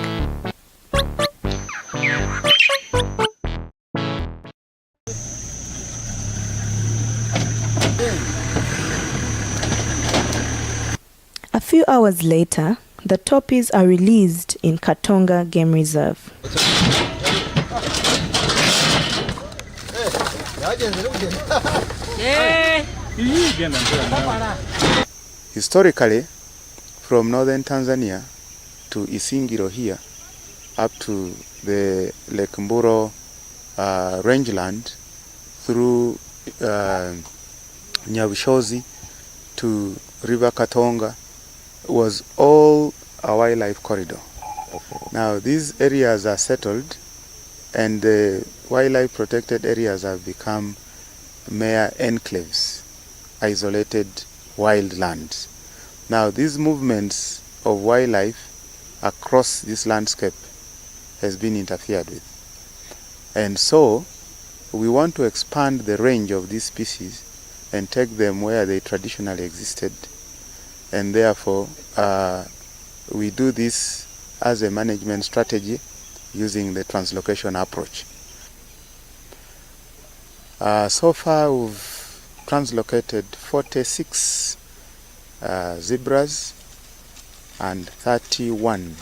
A few hours later, the torpies are released in Katonga Game Reserve. Historically, from northern Tanzania to Isingiro here, up to the Lake Mburo rangeland, through Nyabushozi to River Katonga, was all a wildlife corridor. Now these areas are settled, and the wildlife protected areas have become mere enclaves, isolated wild lands. Now these movements of wildlife across this landscape has been interfered with. And so we want to expand the range of these species and take them where they traditionally existed. And therefore we do this as a management strategy using the translocation approach. So far we've translocated 46 zebras and 31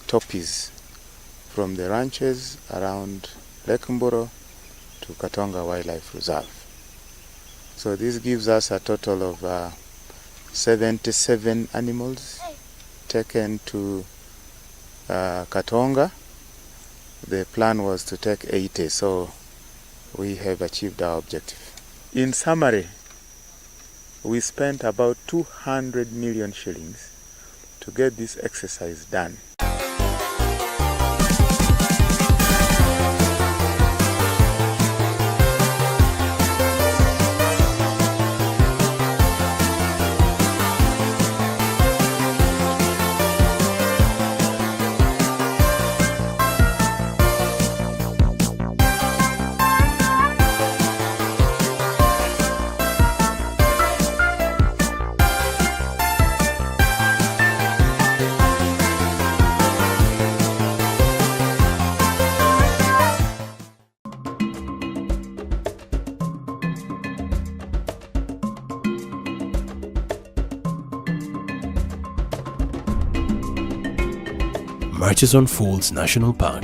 torpies from the ranches around Lake Mburo to Katonga Wildlife Reserve. So this gives us a total of 77 animals taken to Katonga. The plan was to take 80, so we have achieved our objective. In summary, we spent about 200 million shillings to get this exercise done. Murchison Falls National Park.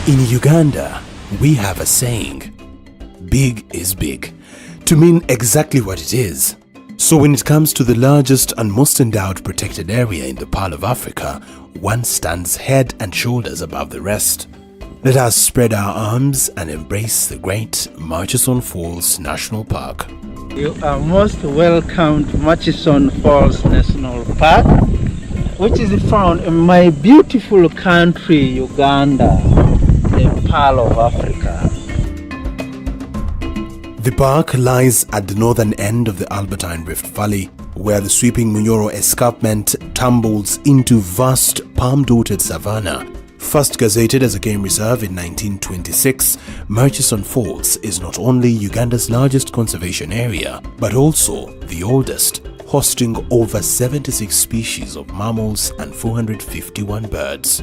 In Uganda, we have a saying, big is big, to mean exactly what it is. So when it comes to the largest and most endowed protected area in the Pearl of Africa, one stands head and shoulders above the rest. Let us spread our arms and embrace the great Murchison Falls National Park. You are most welcome to Murchison Falls National Park, which is found in my beautiful country, Uganda, the Pearl of Africa. The park lies at the northern end of the Albertine Rift Valley, where the sweeping Munyoro escarpment tumbles into vast palm-dotted savanna. First gazetted as a game reserve in 1926, Murchison Falls is not only Uganda's largest conservation area, but also the oldest, hosting over 76 species of mammals and 451 birds.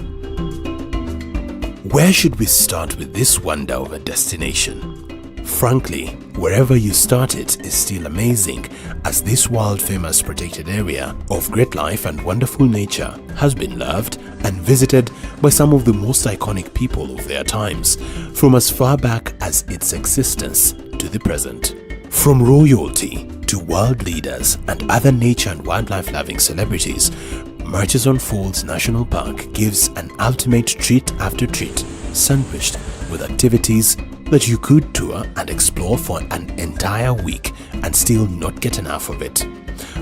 Where should we start with this wonder of a destination? Frankly, wherever you start it is still amazing, as this world-famous protected area of great life and wonderful nature has been loved and visited by some of the most iconic people of their times, from as far back as its existence to the present. From royalty to world leaders and other nature and wildlife-loving celebrities, Murchison Falls National Park gives an ultimate treat after treat, sandwiched with activities that you could tour and explore for an entire week and still not get enough of it.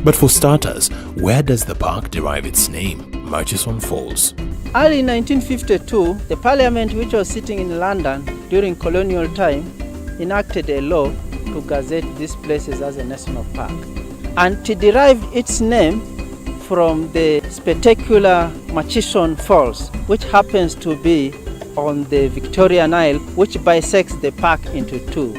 But for starters, where does the park derive its name, Murchison Falls? Early in 1952, the parliament, which was sitting in London during colonial time, enacted a law to gazette these places as a national park. and it derived its name from the spectacular Murchison Falls, which happens to be on the Victoria Nile, which bisects the park into two.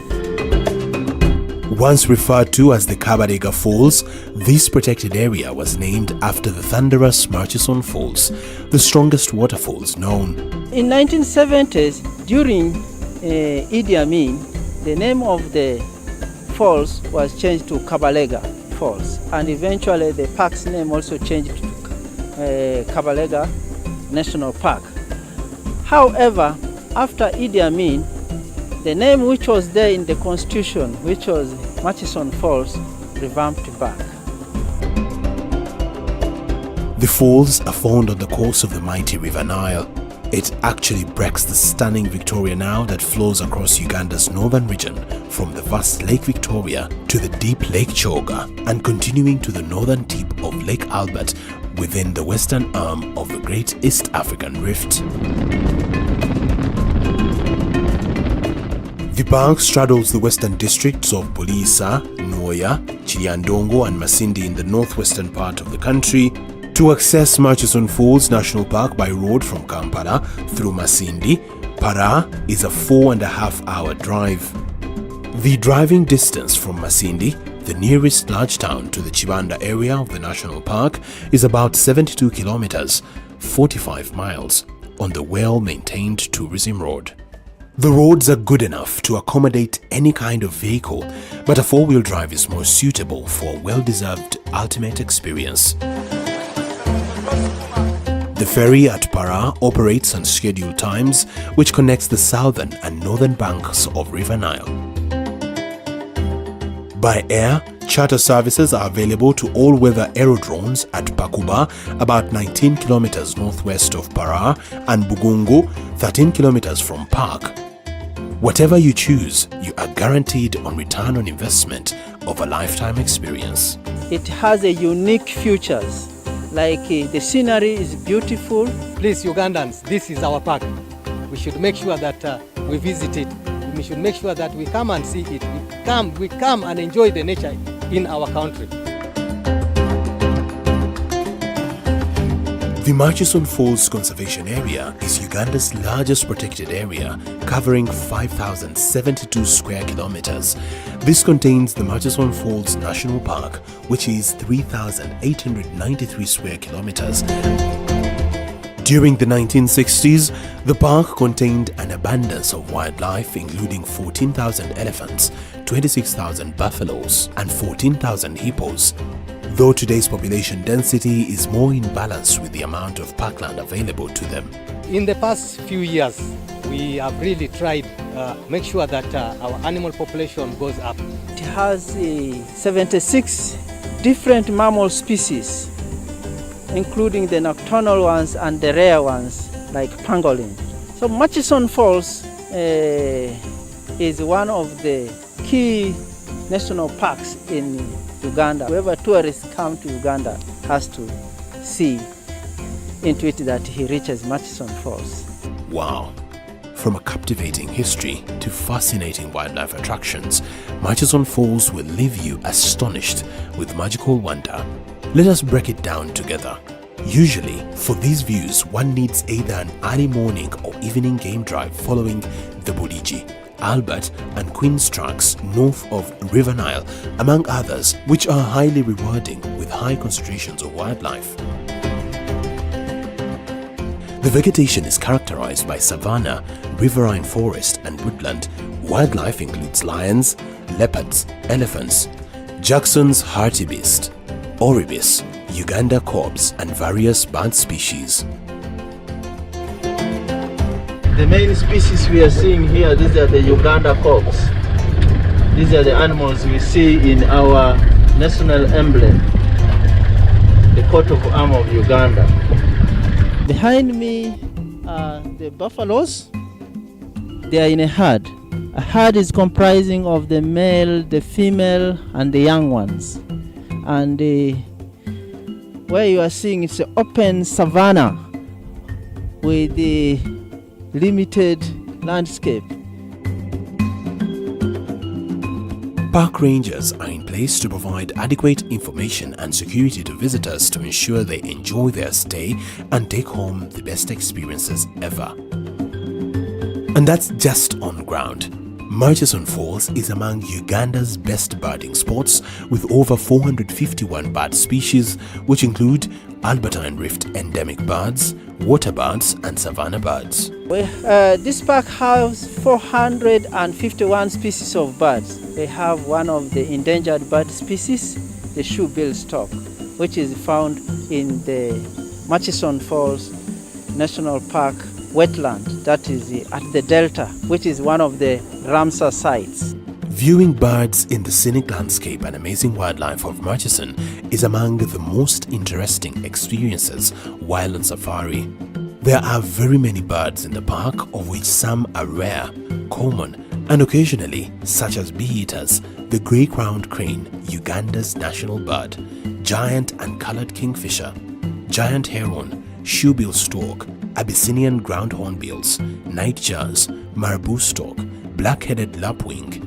Once referred to as the Kabadega Falls, this protected area was named after the thunderous Murchison Falls, the strongest waterfalls known. In 1970s, during Idi Amin, the name of the falls was changed to Kabalega Falls, and eventually the park's name also changed to Kabalega National Park. However, after Idi Amin, the name which was there in the constitution, which was Murchison Falls, revamped back. The falls are found on the course of the mighty River Nile. It actually breaks the stunning Victoria Nile that flows across Uganda's northern region from the vast Lake Victoria to the deep Lake Kyoga and continuing to the northern tip of Lake Albert within the western arm of the Great East African Rift. The park straddles the western districts of Bulisa, Nwoya, Chiliandongo and Masindi in the northwestern part of the country. To access Murchison Falls National Park by road from Kampala through Masindi, Para is a 4.5-hour drive. The driving distance from Masindi, the nearest large town to the Chibanda area of the national park, is about 72 kilometers, 45 miles, on the well-maintained tourism road. The roads are good enough to accommodate any kind of vehicle, but a four-wheel drive is more suitable for a well-deserved ultimate experience. The ferry at Para operates on scheduled times, which connects the southern and northern banks of River Nile. By air, charter services are available to all-weather aerodromes at Pakuba, about 19 kilometers northwest of Para, and Bugungu, 13 kilometers from Park. Whatever you choose, you are guaranteed on return on investment of a lifetime experience. It has a unique features, like the scenery is beautiful. Please, Ugandans, this is our park. We should make sure that we visit it. We should make sure that we come and see it. We come and enjoy the nature in our country. The Murchison Falls Conservation Area is Uganda's largest protected area, covering 5,072 square kilometers. This contains the Murchison Falls National Park, which is 3,893 square kilometers. During the 1960s, the park contained an abundance of wildlife, including 14,000 elephants, 26,000 buffaloes, and 14,000 hippos. Though today's population density is more in balance with the amount of parkland available to them. In the past few years, we have really tried make sure that our animal population goes up. It has 76 different mammal species, including the nocturnal ones and the rare ones like pangolin. So Murchison Falls is one of the key national parks in Uganda. Whoever tourists come to Uganda has to see into it that he reaches Murchison Falls. Wow! From a captivating history to fascinating wildlife attractions, Murchison Falls will leave you astonished with magical wonder. Let us break it down together. Usually, for these views, one needs either an early morning or evening game drive following the Buliji, Albert and Queen's Tracks north of River Nile, among others, which are highly rewarding with high concentrations of wildlife. The vegetation is characterized by savanna, riverine forest and woodland. Wildlife includes lions, leopards, elephants, Jackson's hartebeest, oribis, Uganda corpse and various bird species. The main species we are seeing here, these are the Uganda corpse. These are the animals we see in our national emblem, the coat of arms of Uganda. Behind me are the buffaloes. They are in a herd. A herd is comprising of the male, the female, and the young ones. And where you are seeing it's an open savanna with the limited landscape. Park rangers are in place place to provide adequate information and security to visitors to ensure they enjoy their stay and take home the best experiences ever. And that's just on ground. Murchison Falls is among Uganda's best birding spots with over 451 bird species, which include Albertine Rift endemic birds, water birds and savanna birds. This park has 451 species of birds. They have one of the endangered bird species, the shoebill stork, which is found in the Murchison Falls National Park wetland, that is at the Delta, which is one of the Ramsar sites. Viewing birds in the scenic landscape and amazing wildlife of Murchison is among the most interesting experiences while on safari. There are very many birds in the park, of which some are rare, common, and occasionally, such as bee-eaters, the grey-crowned crane, Uganda's national bird, giant and coloured kingfisher, giant heron, shoebill stork, Abyssinian ground hornbills, nightjars, marabou stork, black-headed lapwing,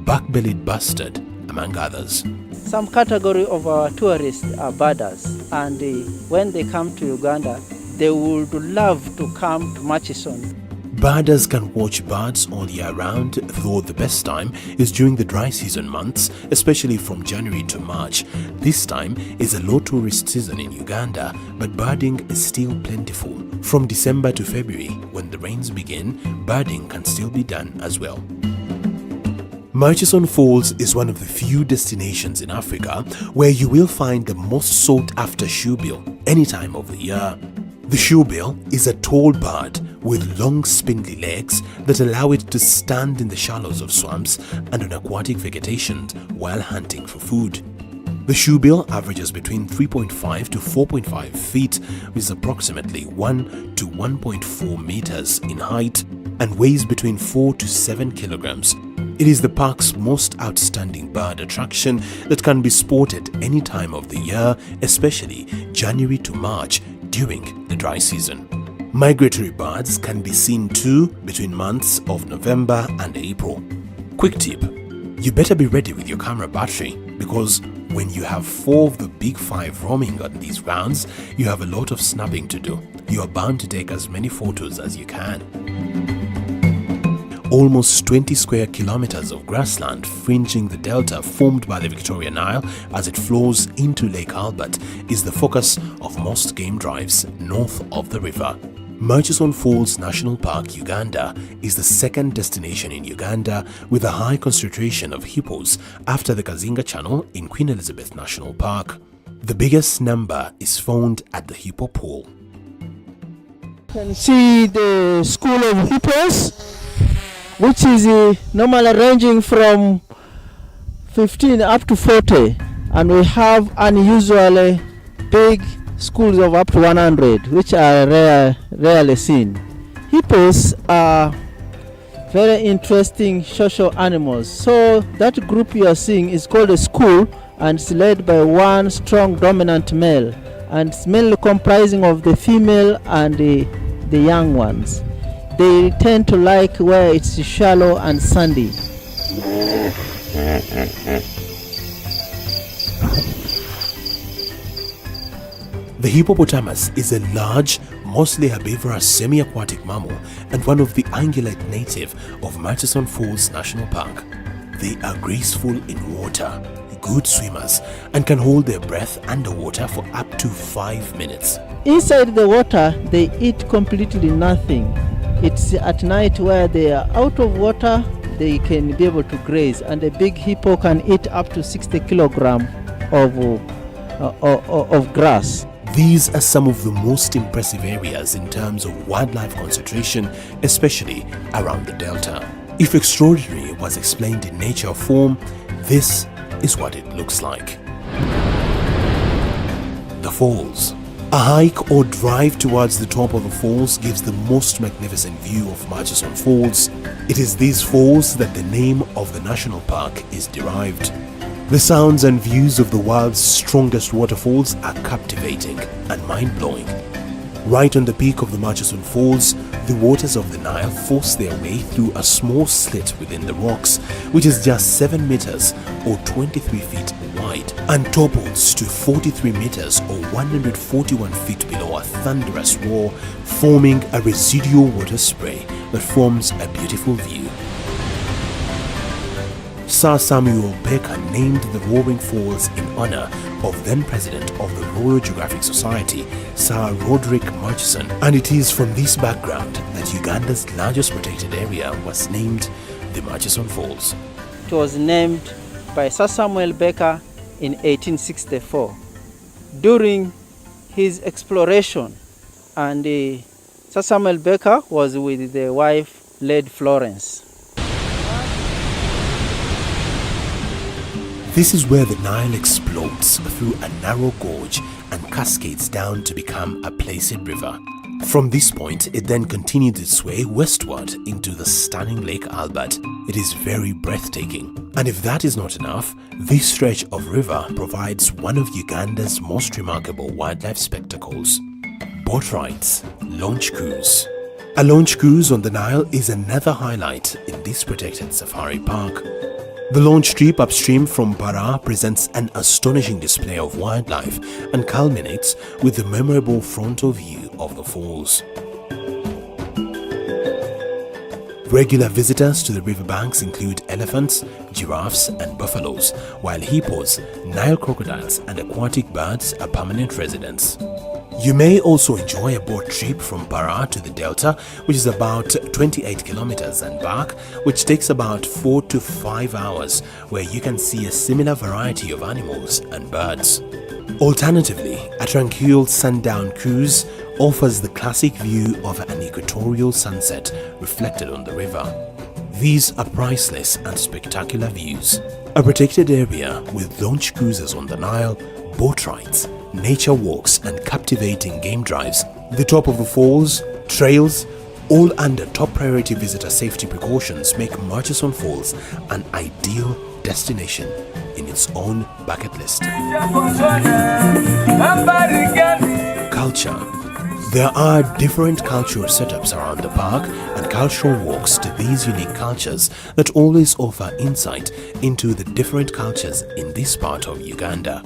black-bellied bustard, among others. Some category of our tourists are birders, and when they come to Uganda, they would love to come to Murchison. Birders can watch birds all year round, though the best time is during the dry season months, especially from January to March. This time is a low tourist season in Uganda, but birding is still plentiful. From December to February, when the rains begin, birding can still be done as well. Murchison Falls is one of the few destinations in Africa where you will find the most sought-after shoebill any time of the year. The shoebill is a tall bird with long spindly legs that allow it to stand in the shallows of swamps and on aquatic vegetation while hunting for food. The shoebill averages between 3.5 to 4.5 feet, which is approximately 1 to 1.4 meters in height, and weighs between 4 to 7 kilograms. It is the park's most outstanding bird attraction that can be spotted any time of the year, especially January to March during the dry season. Migratory birds can be seen too between months of November and April. Quick tip: you better be ready with your camera battery, because when you have 4 of the big 5 roaming on these grounds, you have a lot of snapping to do. You are bound to take as many photos as you can. Almost 20 square kilometers of grassland fringing the delta formed by the Victoria Nile as it flows into Lake Albert is the focus of most game drives north of the river. Murchison Falls National Park, Uganda is the second destination in Uganda with a high concentration of hippos after the Kazinga Channel in Queen Elizabeth National Park. The biggest number is found at the hippo pool. You can see the school of hippos, which is normally ranging from 15 up to 40, and we have unusually big schools of up to 100, which are rarely seen. Hippos are very interesting social animals. So that group you are seeing is called a school, and it's led by one strong dominant male, and it's mainly comprising of the female and the young ones. They tend to like where it's shallow and sandy. The hippopotamus is a large, mostly herbivorous semi-aquatic mammal and one of the ungulate native of Murchison Falls National Park. They are graceful in water, good swimmers, and can hold their breath underwater for up to 5 minutes. Inside the water, they eat completely nothing. It's at night where they are out of water, they can be able to graze, and a big hippo can eat up to 60 kilograms of grass. These are some of the most impressive areas in terms of wildlife concentration, especially around the delta. If extraordinary was explained in nature form, this is what it looks like. The falls. A hike or drive towards the top of the falls gives the most magnificent view of Murchison Falls. It is these falls that the name of the national park is derived. The sounds and views of the world's strongest waterfalls are captivating and mind-blowing. Right on the peak of the Murchison Falls, the waters of the Nile force their way through a small slit within the rocks, which is just 7 meters or 23 feet wide, and topples to 43 meters or 141 feet below a thunderous roar, forming a residual water spray that forms a beautiful view. Sir Samuel Baker named the Roaring Falls in honor of then-president of the Royal Geographic Society, Sir Roderick Murchison, and it is from this background that Uganda's largest protected area was named the Murchison Falls. It was named by Sir Samuel Baker in 1864 during his exploration, and Sir Samuel Baker was with the wife Lady Florence. This is where the Nile explodes through a narrow gorge and cascades down to become a placid river. From this point, it then continued its way westward into the stunning Lake Albert. It is very breathtaking. And if that is not enough, this stretch of river provides one of Uganda's most remarkable wildlife spectacles: boat rides, launch cruise. A launch cruise on the Nile is another highlight in this protected safari park. The launch trip upstream from Para presents an astonishing display of wildlife and culminates with the memorable frontal view of the falls. Regular visitors to the riverbanks include elephants, giraffes and buffaloes, while hippos, Nile crocodiles and aquatic birds are permanent residents. You may also enjoy a boat trip from Para to the Delta, which is about 28 kilometers, and back, which takes about 4 to 5 hours, where you can see a similar variety of animals and birds. Alternatively, a tranquil sundown cruise offers the classic view of an equatorial sunset reflected on the river. These are priceless and spectacular views. A protected area with launch cruises on the Nile, boat rides, nature walks and captivating game drives, the top of the falls, trails, all under top priority visitor safety precautions make Murchison Falls an ideal destination in its own bucket list. Culture. There are different cultural setups around the park and cultural walks to these unique cultures that always offer insight into the different cultures in this part of Uganda.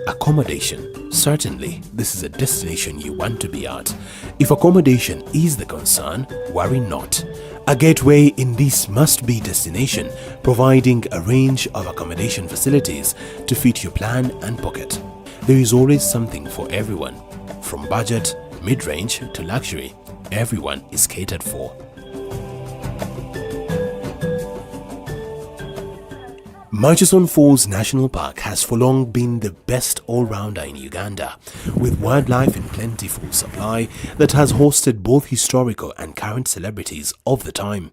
Accommodation. Certainly, this is a destination you want to be at. If accommodation is the concern, worry not. A gateway in this must-be destination, providing a range of accommodation facilities to fit your plan and pocket. There is always something for everyone. From budget, mid-range to luxury, everyone is catered for. Murchison Falls National Park has for long been the best all-rounder in Uganda, with wildlife in plentiful supply that has hosted both historical and current celebrities of the time.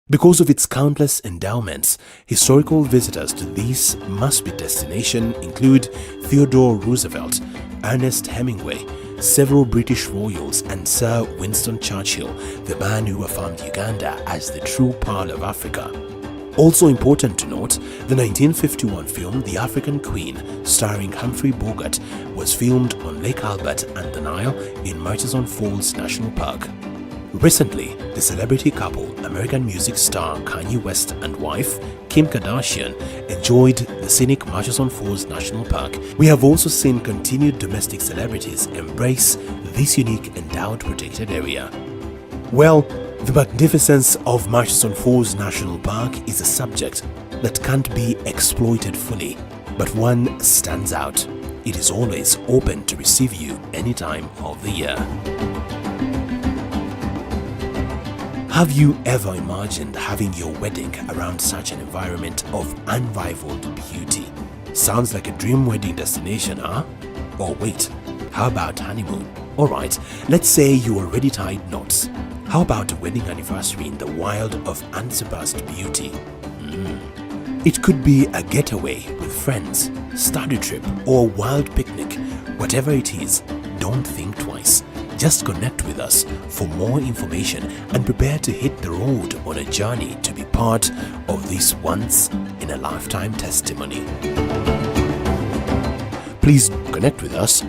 Because of its countless endowments, historical visitors to this must-be destination include Theodore Roosevelt, Ernest Hemingway, several British royals and Sir Winston Churchill, the man who affirmed Uganda as the true pearl of Africa. Also important to note, the 1951 film The African Queen, starring Humphrey Bogart, was filmed on Lake Albert and the Nile in Murchison Falls National Park. Recently, the celebrity couple, American music star Kanye West and wife Kim Kardashian, enjoyed the scenic Murchison Falls National Park. We have also seen continued domestic celebrities embrace this unique endowed protected area. Well, the magnificence of Murchison Falls National Park is a subject that can't be exploited fully, but one stands out. It is always open to receive you any time of the year. Have you ever imagined having your wedding around such an environment of unrivaled beauty? Sounds like a dream wedding destination, huh? Or wait, how about honeymoon? Alright, let's say you already tied knots. How about a wedding anniversary in the wild of unsurpassed beauty? It could be a getaway with friends, study trip or wild picnic. Whatever it is, don't think twice. Just connect with us for more information and prepare to hit the road on a journey to be part of this once-in-a-lifetime testimony. Please Connect with us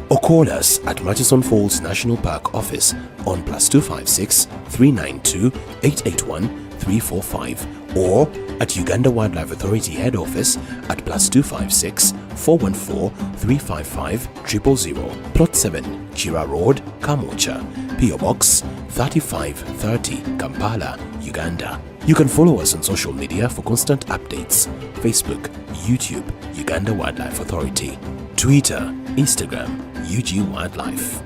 or call us at Murchison Falls National Park office on +256 392 881 345 or at Uganda Wildlife Authority head office at +256 414 355 000, Plot 7, Chira Road, Kamocha, PO Box 3530, Kampala, Uganda. You can follow us on social media for constant updates: Facebook, YouTube, Uganda Wildlife Authority, Twitter, Instagram, UG Wildlife.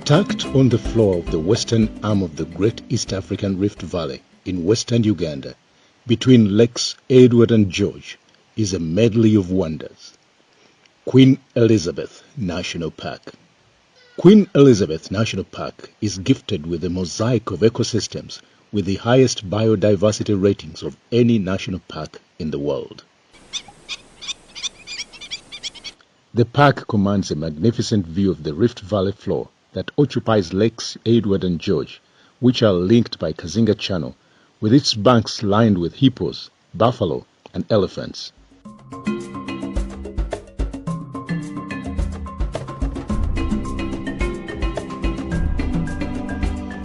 Tucked on the floor of the western arm of the Great East African Rift Valley in western Uganda, between Lakes Edward and George, is a medley of wonders. Queen Elizabeth National Park. Queen Elizabeth National Park is gifted with a mosaic of ecosystems with the highest biodiversity ratings of any national park in the world. The park commands a magnificent view of the Rift Valley floor that occupies Lakes Edward and George, which are linked by Kazinga Channel, with its banks lined with hippos, buffalo, and elephants.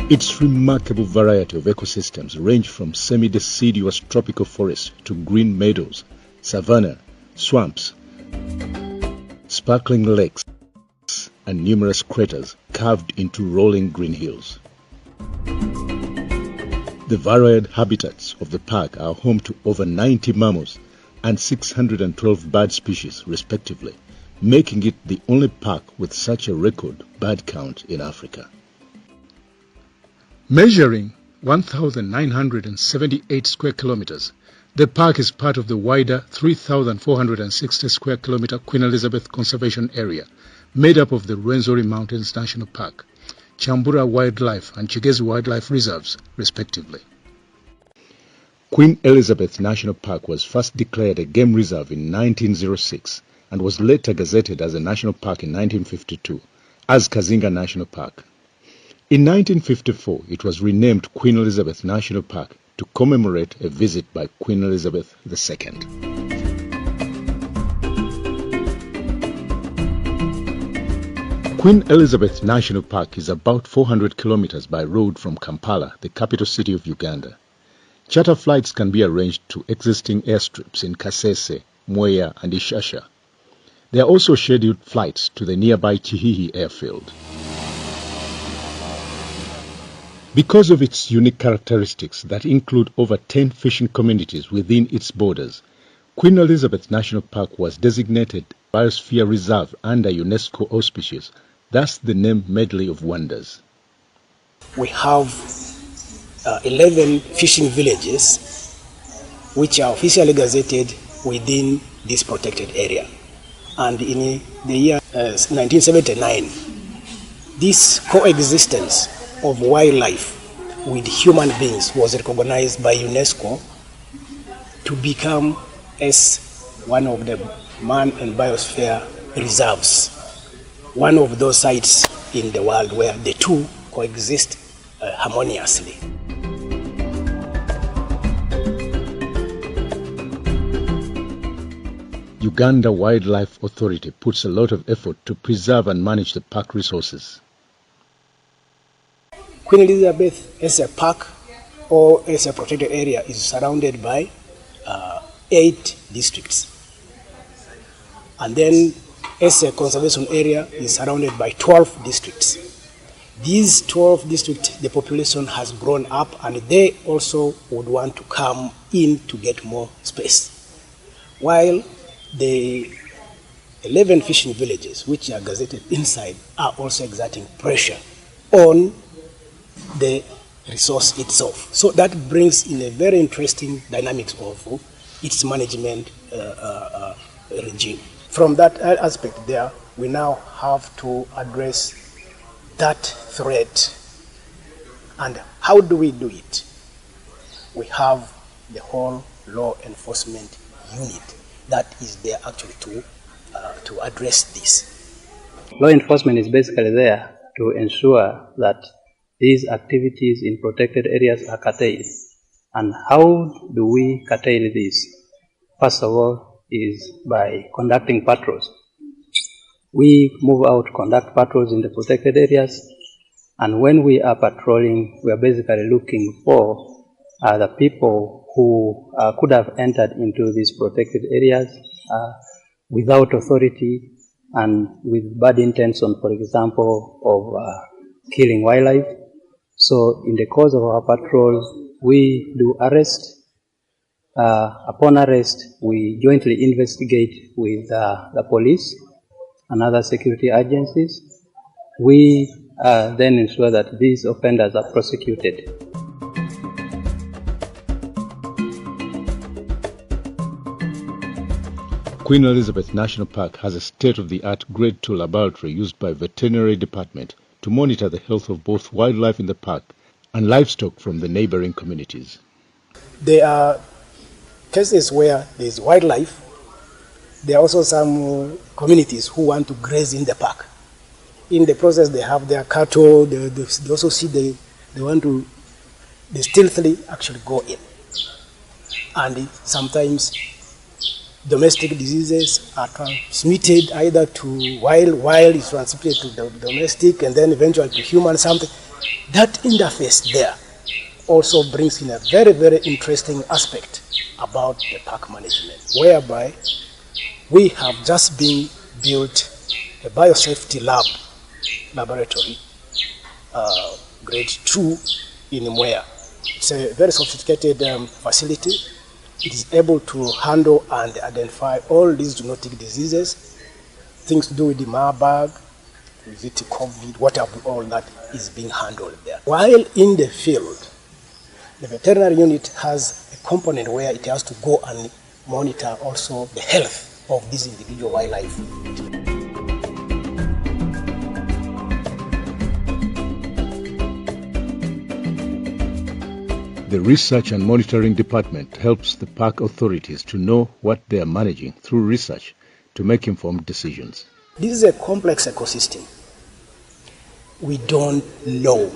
Its remarkable variety of ecosystems range from semi-deciduous tropical forests to green meadows, savanna, swamps, sparkling lakes, and numerous craters carved into rolling green hills. The varied habitats of the park are home to over 90 mammals and 612 bird species respectively, making it the only park with such a record bird count in Africa. Measuring 1,978 square kilometers, the park is part of the wider 3,460 square kilometer Queen Elizabeth Conservation Area, made up of the Rwenzori Mountains National Park, Chambura Wildlife and Chigezi Wildlife Reserves, respectively. Queen Elizabeth National Park was first declared a game reserve in 1906 and was later gazetted as a national park in 1952 as Kazinga National Park. In 1954, it was renamed Queen Elizabeth National Park to commemorate a visit by Queen Elizabeth II. Queen Elizabeth National Park is about 400 kilometers by road from Kampala, the capital city of Uganda. Charter flights can be arranged to existing airstrips in Kasese, Mwea, and Ishasha. There are also scheduled flights to the nearby Chihihi airfield. Because of its unique characteristics that include over 10 fishing communities within its borders, Queen Elizabeth National Park was designated Biosphere Reserve under UNESCO auspices, thus the name Medley of Wonders. We have 11 fishing villages which are officially gazetted within this protected area. And in the year 1979, this coexistence of wildlife with human beings was recognized by UNESCO to become as one of the man and biosphere reserves, one of those sites in the world where the two coexist harmoniously. Uganda Wildlife Authority puts a lot of effort to preserve and manage the park resources. Queen Elizabeth as a park or as a protected area is surrounded by 8 districts. And then as a conservation area is surrounded by 12 districts. These 12 districts, the population has grown up and they also would want to come in to get more space. While the 11 fishing villages which are gazetted inside are also exerting pressure on the resource itself. So that brings in a very interesting dynamics of its management regime. From that aspect there, we now have to address that threat. And how do we do it? We have the whole law enforcement unit that is there actually to address this. Law enforcement is basically there to ensure that these activities in protected areas are curtailed. And how do we curtail this? First of all is by conducting patrols. We move out, conduct patrols in the protected areas, and when we are patrolling, we are basically looking for the people who could have entered into these protected areas without authority and with bad intention, for example, of killing wildlife. So in the course of our patrols, we do arrest. Upon arrest, we jointly investigate with the police and other security agencies. We then ensure that these offenders are prosecuted. Queen Elizabeth National Park has a state-of-the-art Grade 2 laboratory used by veterinary department to monitor the health of both wildlife in the park and livestock from the neighboring communities. There are cases where there is wildlife. There are also some communities who want to graze in the park. In the process, they have their cattle. They also see they stealthily actually go in. And sometimes domestic diseases are transmitted either to wild is transmitted to the domestic and then eventually to human something. That interface there also brings in a very, very interesting aspect about the park management, whereby we have just been built a biosafety laboratory, Grade 2 in Mwea. It's a very sophisticated facility. It is able to handle and identify all these zoonotic diseases, things to do with the Marburg, with it COVID, whatever, all that is being handled there. While in the field, the veterinary unit has a component where it has to go and monitor also the health of this individual wildlife. The Research and Monitoring Department helps the park authorities to know what they are managing through research to make informed decisions. This is a complex ecosystem. We don't know.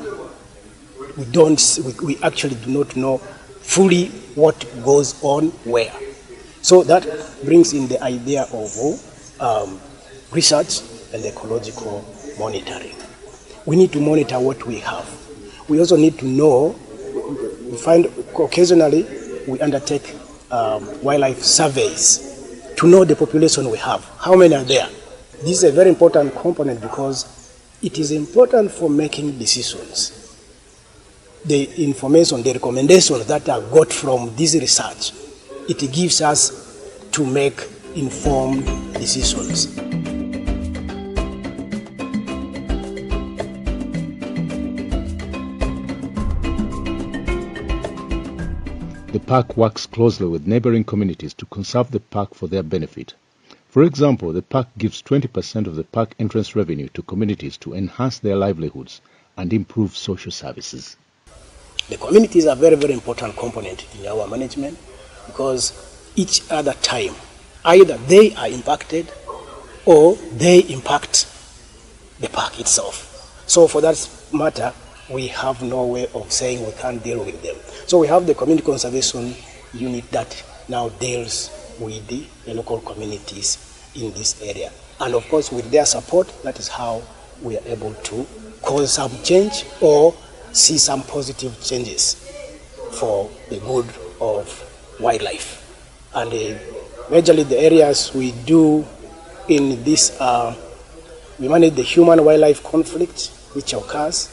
We actually do not know fully what goes on where. So that brings in the idea of research and ecological monitoring. We need to monitor what we have. We also need to know. We find occasionally we undertake wildlife surveys to know the population we have, how many are there. This is a very important component because it is important for making decisions. The information, the recommendations that are got from this research, it gives us to make informed decisions. The park works closely with neighboring communities to conserve the park for their benefit. For example, the park gives 20% of the park entrance revenue to communities to enhance their livelihoods and improve social services. The communities are a very, very important component in our management because each other time, either they are impacted or they impact the park itself. So for that matter, we have no way of saying we can't deal with them. So we have the community conservation unit that now deals with the local communities in this area. And of course, with their support, that is how we are able to cause some change or see some positive changes for the good of wildlife. And majorly the areas we do in this, we manage the human-wildlife conflict which occurs.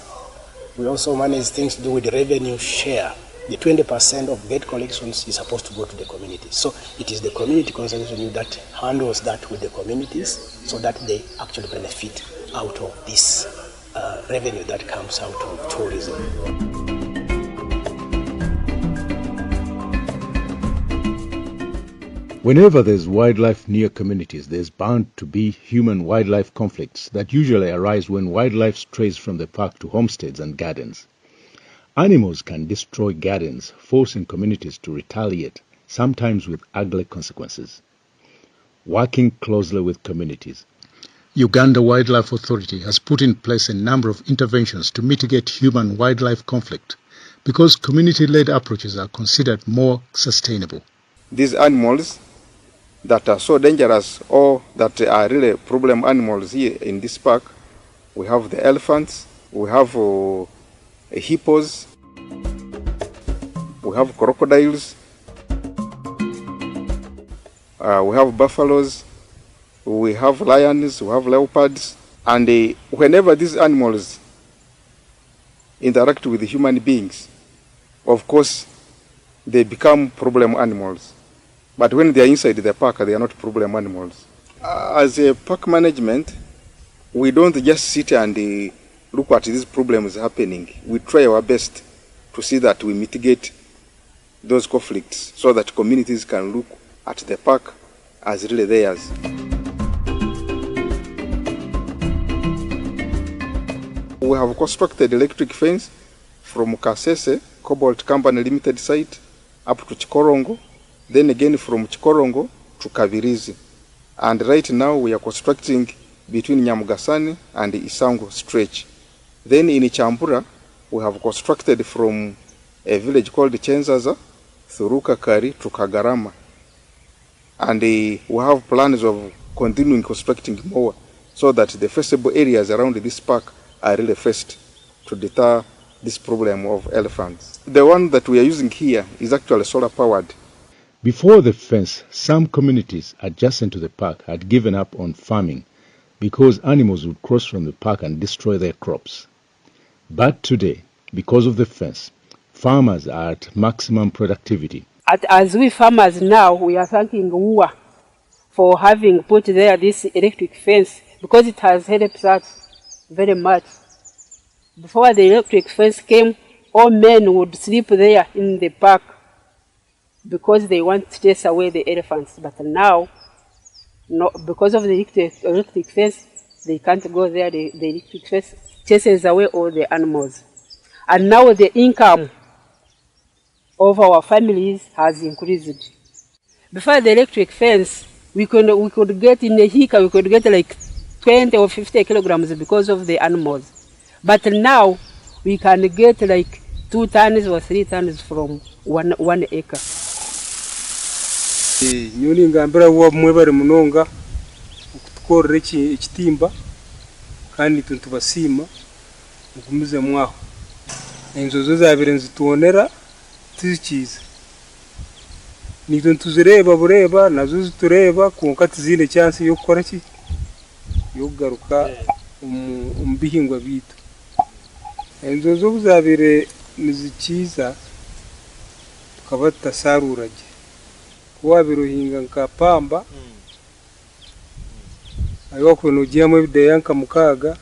We also manage things to do with the revenue share. The 20% of gate collections is supposed to go to the communities. So it is the community conservation unit that handles that with the communities so that they actually benefit out of this revenue that comes out of tourism. Whenever there's wildlife near communities, there's bound to be human-wildlife conflicts that usually arise when wildlife strays from the park to homesteads and gardens. Animals can destroy gardens, forcing communities to retaliate, sometimes with ugly consequences. Working closely with communities, Uganda Wildlife Authority has put in place a number of interventions to mitigate human-wildlife conflict because community-led approaches are considered more sustainable. These animals that are so dangerous or that are really problem animals here in this park, we have the elephants, we have hippos, we have crocodiles, we have buffaloes, we have lions, we have leopards, and whenever these animals interact with human beings, of course, they become problem animals. But when they are inside the park, they are not problem animals. As a park management, we don't just sit and look at these problems happening. We try our best to see that we mitigate those conflicts so that communities can look at the park as really theirs. We have constructed electric fence from Kasese, Cobalt Company Limited site, up to Chikorongo, then again from Chikorongo to Kavirizi. And right now we are constructing between Nyamugasani and Isango stretch. Then in Chambura, we have constructed from a village called Chenzaza through Kakari to Kagarama. And we have plans of continuing constructing more so that the feasible areas around this park are really faced to deter this problem of elephants. The one that we are using here is actually solar powered. Before the fence, some communities adjacent to the park had given up on farming because animals would cross from the park and destroy their crops. But today, because of the fence, farmers are at maximum productivity. As we farmers now, we are thanking Uwa for having put there this electric fence because it has helped us very much. Before the electric fence came, all men would sleep there in the park because they want to chase away the elephants. But now, no, because of the electric fence, they can't go there. The electric fence chases away all the animals. And now the income of our families has increased. Before the electric fence, we could get in a hika, we could get like 20 or 50 kilograms because of the animals. But now we can get like 2 tons or 3 tons from one acre. Nyoni ngambira wa mwebare munonga ukukorera ikitimba kandi tuntubasima ukumize mwaho inzozo zabire nzituonera tuzikiza nitwe tuzireba bureba nazo zitureba konka tizine chance yo gukora ki yo garuka umbihingwa bitu inzozo zabire nizikiza tukabata saruraje wabiruhinga nkapamba ayo kweno giyamo ibideya nkamukaga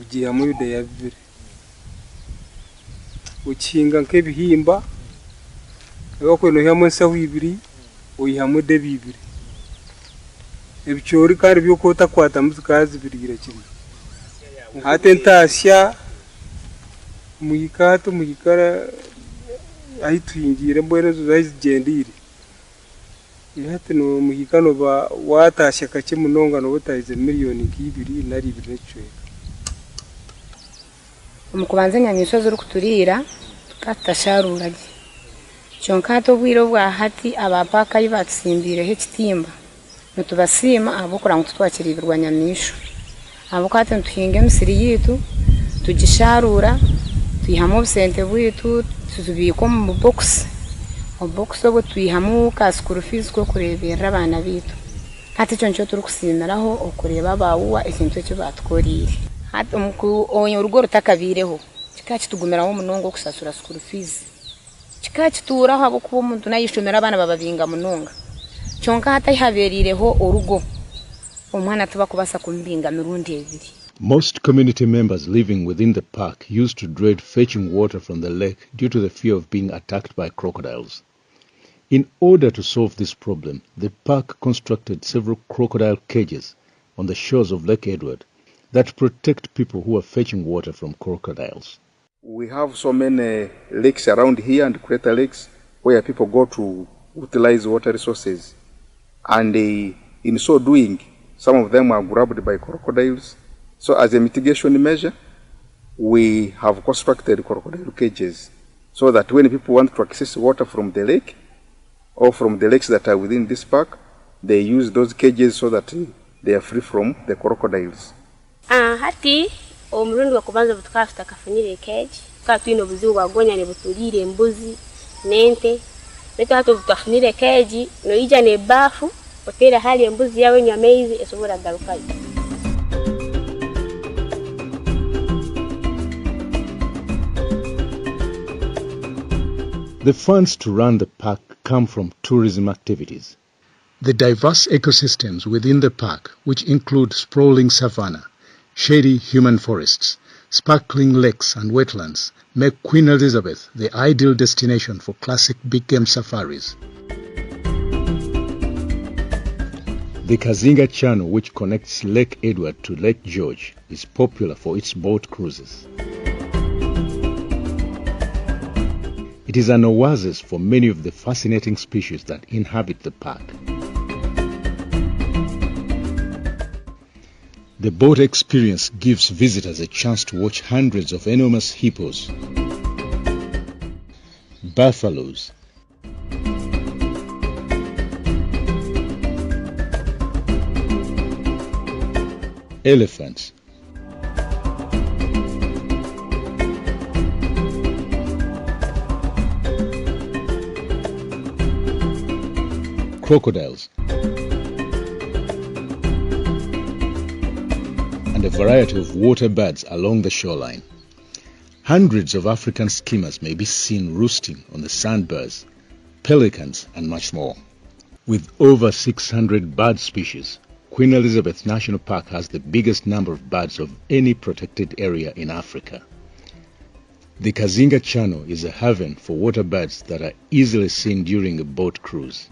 ugiyamo ibideya 2 ukinga nk'ebihimba ayo kweno yamo nsaho 2 uyihamo de 2 ebicyori kandi byo kota kwata muzikazi birigira kimwe hate ntasya muyikato muyikara ahitwingire mbone zuzayigendire ihate no muhikano ba watasha kake munonga no butayize miliyoni 2 na 2 n'icweka umukubanze nyanyisho zuru kuturira katasharurage cyonkato bwiro bwa hati abapaka yibatsimbire hekitimba nutubasima abukura ngo twakiribirwa nyamisho abukate ntuhinge misiri yitu tugisharura tuyihamo busente bwitu tuzubiko mu box obox obo tuyihamu ka school fees ko kurebera abana bitu hati cyo ncyo turi kusimiraho okureba bawuwa ikintu cyo batkorire hati umuku onye urugo rutakabireho kikaci tugumiraho munongo kusasura school fees kikaci turaho abo kuba umuntu nayishomera abana bababinga munonga cyonka hata ihaberireho urugo umwana tuba kubasa kumbinga mirundi 2 Most community members living within the park used to dread fetching water from the lake due to the fear of being attacked by crocodiles. In order to solve this problem, the park constructed several crocodile cages on the shores of Lake Edward that protect people who are fetching water from crocodiles. We have so many lakes around here and crater lakes where people go to utilize water resources. And in so doing, some of them are grabbed by crocodiles. So as a mitigation measure, we have constructed crocodile cages so that when people want to access water from the lake or from the lakes that are within this park, they use those cages so that they are free from the crocodiles. Hati omurundi wakubanza butukafu takafunire cage ka twino buzibu bwagonya ne butulire embuzi nente beto hato butafunire cage no ija ne bafu otera hali embuzi yawe nyameizi esobora garukayo. The funds to run the park come from tourism activities. The diverse ecosystems within the park, which include sprawling savanna, shady human forests, sparkling lakes and wetlands, make Queen Elizabeth the ideal destination for classic big game safaris. The Kazinga Channel, which connects Lake Edward to Lake George, is popular for its boat cruises. It is an oasis for many of the fascinating species that inhabit the park. The boat experience gives visitors a chance to watch hundreds of enormous hippos, buffaloes, elephants, crocodiles, and a variety of water birds along the shoreline. Hundreds of African skimmers may be seen roosting on the sandbars, pelicans, and much more. With over 600 bird species, Queen Elizabeth National Park has the biggest number of birds of any protected area in Africa. The Kazinga Channel is a haven for water birds that are easily seen during a boat cruise.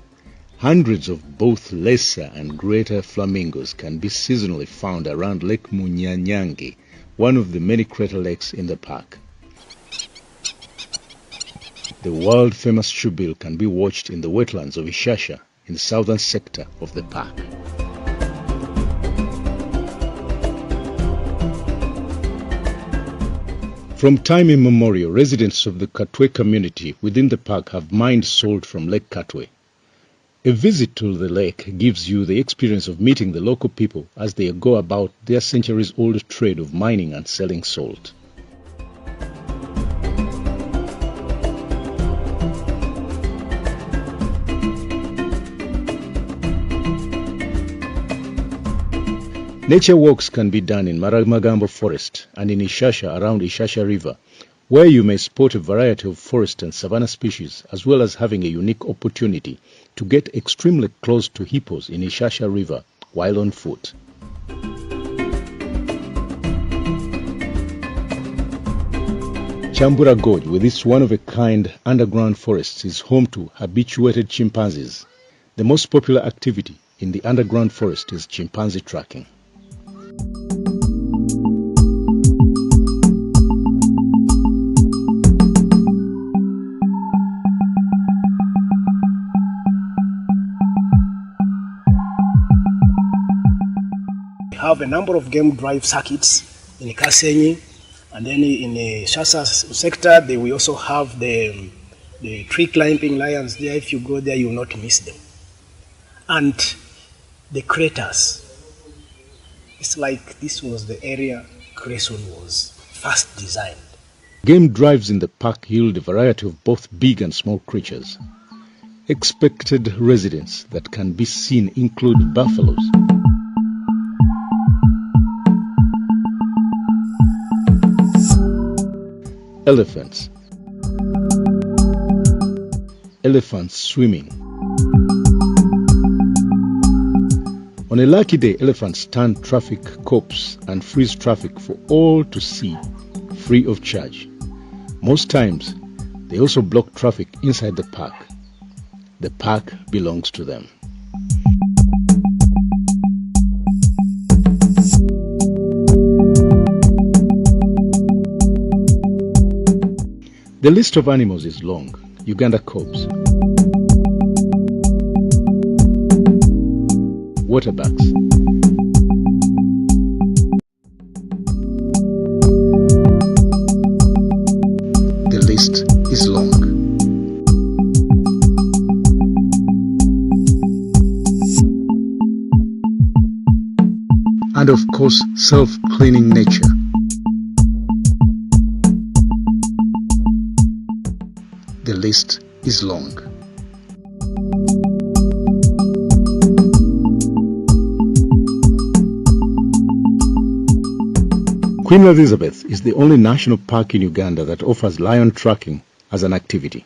Hundreds of both lesser and greater flamingos can be seasonally found around Lake Munyanyangi, one of the many crater lakes in the park. The world-famous shoebill can be watched in the wetlands of Ishasha in the southern sector of the park. From time immemorial, residents of the Katwe community within the park have mined salt from Lake Katwe. A visit to the lake gives you the experience of meeting the local people as they go about their centuries-old trade of mining and selling salt. Nature walks can be done in Maramagambo Forest and in Ishasha around Ishasha River, where you may spot a variety of forest and savanna species, as well as having a unique opportunity to get extremely close to hippos in Ishasha River while on foot. Chambura Gorge, with its one-of-a-kind underground forests, is home to habituated chimpanzees. The most popular activity in the underground forest is chimpanzee tracking. We have a number of game drive circuits in Kasenyi, and then in the Shasa sector, we also have the tree climbing lions there. If you go there, you will not miss them. And the craters, it's like this was the area Cresson was first designed. Game drives in the park yield a variety of both big and small creatures. Expected residents that can be seen include buffaloes, elephants, elephants swimming. On a lucky day, elephants turn traffic cops and freeze traffic for all to see, free of charge. Most times, they also block traffic inside the park. The park belongs to them. The list of animals is long. Uganda cobs, waterbacks, the list is long. And of course, self-cleaning nature. The list is long. Queen Elizabeth is the only national park in Uganda that offers lion tracking as an activity.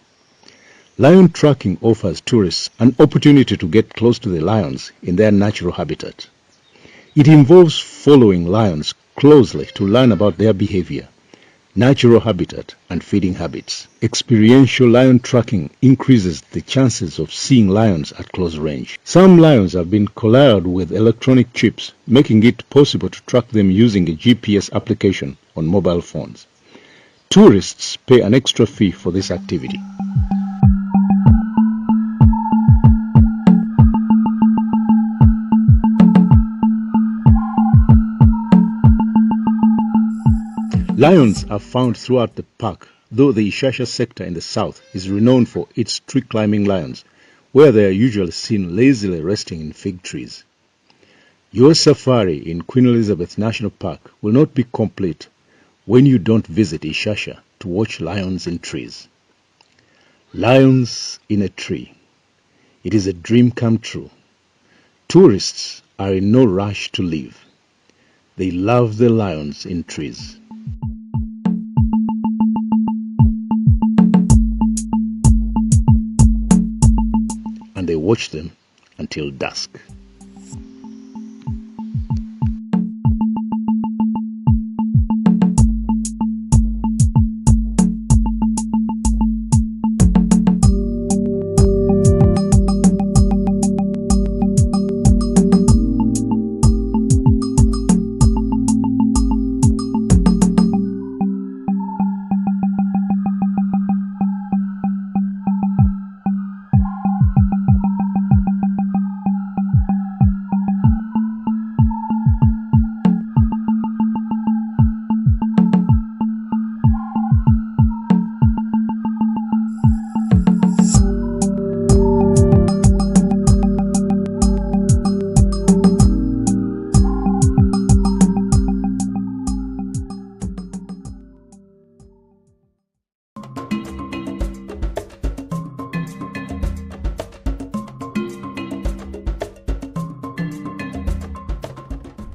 Lion tracking offers tourists an opportunity to get close to the lions in their natural habitat. It involves following lions closely to learn about their behavior, natural habitat, and feeding habits. Experiential lion tracking increases the chances of seeing lions at close range. Some lions have been collared with electronic chips, making it possible to track them using a GPS application on mobile phones. Tourists pay an extra fee for this activity. Lions are found throughout the park, though the Ishasha sector in the south is renowned for its tree-climbing lions, where they are usually seen lazily resting in fig trees. Your safari in Queen Elizabeth National Park will not be complete when you don't visit Ishasha to watch lions in trees. Lions in a tree. It is a dream come true. Tourists are in no rush to leave. They love the lions in trees. And they watch them until dusk.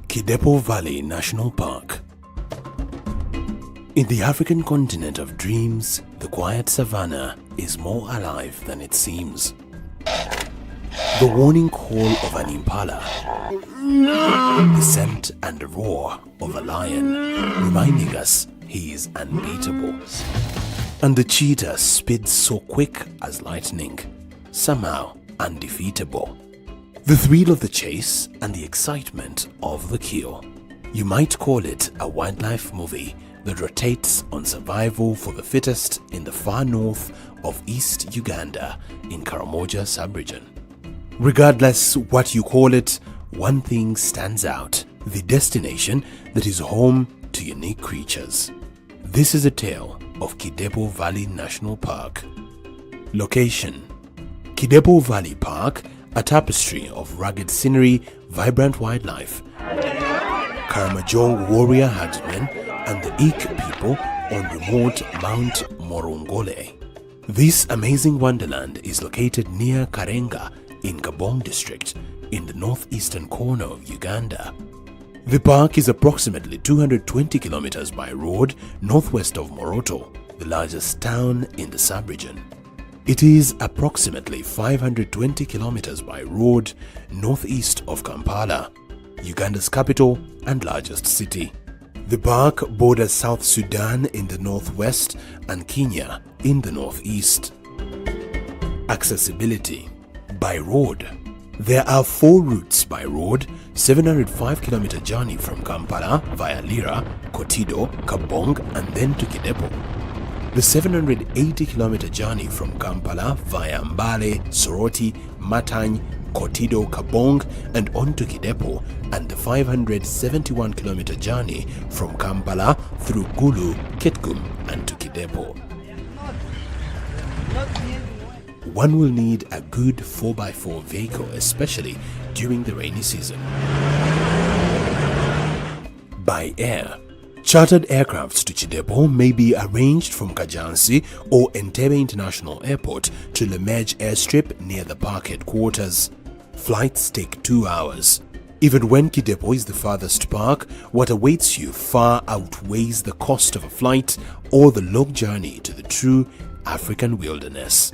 Kidepo Valley National Park. In the African continent of dreams, the quiet savannah is more alive than it seems. The warning call of an impala, the scent and roar of a lion, reminding us he is unbeatable. And the cheetah speeds so quick as lightning, somehow undefeatable. The thrill of the chase and the excitement of the kill. You might call it a wildlife movie that rotates on survival for the fittest in the far north of East Uganda in Karamoja sub-region. Regardless what you call it, one thing stands out: the destination that is home to unique creatures. This is a tale of Kidepo Valley National Park. Location: Kidepo Valley Park, a tapestry of rugged scenery, vibrant wildlife, Karamojong warrior herdsmen, and the Ik people on remote Mount Morongole. This amazing wonderland is located near Karenga in Gabon district in the northeastern corner of Uganda. The park is approximately 220 kilometers by road northwest of Moroto, the largest town in the sub-region. It is approximately 520 kilometers by road northeast of Kampala, Uganda's capital and largest city. The park borders South Sudan in the northwest and Kenya in the northeast. Accessibility by road. There are 4 routes by road, 705-kilometer journey from Kampala via Lira, Kotido, Kabong and then to Kidepo. The 780-kilometer journey from Kampala via Mbale, Soroti, Matany, Kotido, Kabong and on to Kidepo, and the 571-kilometer journey from Kampala through Gulu, Kitgum and to Kidepo. One will need a good 4x4 vehicle, especially during the rainy season. By air. Chartered aircrafts to Kidepo may be arranged from Kajansi or Entebbe International Airport to Lemej airstrip near the park headquarters. Flights take 2 hours. Even when Kidepo is the farthest park, what awaits you far outweighs the cost of a flight or the long journey to the true African wilderness.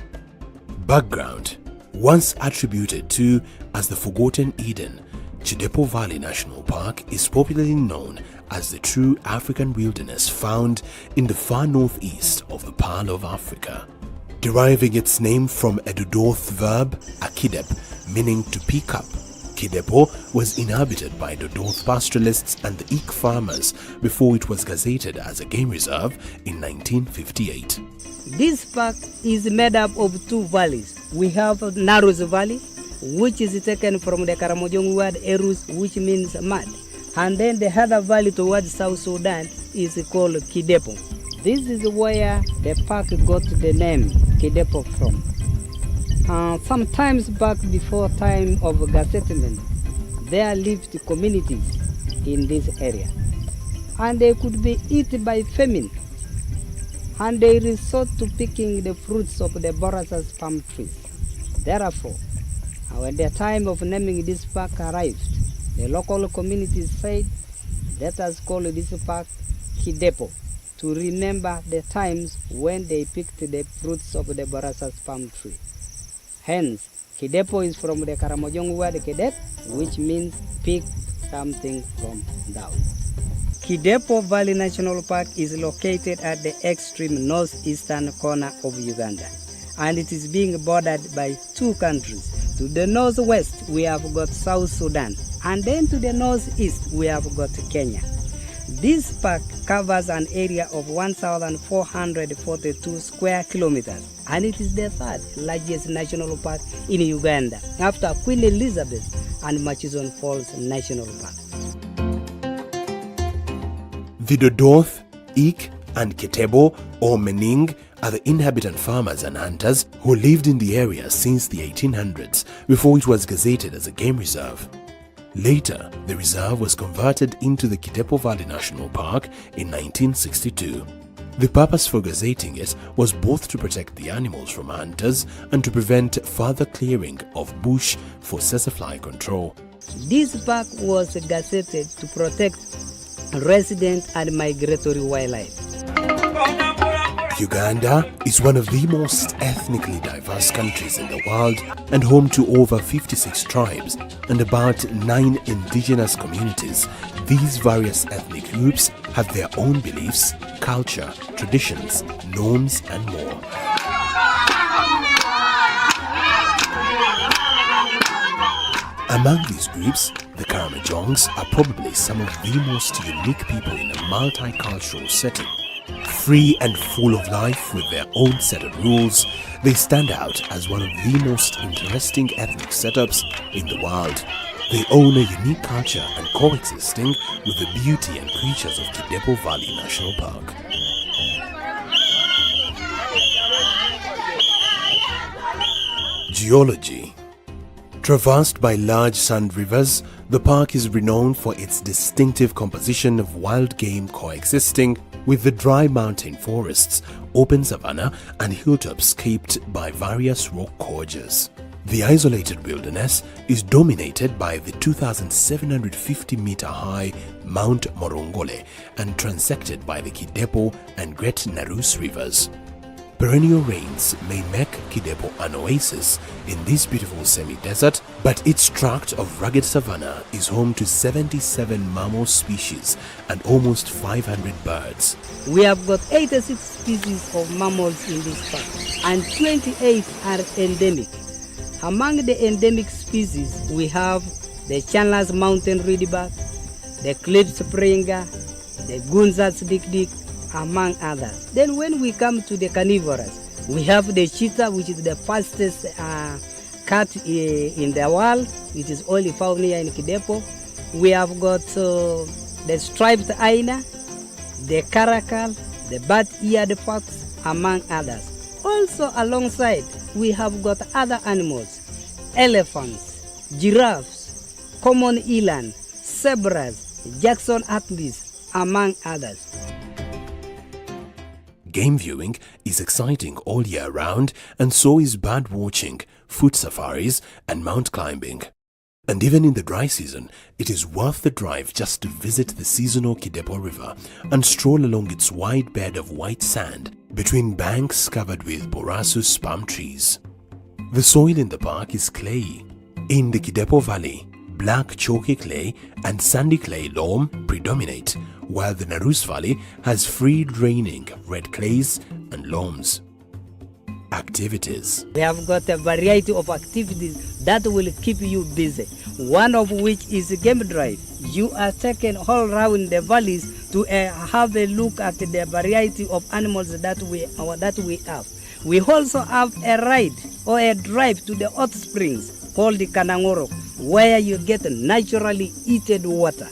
Background. Once attributed to as the Forgotten Eden, Kidepo Valley National Park is popularly known as the true African wilderness found in the far northeast of the Pearl of Africa. Deriving its name from a Dodoth verb, akidep, meaning to pick up, Kidepo was inhabited by Dodoth pastoralists and the Ik farmers before it was gazetted as a game reserve in 1958. This park is made up of 2 valleys. We have Narrows Valley, which is taken from the Karamojong word Erus, which means mud. And then the other valley towards South Sudan is called Kidepo. This is where the park got the name Kidepo from. Sometimes back before time of settlement, there lived communities in this area. And they could be eaten by famine. And they resort to picking the fruits of the Borasas palm trees. Therefore, when the time of naming this park arrived, the local community said, let us call this park Kidepo, to remember the times when they picked the fruits of the Borasas palm tree. Hence, Kidepo is from the Karamojong word Kedep, which means pick something from down. Kidepo Valley National Park is located at the extreme northeastern corner of Uganda, and it is being bordered by 2 countries. To the northwest, we have got South Sudan, and then to the northeast, we have got Kenya. This park covers an area of 1,442 square kilometers, and it is the 3rd largest national park in Uganda, after Queen Elizabeth and Murchison Falls National Park. The Dodoth, Ik, and Ketebo or Mening are the inhabitant farmers and hunters who lived in the area since the 1800s before it was gazetted as a game reserve. Later, the reserve was converted into the Kidepo Valley National Park in 1962. The purpose for gazetting it was both to protect the animals from hunters and to prevent further clearing of bush for sesafly control. This park was gazetted to protect resident and migratory wildlife. Uganda is one of the most ethnically diverse countries in the world and home to over 56 tribes and about 9 indigenous communities. These various ethnic groups have their own beliefs, culture, traditions, norms, and more. Among these groups, the Karamojongs are probably some of the most unique people in a multicultural setting. Free and full of life with their own set of rules, they stand out as one of the most interesting ethnic setups in the world. They own a unique culture and coexisting with the beauty and creatures of Kidepo Valley National Park. Geology. Traversed by large sand rivers, the park is renowned for its distinctive composition of wild game coexisting with the dry mountain forests, open savanna, and hilltops capped by various rock gorges. The isolated wilderness is dominated by the 2,750-meter-high Mount Morongole and transected by the Kidepo and Great Narus rivers. Perennial rains may make Kidepo an oasis in this beautiful semi-desert, but its tract of rugged savanna is home to 77 mammal species and almost 500 birds. We have got 86 species of mammals in this park, and 28 are endemic. Among the endemic species, we have the Chandler's mountain reedbuck, the cliff springer, the Gunzat's dik-dik, among others. Then when we come to the carnivorous, we have the cheetah, which is the fastest cat in the world. It is only found here in Kidepo. We have got the striped hyena, the caracal, the bat-eared fox, among others. Also alongside, we have got other animals, elephants, giraffes, common eland, zebras, Jackson Atlas, among others. Game viewing is exciting all year round, and so is bird watching, foot safaris and mount climbing. And even in the dry season, it is worth the drive just to visit the seasonal Kidepo River and stroll along its wide bed of white sand between banks covered with borasus palm trees. The soil in the park is clayey. In the Kidepo Valley, black chalky clay and sandy clay loam predominate, while the Narus Valley has free draining red clays and loams. Activities. We have got a variety of activities that will keep you busy, one of which is a game drive. You are taken all around the valleys to have a look at the variety of animals that we have. We also have a ride or a drive to the hot springs called the Kanangoro, where you get naturally heated water.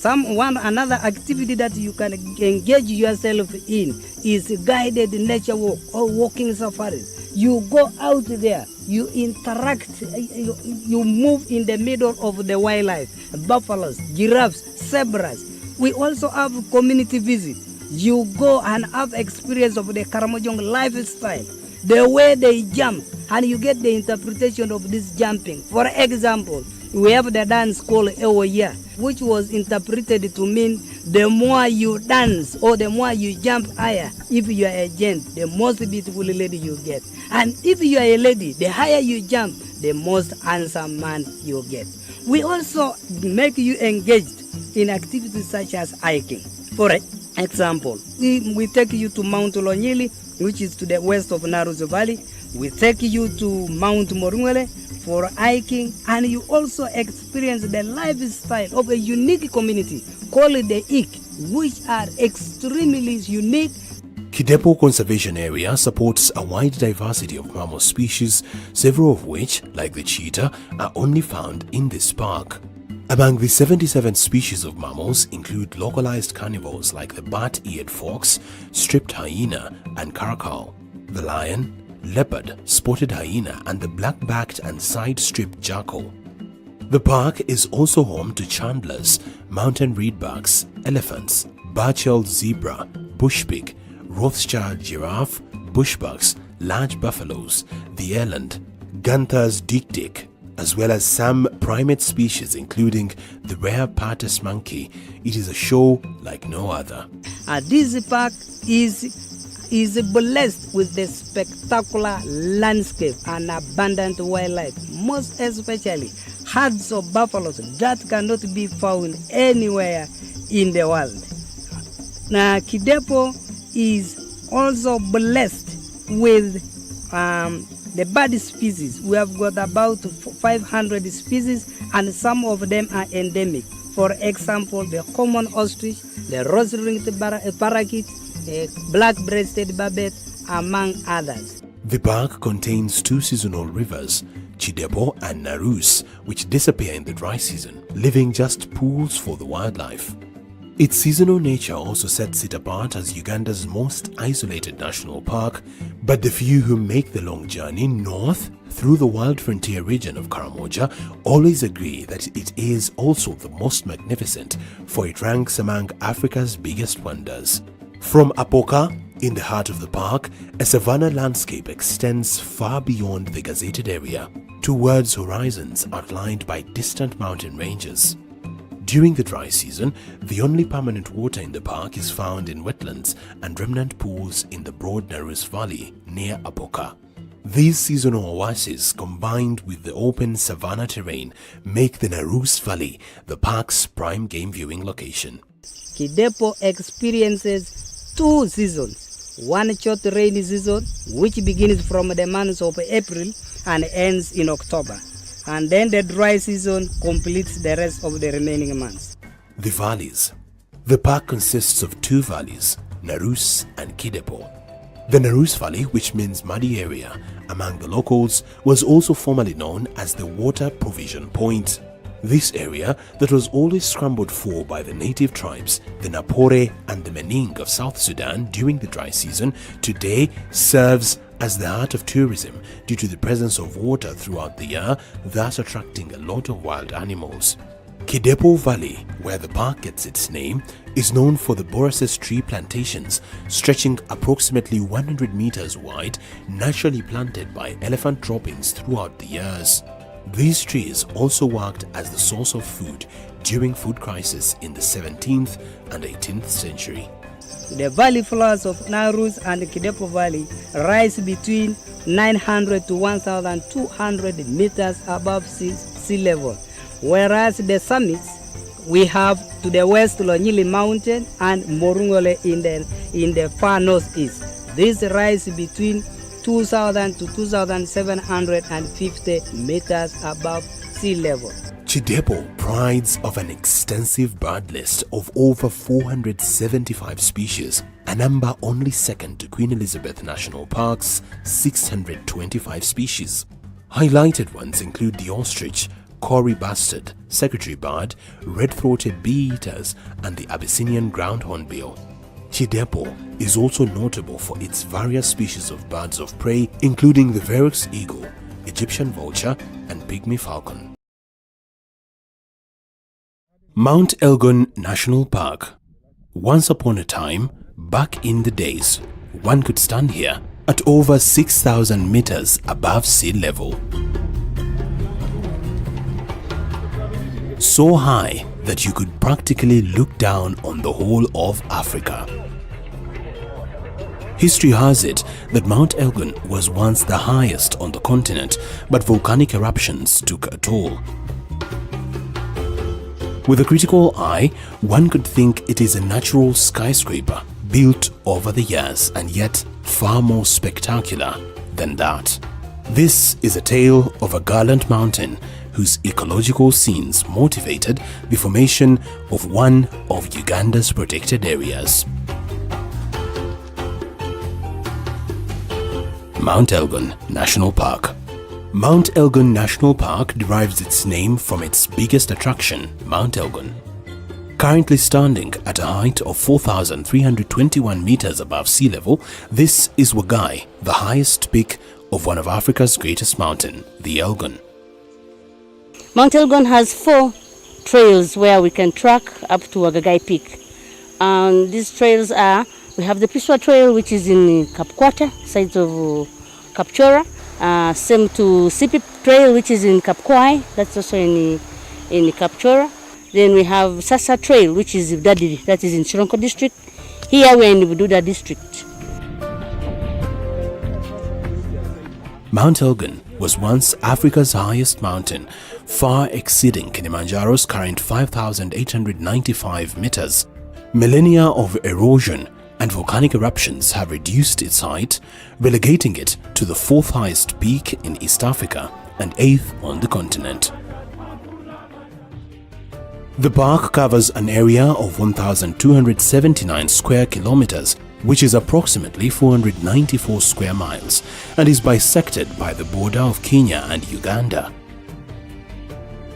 Another activity that you can engage yourself in is guided nature walk or walking safaris. You go out there, you interact, you move in the middle of the wildlife, buffaloes, giraffes, zebras. We also have community visit. You go and have experience of the Karamojong lifestyle, the way they jump, and you get the interpretation of this jumping. For example, we have the dance called Ewoya, which was interpreted to mean the more you dance or the more you jump higher, if you are a gent, the most beautiful lady you get. And if you are a lady, the higher you jump, the most handsome man you get. We also make you engaged in activities such as hiking. For example, we take you to Mount Lonyili, which is to the west of Narus Valley. We take you to Mount Morungwele for hiking, and you also experience the lifestyle of a unique community called the Ik, which are extremely unique. Kidepo Conservation Area supports a wide diversity of mammal species, several of which, like the cheetah, are only found in this park. Among the 77 species of mammals include localized carnivores like the bat-eared fox, striped hyena and caracal, the lion, leopard, spotted hyena and the black-backed and side-striped jackal. The park is also home to chandlers, mountain reedbucks, elephants, Burchell's zebra, bush pig, Rothschild giraffe, bushbucks, large buffaloes, the eland, Gunther's dik-dik, as well as some primate species including the rare Partus monkey. It is a show like no other. This park is blessed with the spectacular landscape and abundant wildlife, most especially herds of buffaloes that cannot be found anywhere in the world. Now, Kidepo is also blessed with the bird species. We have got about 500 species, and some of them are endemic. For example, the common ostrich, the rose-ringed parakeet, black-breasted barbet, among others. The park contains two seasonal rivers, Kidepo and Narus, which disappear in the dry season, leaving just pools for the wildlife. Its seasonal nature also sets it apart as Uganda's most isolated national park, but the few who make the long journey north through the wild frontier region of Karamoja always agree that it is also the most magnificent, for it ranks among Africa's biggest wonders. From Apoka, in the heart of the park, a savanna landscape extends far beyond the gazetted area, towards horizons outlined by distant mountain ranges. During the dry season, the only permanent water in the park is found in wetlands and remnant pools in the broad Narus Valley near Apoka. These seasonal oases, combined with the open savanna terrain, make the Narus Valley the park's prime game viewing location. Kidepo experiences 2 seasons. One short rainy season, which begins from the month of April and ends in October. And then the dry season completes the rest of the remaining months. The valleys. The park consists of 2 valleys, Narus and Kidepo. The Narus Valley, which means muddy area among the locals, was also formerly known as the Water Provision Point. This area that was always scrambled for by the native tribes, the Napore and the Mening of South Sudan during the dry season, today serves as the heart of tourism due to the presence of water throughout the year, thus attracting a lot of wild animals. Kidepo Valley, where the park gets its name, is known for the Borassus tree plantations stretching approximately 100 meters wide, naturally planted by elephant droppings throughout the years. These trees also worked as the source of food during food crisis in the 17th and 18th century. The valley floors of Narus and Kidepo Valley rise between 900 to 1,200 meters above sea level, whereas the summits we have to the west Lonyili Mountain and Morungole in the far northeast. These rise between 2,000 to 2,750 meters above sea level. Kidepo prides of an extensive bird list of over 475 species, a number only second to Queen Elizabeth National Park's 625 species. Highlighted ones include the ostrich, Cory bustard, secretary bird, red-throated bee-eaters, and the Abyssinian ground hornbill. Kidepo is also notable for its various species of birds of prey, including the Verox eagle, Egyptian vulture, and pygmy falcon. Mount Elgon National Park. Once upon a time, back in the days, one could stand here at over 6,000 meters above sea level. So high that you could practically look down on the whole of Africa. History has it that Mount Elgon was once the highest on the continent, but volcanic eruptions took a toll. With a critical eye, one could think it is a natural skyscraper built over the years and yet far more spectacular than that. This is a tale of a gallant mountain whose ecological scenes motivated the formation of one of Uganda's protected areas. Mount Elgon National Park. Mount Elgon National Park derives its name from its biggest attraction, Mount Elgon. Currently standing at a height of 4,321 meters above sea level, this is Wagai, the highest peak of one of Africa's greatest mountain, the Elgon. Mount Elgon has 4 trails where we can track up to Wagai Peak. And these trails are, we have the Piswa Trail, which is in Kapkwata, sides of Kapchora. Same to Sipi Trail, which is in Kapkwai, that's also in Kapchora. Then we have Sasa Trail, which is Dadiri, that is in Chironko district. Here we're in Bududa district. Mount Elgon was once Africa's highest mountain, far exceeding Kilimanjaro's current 5,895 meters. Millennia of erosion and volcanic eruptions have reduced its height, relegating it to the 4th highest peak in East Africa and 8th on the continent. The park covers an area of 1,279 square kilometers, which is approximately 494 square miles, and is bisected by the border of Kenya and Uganda.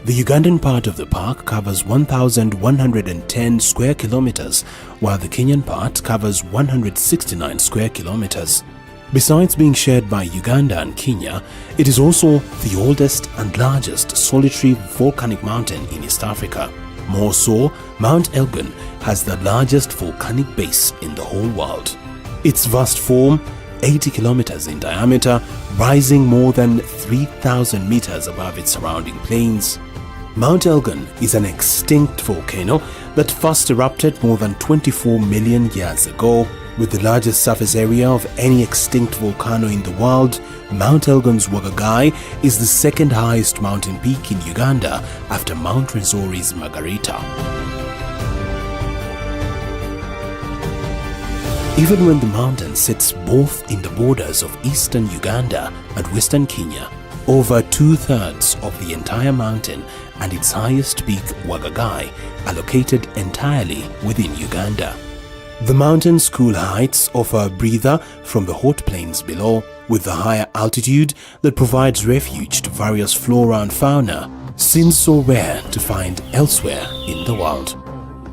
The Ugandan part of the park covers 1,110 square kilometers, while the Kenyan part covers 169 square kilometers. Besides being shared by Uganda and Kenya, it is also the oldest and largest solitary volcanic mountain in East Africa. More so, Mount Elgon has the largest volcanic base in the whole world. Its vast form, 80 kilometers in diameter, rising more than 3,000 meters above its surrounding plains, Mount Elgon is an extinct volcano that first erupted more than 24 million years ago. With the largest surface area of any extinct volcano in the world, Mount Elgon's Wagagai is the second highest mountain peak in Uganda after Mount Rwenzori's Margarita. Even when the mountain sits both in the borders of eastern Uganda and western Kenya, over 2/3 of the entire mountain and its highest peak, Wagagai, are located entirely within Uganda. The mountain's cool heights offer a breather from the hot plains below, with the higher altitude that provides refuge to various flora and fauna, seen so rare to find elsewhere in the world.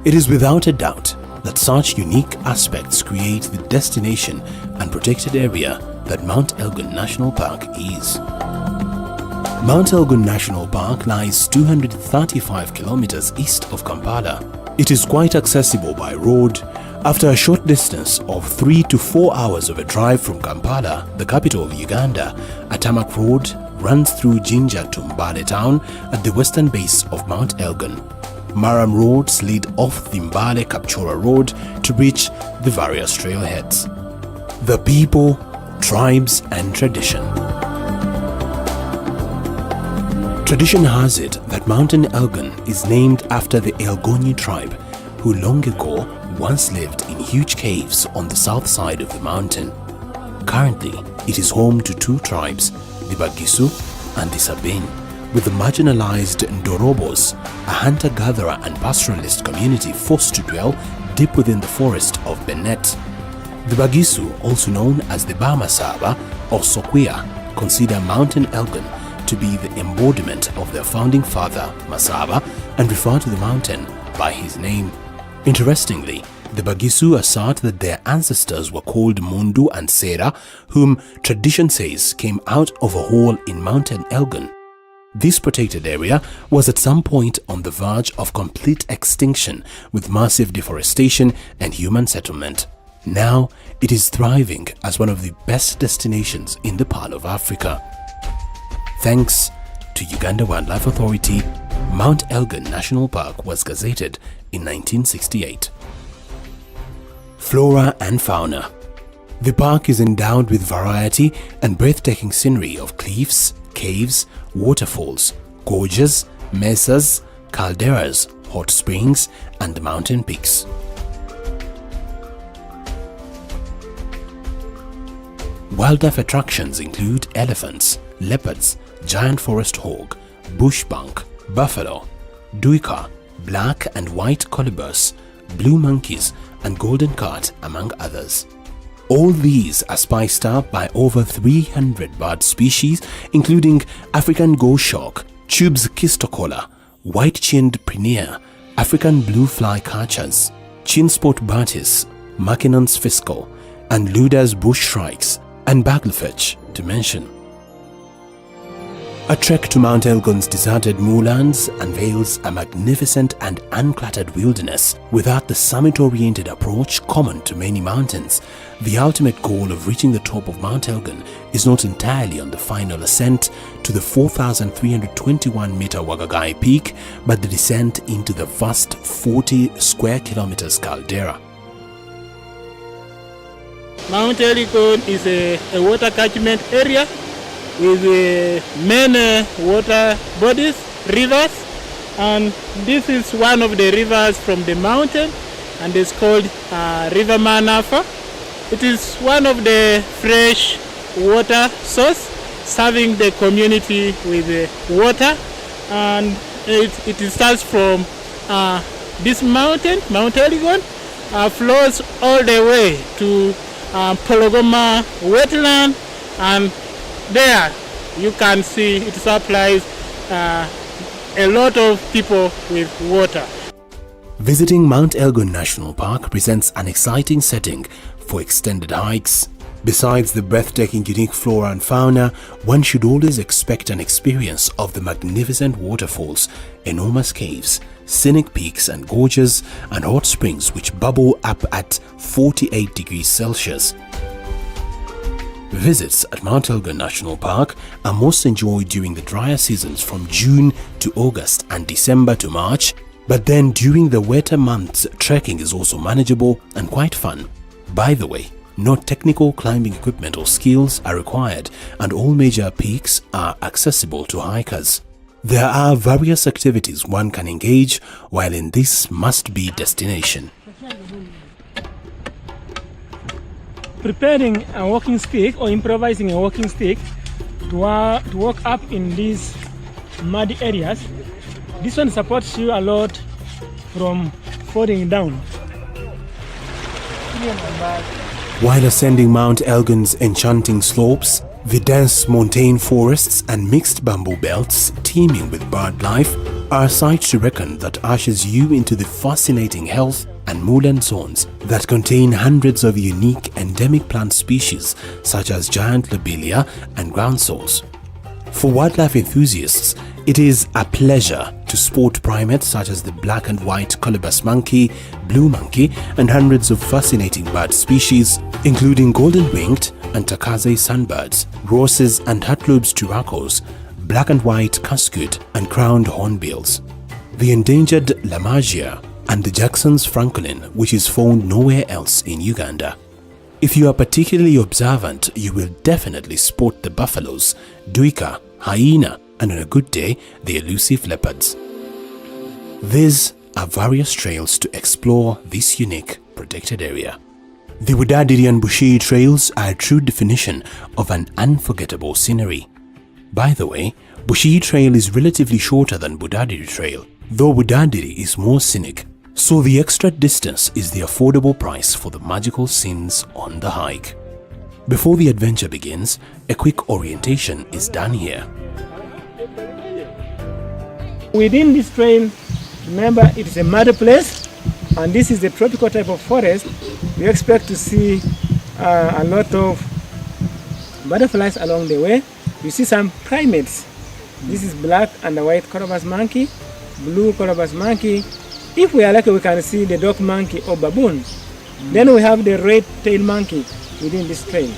It is without a doubt that such unique aspects create the destination and protected area that Mount Elgon National Park is. Mount Elgon National Park lies 235 kilometers east of Kampala. It is quite accessible by road. After a short distance of 3 to 4 hours of a drive from Kampala, the capital of Uganda, a tarmac road runs through Jinja to Mbale town at the western base of Mount Elgon. Maram roads lead off the Mbale-Kapchora road to reach the various trailheads. The people, tribes and tradition. Tradition has it that Mountain Elgon is named after the Elgonyi tribe, who long ago once lived in huge caves on the south side of the mountain. Currently, it is home to two tribes, the Bagisu and the Sabin, with the marginalized Ndorobos, a hunter-gatherer and pastoralist community forced to dwell deep within the forest of Benet. The Bagisu, also known as the Bamasaba or Sokwia, consider Mountain Elgon to be the embodiment of their founding father, Masaba, and refer to the mountain by his name. Interestingly, the Bagisu assert that their ancestors were called Mundu and Sera, whom tradition says came out of a hole in Mountain Elgon. This protected area was at some point on the verge of complete extinction with massive deforestation and human settlement. Now, it is thriving as one of the best destinations in the Pearl of Africa. Thanks to Uganda Wildlife Authority, Mount Elgon National Park was gazetted in 1968. Flora and fauna. The park is endowed with variety and breathtaking scenery of cliffs, caves, waterfalls, gorges, mesas, calderas, hot springs, and mountain peaks. Wildlife attractions include elephants, leopards, giant forest hog, bushbunk, buffalo, duiker, black and white colobus, blue monkeys, and golden cart, among others. All these are spiced up by over 300 bird species, including African goshawk, Chub's kistocola, white-chinned prinia, African blue flycatchers, chinspot batis, Mackinnon's fiscal, and Luda's bush shrikes, and bagelfetch, to mention. A trek to Mount Elgon's deserted moorlands unveils a magnificent and uncluttered wilderness. Without the summit-oriented approach common to many mountains, the ultimate goal of reaching the top of Mount Elgon is not entirely on the final ascent to the 4,321-meter Wagagai peak, but the descent into the vast 40 square kilometers caldera. Mount Elgon is a water catchment area with many water bodies, rivers, and this is one of the rivers from the mountain, and it's called River Manafa. It is one of the fresh water source serving the community with water, and it starts from this mountain, Mount Elgon, flows all the way to Pologoma wetland, and there you can see it supplies a lot of people with water. Visiting Mount Elgon National Park presents an exciting setting for extended hikes. Besides the breathtaking unique flora and fauna, one should always expect an experience of the magnificent waterfalls, enormous caves, scenic peaks and gorges, and hot springs which bubble up at 48 degrees Celsius. Visits at Mount Elgon National Park are most enjoyed during the drier seasons from June to August and December to March, but then during the wetter months, trekking is also manageable and quite fun. By the way, no technical climbing equipment or skills are required, and all major peaks are accessible to hikers. There are various activities one can engage while in this must-be destination. Preparing a walking stick or improvising a walking stick to walk up in these muddy areas, this one supports you a lot from falling down. While ascending Mount Elgon's enchanting slopes, the dense montane forests and mixed bamboo belts teeming with bird life are sights to reckon that ushers you into the fascinating heath and moorland zones that contain hundreds of unique endemic plant species such as giant lobelia and groundsels. For wildlife enthusiasts, it is a pleasure to spot primates such as the black and white colobus monkey, blue monkey, and hundreds of fascinating bird species, including golden-winged and takaze sunbirds, roses and Hatlob's turacos, black and white cascade, and crowned hornbills, the endangered lamagia, and the Jackson's francolin, which is found nowhere else in Uganda. If you are particularly observant, you will definitely spot the buffaloes, duiker, hyena, and on a good day, the elusive leopards. These are various trails to explore this unique protected area. The Budadiri and Bushiri trails are a true definition of an unforgettable scenery. By the way, Bushiri trail is relatively shorter than Budadiri trail, though Budadiri is more scenic, so the extra distance is the affordable price for the magical scenes on the hike. Before the adventure begins, a quick orientation is done here. Within this trail, remember it is a muddy place, and this is a tropical type of forest. We expect to see a lot of butterflies along the way. You see some primates. This is black and the white colobus monkey, blue colobus monkey. If we are lucky, we can see the dog monkey or baboon. Then we have the red-tailed monkey within this trail.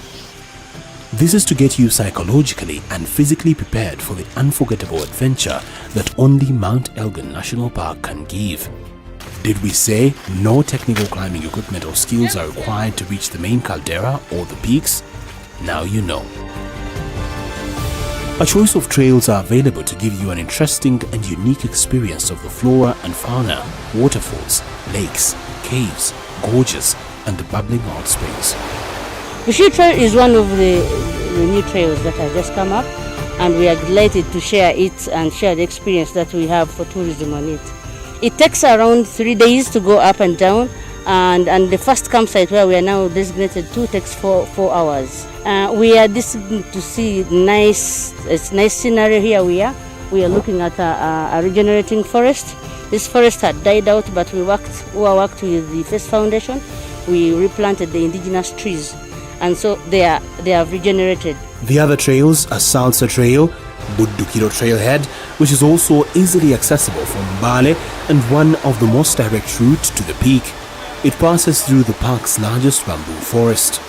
This is to get you psychologically and physically prepared for the unforgettable adventure that only Mount Elgon National Park can give. Did we say no technical climbing equipment or skills are required to reach the main caldera or the peaks? Now you know. A choice of trails are available to give you an interesting and unique experience of the flora and fauna, waterfalls, lakes, caves, gorges, and the bubbling hot springs. Bushiri Trail is one of the new trails that have just come up, and we are delighted to share it and share the experience that we have for tourism on it. It takes around 3 days to go up and down, and the first campsite where we are now designated to takes 4 hours. We are designated to see nice scenery here. We are looking at a regenerating forest. This forest had died out, but we worked with the First Foundation. We replanted the indigenous trees, and so they have regenerated. The other trails are Salsa Trail, Buddukiro Trailhead, which is also easily accessible from Mbale and one of the most direct routes to the peak. It passes through the park's largest bamboo forest.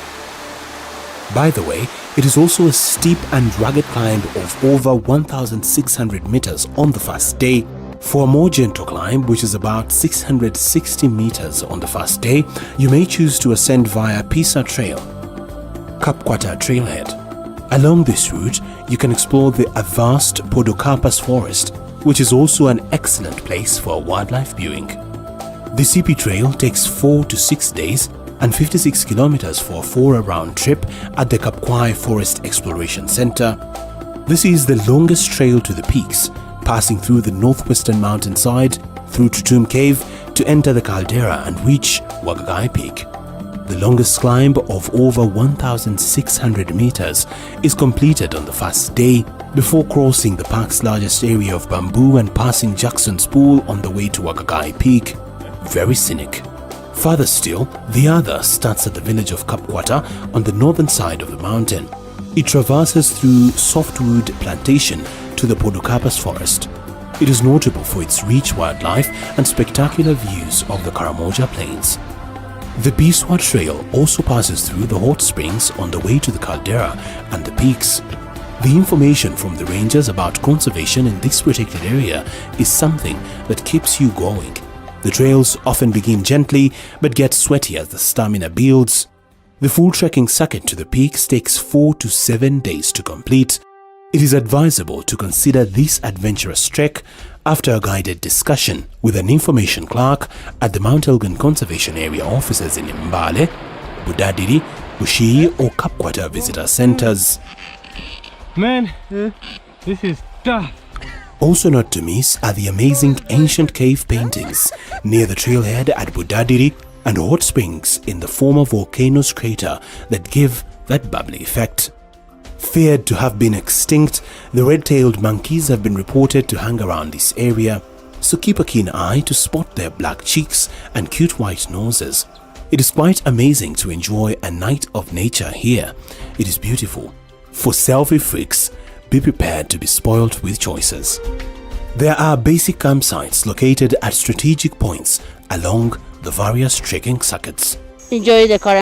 By the way, it is also a steep and rugged climb of over 1,600 meters on the first day. For a more gentle climb, which is about 660 meters on the first day, you may choose to ascend via Pisa Trail, Kapkwata Trailhead. Along this route, you can explore the vast Podocarpus forest, which is also an excellent place for wildlife viewing. The CP Trail takes 4 to 6 days and 56 kilometers for a 4-round trip at the Kapkwai Forest Exploration Center. This is the longest trail to the peaks, passing through the northwestern mountainside, through Tutum Cave to enter the caldera and reach Wagagai Peak. The longest climb of over 1,600 meters is completed on the first day before crossing the park's largest area of bamboo and passing Jackson's Pool on the way to Wagagai Peak. Very scenic. Further still, the other starts at the village of Kapkwata on the northern side of the mountain. It traverses through softwood plantation to the Podocarpus forest. It is notable for its rich wildlife and spectacular views of the Karamoja Plains. The Biswa Trail also passes through the hot springs on the way to the caldera and the peaks. The information from the rangers about conservation in this protected area is something that keeps you going. The trails often begin gently but get sweaty as the stamina builds. The full trekking circuit to the peaks takes 4 to 7 days to complete. It is advisable to consider this adventurous trek after a guided discussion with an information clerk at the Mount Elgon Conservation Area offices in Mbale, Budadiri, Bushii or Kapkwata visitor centers. Man, this is tough. Also not to miss are the amazing ancient cave paintings near the trailhead at Budadiri and hot springs in the former volcano's crater that give that bubbly effect. Feared to have been extinct, the red-tailed monkeys have been reported to hang around this area, so keep a keen eye to spot their black cheeks and cute white noses. It is quite amazing to enjoy a night of nature here. It is beautiful. For selfie freaks, be prepared to be spoiled with choices. There are basic campsites located at strategic points along the various trekking circuits. Enjoy the current